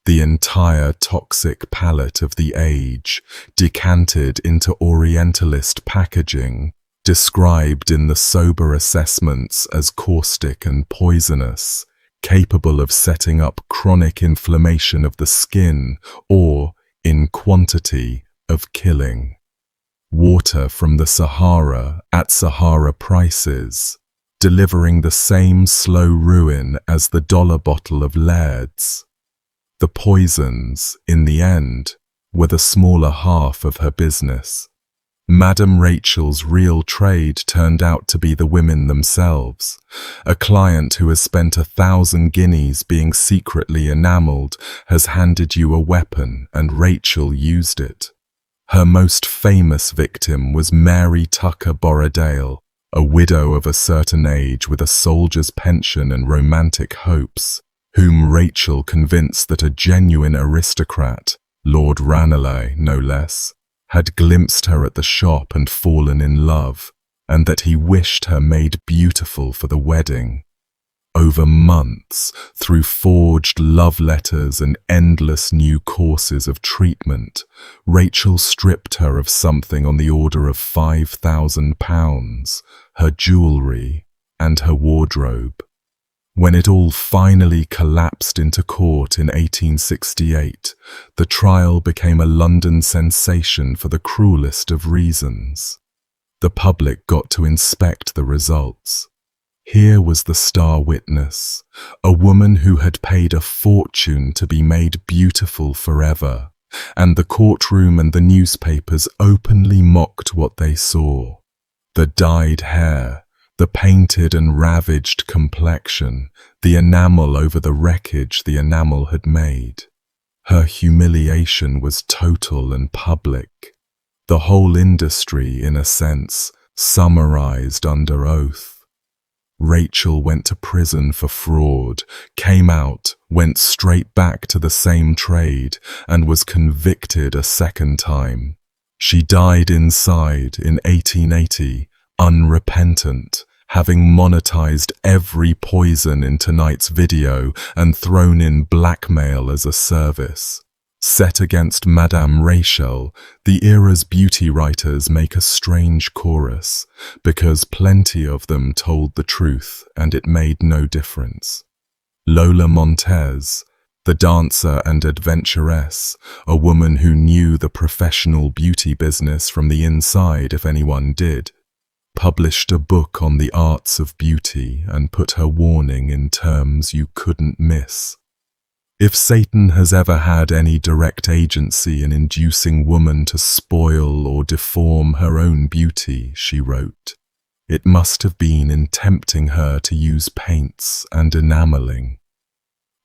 the entire toxic palette of the age, decanted into Orientalist packaging, described in the sober assessments as caustic and poisonous, capable of setting up chronic inflammation of the skin or, in quantity, of killing. Water from the Sahara at Sahara prices, delivering the same slow ruin as the dollar bottle of Laird's. The poisons, in the end, were the smaller half of her business. Madame Rachel's real trade turned out to be the women themselves. A client who has spent 1,000 guineas being secretly enameled has handed you a weapon, and Rachel used it. Her most famous victim was Mary Tucker Borrowdale, a widow of a certain age with a soldier's pension and romantic hopes, whom Rachel convinced that a genuine aristocrat, Lord Ranelagh no less, had glimpsed her at the shop and fallen in love, and that he wished her made beautiful for the wedding. Over months, through forged love letters and endless new courses of treatment, Rachel stripped her of something on the order of £5,000, her jewellery and her wardrobe. When it all finally collapsed into court in 1868, the trial became a London sensation for the cruelest of reasons. The public got to inspect the results. Here was the star witness, a woman who had paid a fortune to be made beautiful forever, and the courtroom and the newspapers openly mocked what they saw. The dyed hair, the painted and ravaged complexion, the enamel over the wreckage the enamel had made. Her humiliation was total and public. The whole industry, in a sense, summarized under oath. Rachel went to prison for fraud, came out, went straight back to the same trade, and was convicted a second time. She died inside in 1880, unrepentant, having monetized every poison in tonight's video and thrown in blackmail as a service. Set against Madame Rachel, the era's beauty writers make a strange chorus, because plenty of them told the truth and it made no difference. Lola Montez, the dancer and adventuress, a woman who knew the professional beauty business from the inside if anyone did, published a book on the arts of beauty and put her warning in terms you couldn't miss. If Satan has ever had any direct agency in inducing woman to spoil or deform her own beauty, she wrote, it must have been in tempting her to use paints and enameling.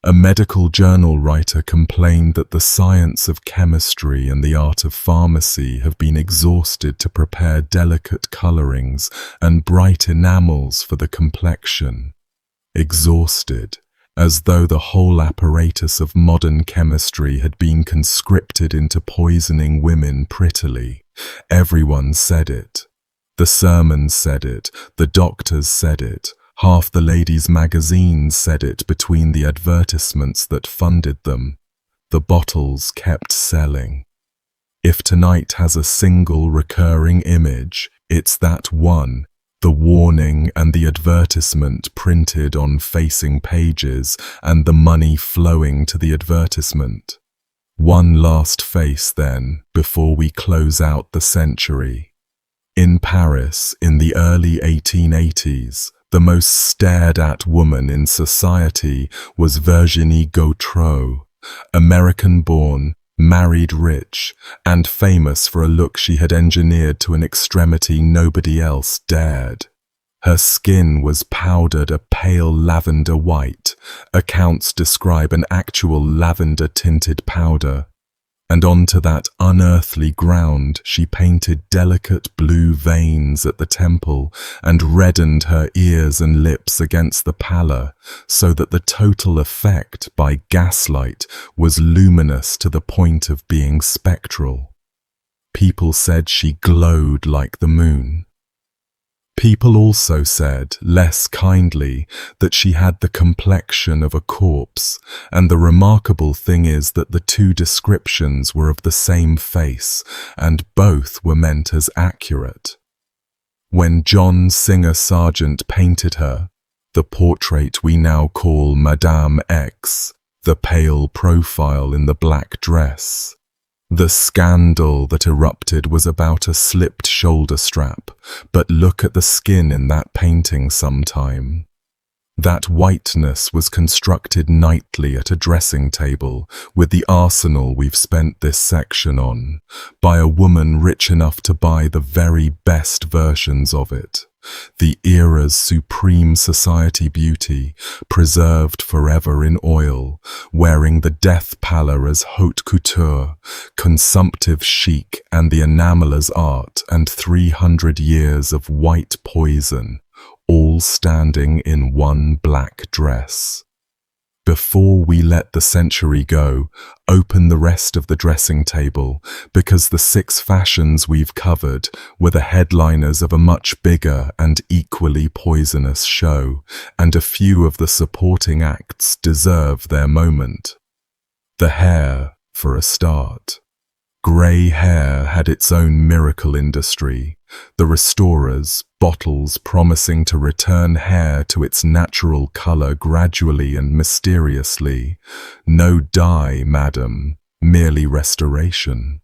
A medical journal writer complained that the science of chemistry and the art of pharmacy have been exhausted to prepare delicate colorings and bright enamels for the complexion. Exhausted, as though the whole apparatus of modern chemistry had been conscripted into poisoning women prettily. Everyone said it. The sermons said it, the doctors said it, half the ladies' magazines said it between the advertisements that funded them. The bottles kept selling. If tonight has a single recurring image, it's that one, the warning and the advertisement printed on facing pages and the money flowing to the advertisement. One last face then, before we close out the century. In Paris, in the early 1880s, the most stared-at woman in society was Virginie Gautreau, American-born, married rich, and famous for a look she had engineered to an extremity nobody else dared. Her skin was powdered a pale lavender white. Accounts describe an actual lavender-tinted powder. And onto that unearthly ground she painted delicate blue veins at the temple and reddened her ears and lips against the pallor, so that the total effect by gaslight was luminous to the point of being spectral. People said she glowed like the moon. People also said, less kindly, that she had the complexion of a corpse, and the remarkable thing is that the two descriptions were of the same face, and both were meant as accurate. When John Singer Sargent painted her, the portrait we now call Madame X, the pale profile in the black dress, the scandal that erupted was about a slipped shoulder strap, but look at the skin in that painting sometime. That whiteness was constructed nightly at a dressing table, with the arsenal we've spent this section on, by a woman rich enough to buy the very best versions of it. The era's supreme society beauty, preserved forever in oil, wearing the death pallor as haute couture, consumptive chic and the enameler's art, and 300 years of white poison, all standing in one black dress. Before we let the century go, open the rest of the dressing table, because the 6 fashions we've covered were the headliners of a much bigger and equally poisonous show, and a few of the supporting acts deserve their moment. The hair, for a start. Grey hair had its own miracle industry, the restorers, bottles promising to return hair to its natural colour gradually and mysteriously. No dye, madam, merely restoration.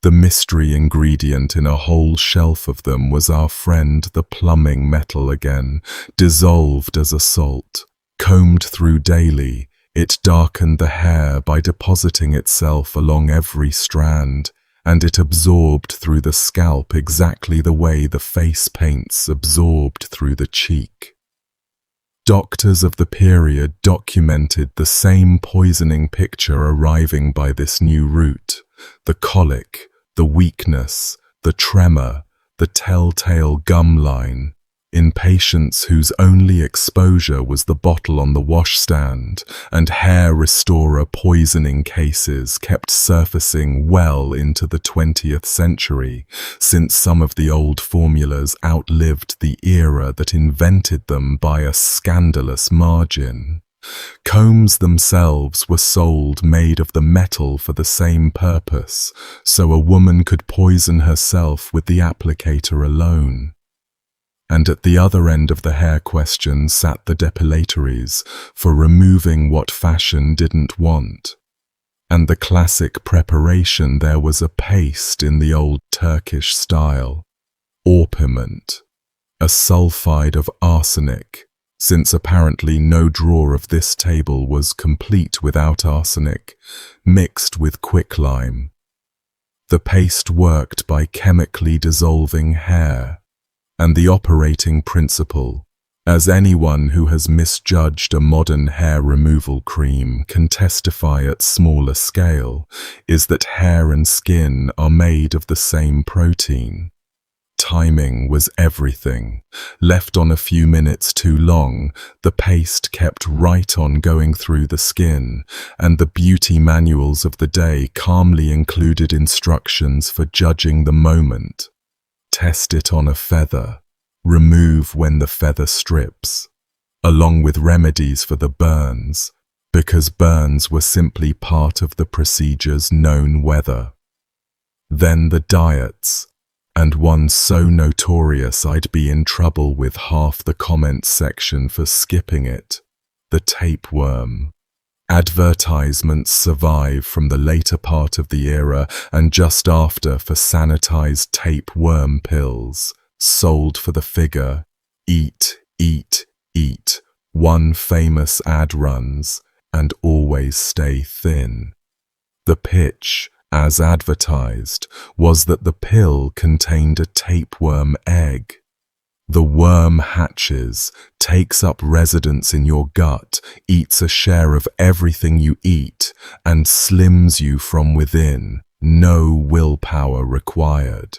The mystery ingredient in a whole shelf of them was our friend the plumbing metal again, dissolved as a salt. Combed through daily, it darkened the hair by depositing itself along every strand, and it absorbed through the scalp exactly the way the face paints absorbed through the cheek. Doctors of the period documented the same poisoning picture arriving by this new route: the colic, the weakness, the tremor, the telltale gum line, in patients whose only exposure was the bottle on the washstand, and hair restorer poisoning cases kept surfacing well into the 20th century, since some of the old formulas outlived the era that invented them by a scandalous margin. Combs themselves were sold made of the metal for the same purpose, so a woman could poison herself with the applicator alone. And at the other end of the hair question sat the depilatories, for removing what fashion didn't want. And the classic preparation there was a paste in the old Turkish style, orpiment, a sulfide of arsenic, since apparently no drawer of this table was complete without arsenic, mixed with quicklime. The paste worked by chemically dissolving hair, and the operating principle, as anyone who has misjudged a modern hair removal cream can testify at smaller scale, is that hair and skin are made of the same protein. Timing was everything. Left on a few minutes too long, the paste kept right on going through the skin, and the beauty manuals of the day calmly included instructions for judging the moment. Test it on a feather. Remove when the feather strips, along with remedies for the burns, because burns were simply part of the procedure's known weather. Then the diets, and one so notorious I'd be in trouble with half the comments section for skipping it: the tapeworm. Advertisements survive from the later part of the era and just after for sanitized tapeworm pills, sold for the figure, eat, eat, eat. One famous ad runs, and always stay thin. The pitch, as advertised, was that the pill contained a tapeworm egg. The worm hatches, takes up residence in your gut, eats a share of everything you eat, and slims you from within. No willpower required.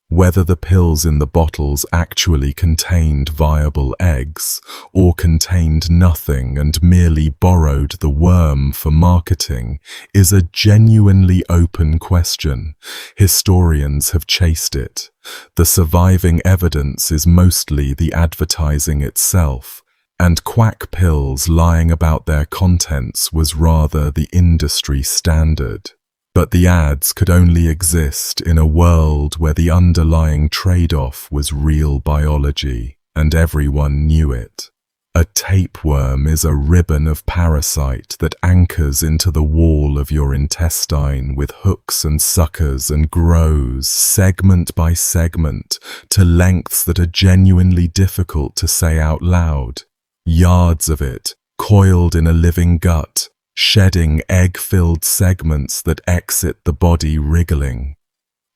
Whether the pills in the bottles actually contained viable eggs, or contained nothing and merely borrowed the worm for marketing, is a genuinely open question. Historians have chased it. The surviving evidence is mostly the advertising itself, and quack pills lying about their contents was rather the industry standard. But the ads could only exist in a world where the underlying trade-off was real biology, and everyone knew it. A tapeworm is a ribbon of parasite that anchors into the wall of your intestine with hooks and suckers and grows, segment by segment, to lengths that are genuinely difficult to say out loud. Yards of it, coiled in a living gut, shedding egg-filled segments that exit the body wriggling.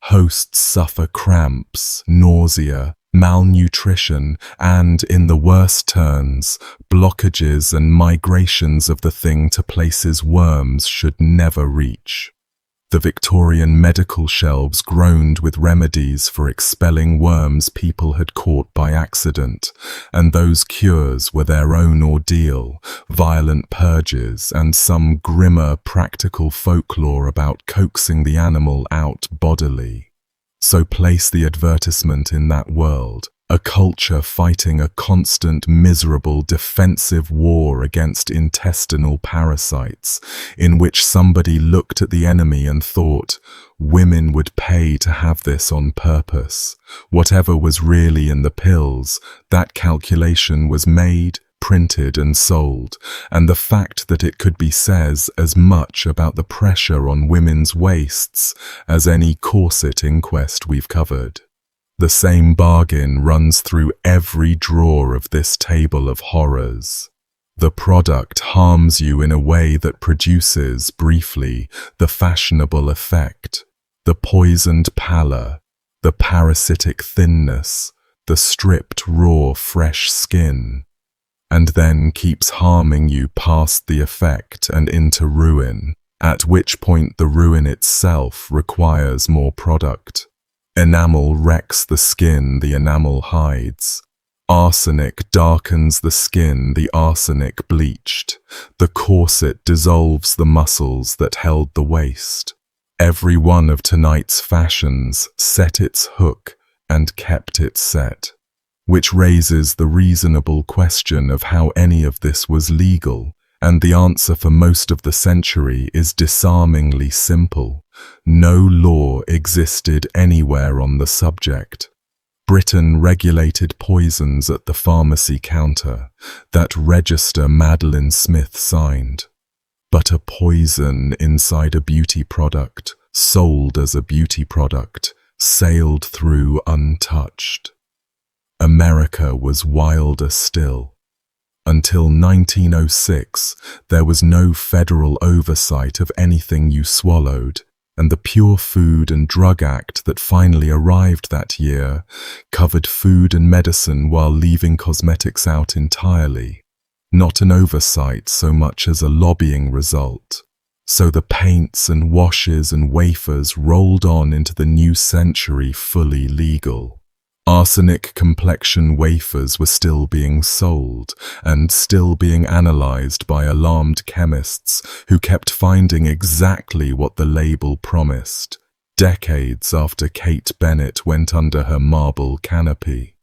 Hosts suffer cramps, nausea, malnutrition, and, in the worst turns, blockages and migrations of the thing to places worms should never reach. The Victorian medical shelves groaned with remedies for expelling worms people had caught by accident, and those cures were their own ordeal, violent purges, and some grimmer practical folklore about coaxing the animal out bodily. So place the advertisement in that world, a culture fighting a constant, miserable, defensive war against intestinal parasites, in which somebody looked at the enemy and thought, women would pay to have this on purpose. Whatever was really in the pills, that calculation was made, printed and sold, and the fact that it could be says as much about the pressure on women's waists as any corset inquest we've covered. The same bargain runs through every drawer of this table of horrors. The product harms you in a way that produces, briefly, the fashionable effect, the poisoned pallor, the parasitic thinness, the stripped, raw, fresh skin, and then keeps harming you past the effect and into ruin, at which point the ruin itself requires more product. Enamel wrecks the skin the enamel hides. Arsenic darkens the skin the arsenic bleached. The corset dissolves the muscles that held the waist. Every one of tonight's fashions set its hook and kept it set, which raises the reasonable question of how any of this was legal, and the answer for most of the century is disarmingly simple. No law existed anywhere on the subject. Britain regulated poisons at the pharmacy counter, that register Madeline Smith signed. But a poison inside a beauty product, sold as a beauty product, sailed through untouched. America was wilder still. Until 1906, there was no federal oversight of anything you swallowed, and the Pure Food and Drug Act that finally arrived that year covered food and medicine while leaving cosmetics out entirely. Not an oversight so much as a lobbying result. So the paints and washes and wafers rolled on into the new century fully legal. Arsenic complexion wafers were still being sold and still being analyzed by alarmed chemists who kept finding exactly what the label promised, decades after Kate Bennett went under her marble canopy.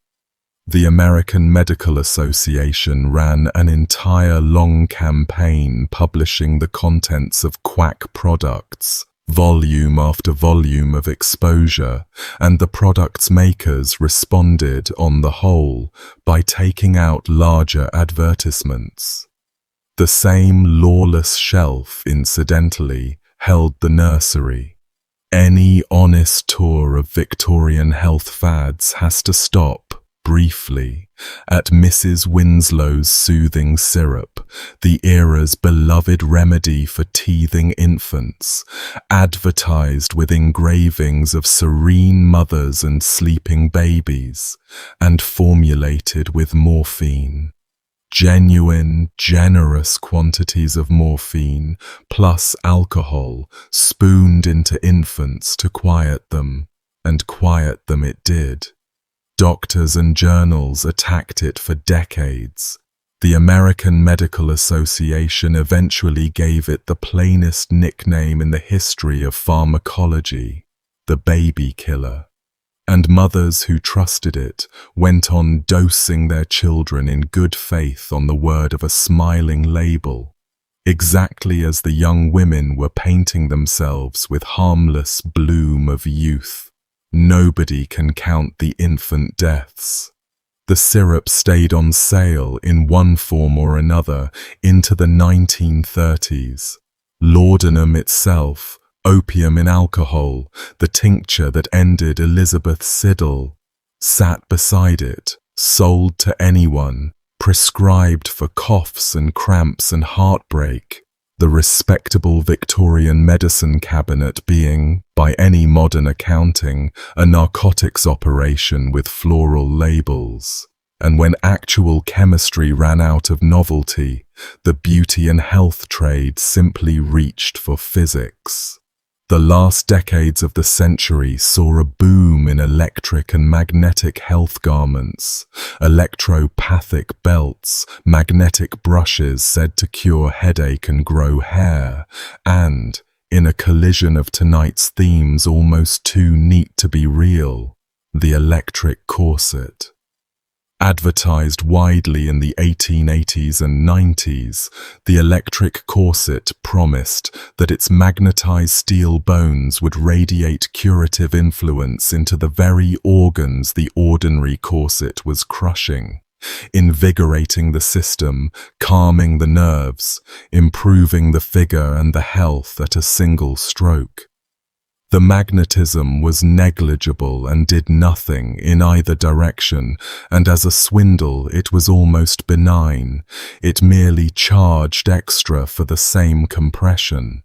The American Medical Association ran an entire long campaign publishing the contents of quack products, volume after volume of exposure, and the product's makers responded, on the whole, by taking out larger advertisements. The same lawless shelf, incidentally, held the nursery. Any honest tour of Victorian health fads has to stop, briefly, at Mrs. Winslow's soothing syrup, the era's beloved remedy for teething infants, advertised with engravings of serene mothers and sleeping babies, and formulated with morphine. Genuine, generous quantities of morphine, plus alcohol, spooned into infants to quiet them, and quiet them it did. Doctors and journals attacked it for decades. The American Medical Association eventually gave it the plainest nickname in the history of pharmacology, the baby killer. And mothers who trusted it went on dosing their children in good faith on the word of a smiling label, exactly as the young women were painting themselves with harmless bloom of youth. Nobody can count the infant deaths. The syrup stayed on sale in one form or another into the 1930s. Laudanum itself, opium in alcohol, the tincture that ended Elizabeth Siddal, sat beside it, sold to anyone, prescribed for coughs and cramps and heartbreak. The respectable Victorian medicine cabinet being, by any modern accounting, a narcotics operation with floral labels. And when actual chemistry ran out of novelty, the beauty and health trade simply reached for physics. The last decades of the century saw a boom in electric and magnetic health garments, electropathic belts, magnetic brushes said to cure headache and grow hair, and, in a collision of tonight's themes almost too neat to be real, the electric corset. Advertised widely in the 1880s and 90s, the electric corset promised that its magnetized steel bones would radiate curative influence into the very organs the ordinary corset was crushing, invigorating the system, calming the nerves, improving the figure and the health at a single stroke. The magnetism was negligible and did nothing in either direction, and as a swindle it was almost benign. It merely charged extra for the same compression.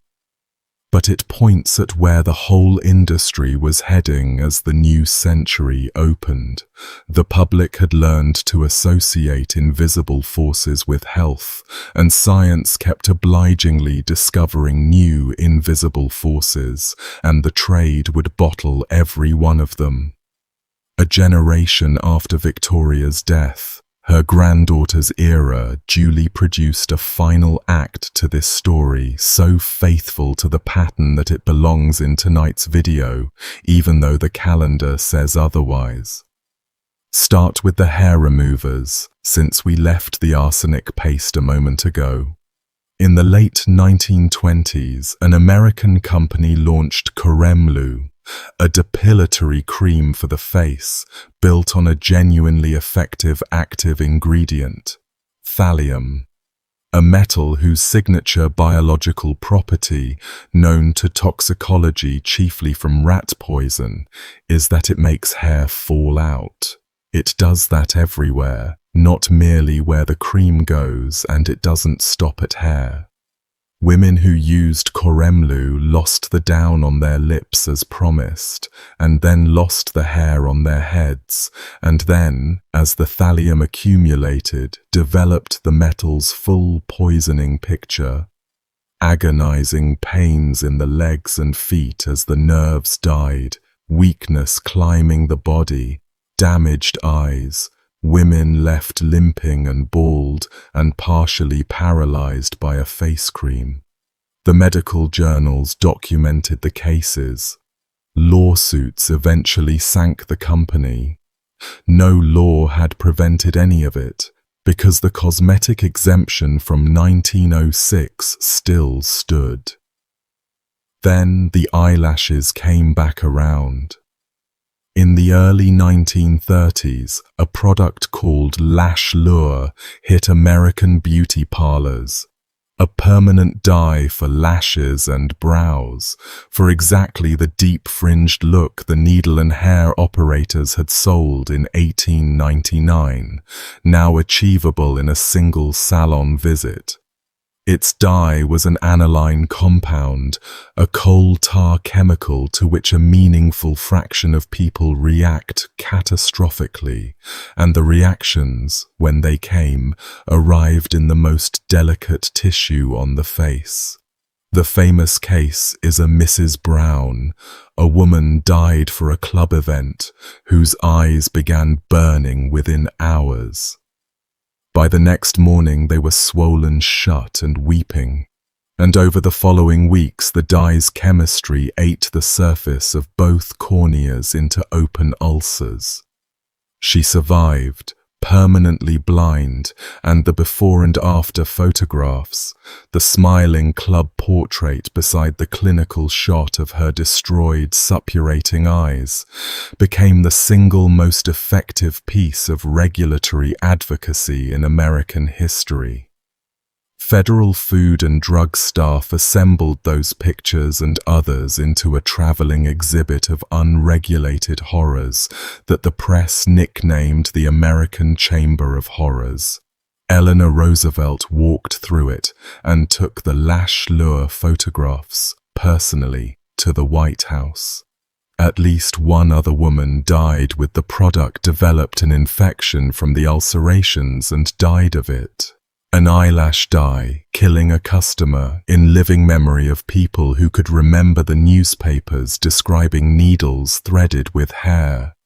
But it points at where the whole industry was heading as the new century opened. The public had learned to associate invisible forces with health, and science kept obligingly discovering new invisible forces, and the trade would bottle every one of them. A generation after Victoria's death, her granddaughter's era duly produced a final act to this story, so faithful to the pattern that it belongs in tonight's video, even though the calendar says otherwise. Start with the hair removers, since we left the arsenic paste a moment ago. In the late 1920s, an American company launched Coroners, a depilatory cream for the face, built on a genuinely effective active ingredient, thallium, a metal whose signature biological property, known to toxicology chiefly from rat poison, is that it makes hair fall out. It does that everywhere, not merely where the cream goes, and it doesn't stop at hair. Women who used Coroners lost the down on their lips as promised, and then lost the hair on their heads, and then, as the thallium accumulated, developed the metal's full poisoning picture. Agonizing pains in the legs and feet as the nerves died, weakness climbing the body, damaged eyes, women left limping and bald and partially paralyzed by a face cream. The medical journals documented the cases. Lawsuits eventually sank the company. No law had prevented any of it, because the cosmetic exemption from 1906 still stood. Then the eyelashes came back around. In the early 1930s, a product called Lash Lure hit American beauty parlors, a permanent dye for lashes and brows, for exactly the deep-fringed look the needle and hair operators had sold in 1899, now achievable in a single salon visit. Its dye was an aniline compound, a coal tar chemical to which a meaningful fraction of people react catastrophically, and the reactions, when they came, arrived in the most delicate tissue on the face. The famous case is a Mrs. Brown, a woman dyed for a club event, whose eyes began burning within hours. By the next morning they were swollen shut and weeping, and over the following weeks the dye's chemistry ate the surface of both corneas into open ulcers. She survived, permanently blind, and the before and after photographs, the smiling club portrait beside the clinical shot of her destroyed, suppurating eyes, became the single most effective piece of regulatory advocacy in American history. Federal Food and Drug staff assembled those pictures and others into a traveling exhibit of unregulated horrors that the press nicknamed the American Chamber of Horrors. Eleanor Roosevelt walked through it and took the Lash Lure photographs, personally, to the White House. At least one other woman died with the product, developed an infection from the ulcerations and died of it. An eyelash dye, killing a customer, in living memory of people who could remember the newspapers describing needles threaded with hair.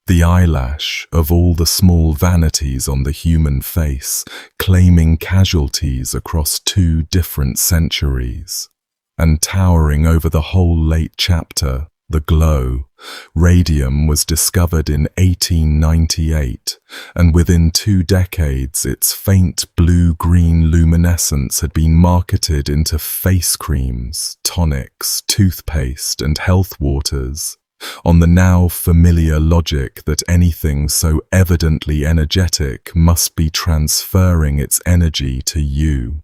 The eyelash, of all the small vanities on the human face, claiming casualties across 2 different centuries. And towering over the whole late chapter the glow. Radium was discovered in 1898, and within 2 decades its faint blue-green luminescence had been marketed into face creams, tonics, toothpaste, and health waters, on the now familiar logic that anything so evidently energetic must be transferring its energy to you.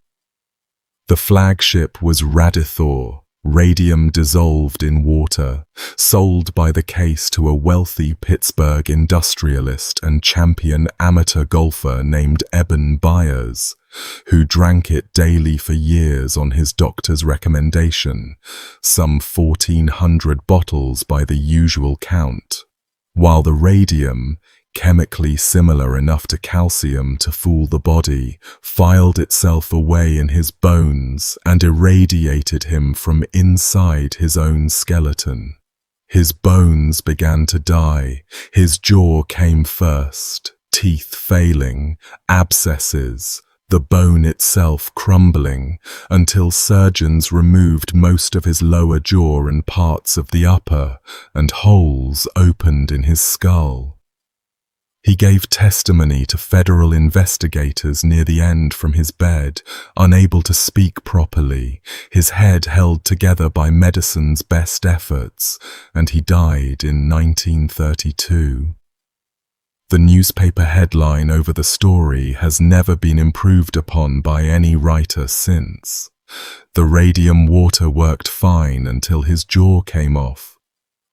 The flagship was Radithor, radium dissolved in water, sold by the case to a wealthy Pittsburgh industrialist and champion amateur golfer named Eben Byers, who drank it daily for years on his doctor's recommendation, some 1,400 bottles by the usual count, while the radium, chemically similar enough to calcium to fool the body, filed itself away in his bones and irradiated him from inside his own skeleton. His bones began to die, his jaw came first, teeth failing, abscesses, the bone itself crumbling, until surgeons removed most of his lower jaw and parts of the upper, and holes opened in his skull. He gave testimony to federal investigators near the end from his bed, unable to speak properly, his head held together by medicine's best efforts, and he died in 1932. The newspaper headline over the story has never been improved upon by any writer since. The radium water worked fine until his jaw came off.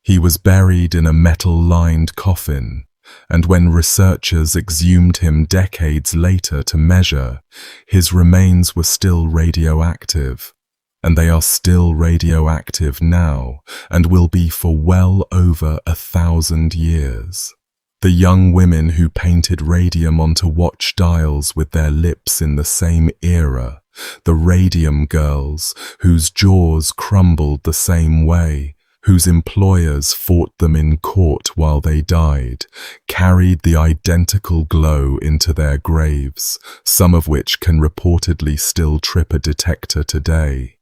He was buried in a metal-lined coffin, and when researchers exhumed him decades later to measure, his remains were still radioactive, and they are still radioactive now, and will be for well over 1,000 years. The young women who painted radium onto watch dials with their lips in the same era, the radium girls whose jaws crumbled the same way, whose employers fought them in court while they died, carried the identical glow into their graves, some of which can reportedly still trip a detector today.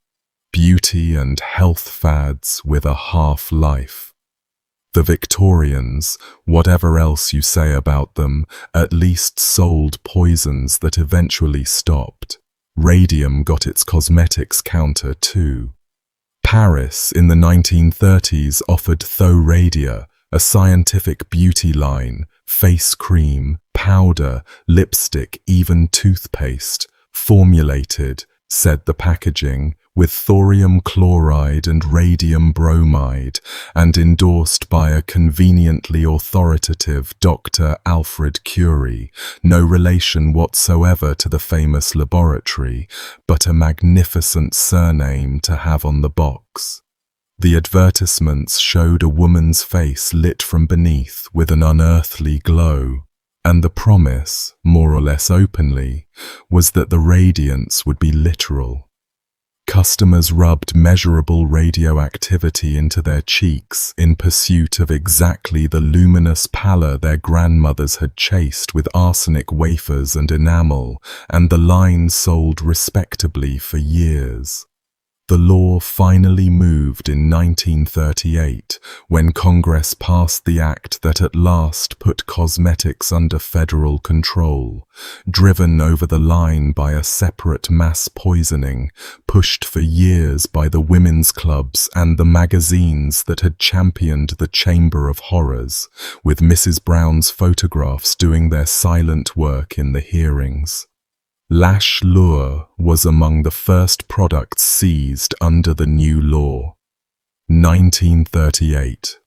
Beauty and health fads with a half-life. The Victorians, whatever else you say about them, at least sold poisons that eventually stopped. Radium got its cosmetics counter too. Paris in the 1930s offered Thoradia, a scientific beauty line, face cream, powder, lipstick, even toothpaste, formulated, said the packaging, with thorium chloride and radium bromide, and endorsed by a conveniently authoritative Dr. Alfred Curie, no relation whatsoever to the famous laboratory, but a magnificent surname to have on the box. The advertisements showed a woman's face lit from beneath with an unearthly glow, and the promise, more or less openly, was that the radiance would be literal. Customers rubbed measurable radioactivity into their cheeks in pursuit of exactly the luminous pallor their grandmothers had chased with arsenic wafers and enamel, and the line sold respectably for years. The law finally moved in 1938 when Congress passed the act that at last put cosmetics under federal control, driven over the line by a separate mass poisoning pushed for years by the women's clubs and the magazines that had championed the Chamber of Horrors, with Mrs. Brown's photographs doing their silent work in the hearings. Lash Lure was among the first products seized under the new law. 1938.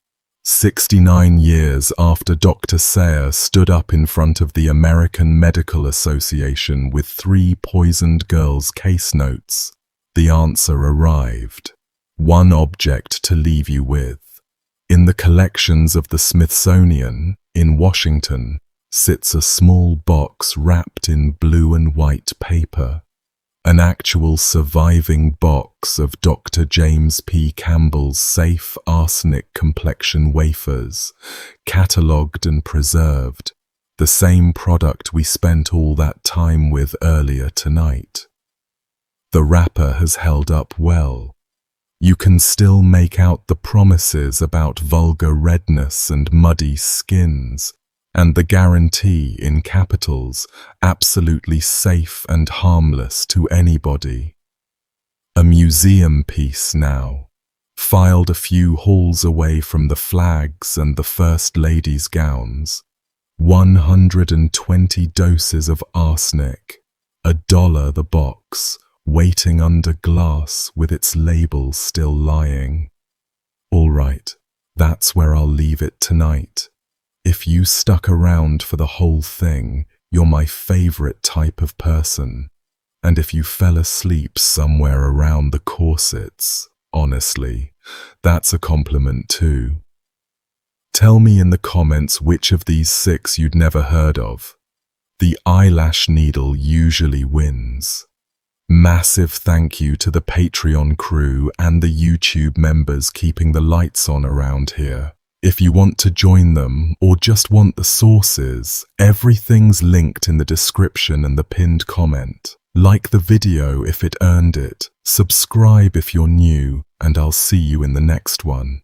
69 years after Dr. Sayer stood up in front of the American Medical Association with 3 poisoned girls' case notes, the answer arrived. One object to leave you with. In the collections of the Smithsonian, in Washington, sits a small box wrapped in blue and white paper, an actual surviving box of Dr. James P. Campbell's safe arsenic complexion wafers, catalogued and preserved, the same product we spent all that time with earlier tonight. The wrapper has held up well. You can still make out the promises about vulgar redness and muddy skins, and the guarantee in capitals, absolutely safe and harmless to anybody. A museum piece now, filed a few halls away from the flags and the First Lady's gowns. 120 doses of arsenic, $1 the box, waiting under glass with its label still lying. All right, that's where I'll leave it tonight. If you stuck around for the whole thing, you're my favorite type of person. And if you fell asleep somewhere around the corsets, honestly, that's a compliment too. Tell me in the comments which of these 6 you'd never heard of. The eyelash needle usually wins. Massive thank you to the Patreon crew and the YouTube members keeping the lights on around here. If you want to join them or just want the sources, everything's linked in the description and the pinned comment. Like the video if it earned it, subscribe if you're new, and I'll see you in the next one.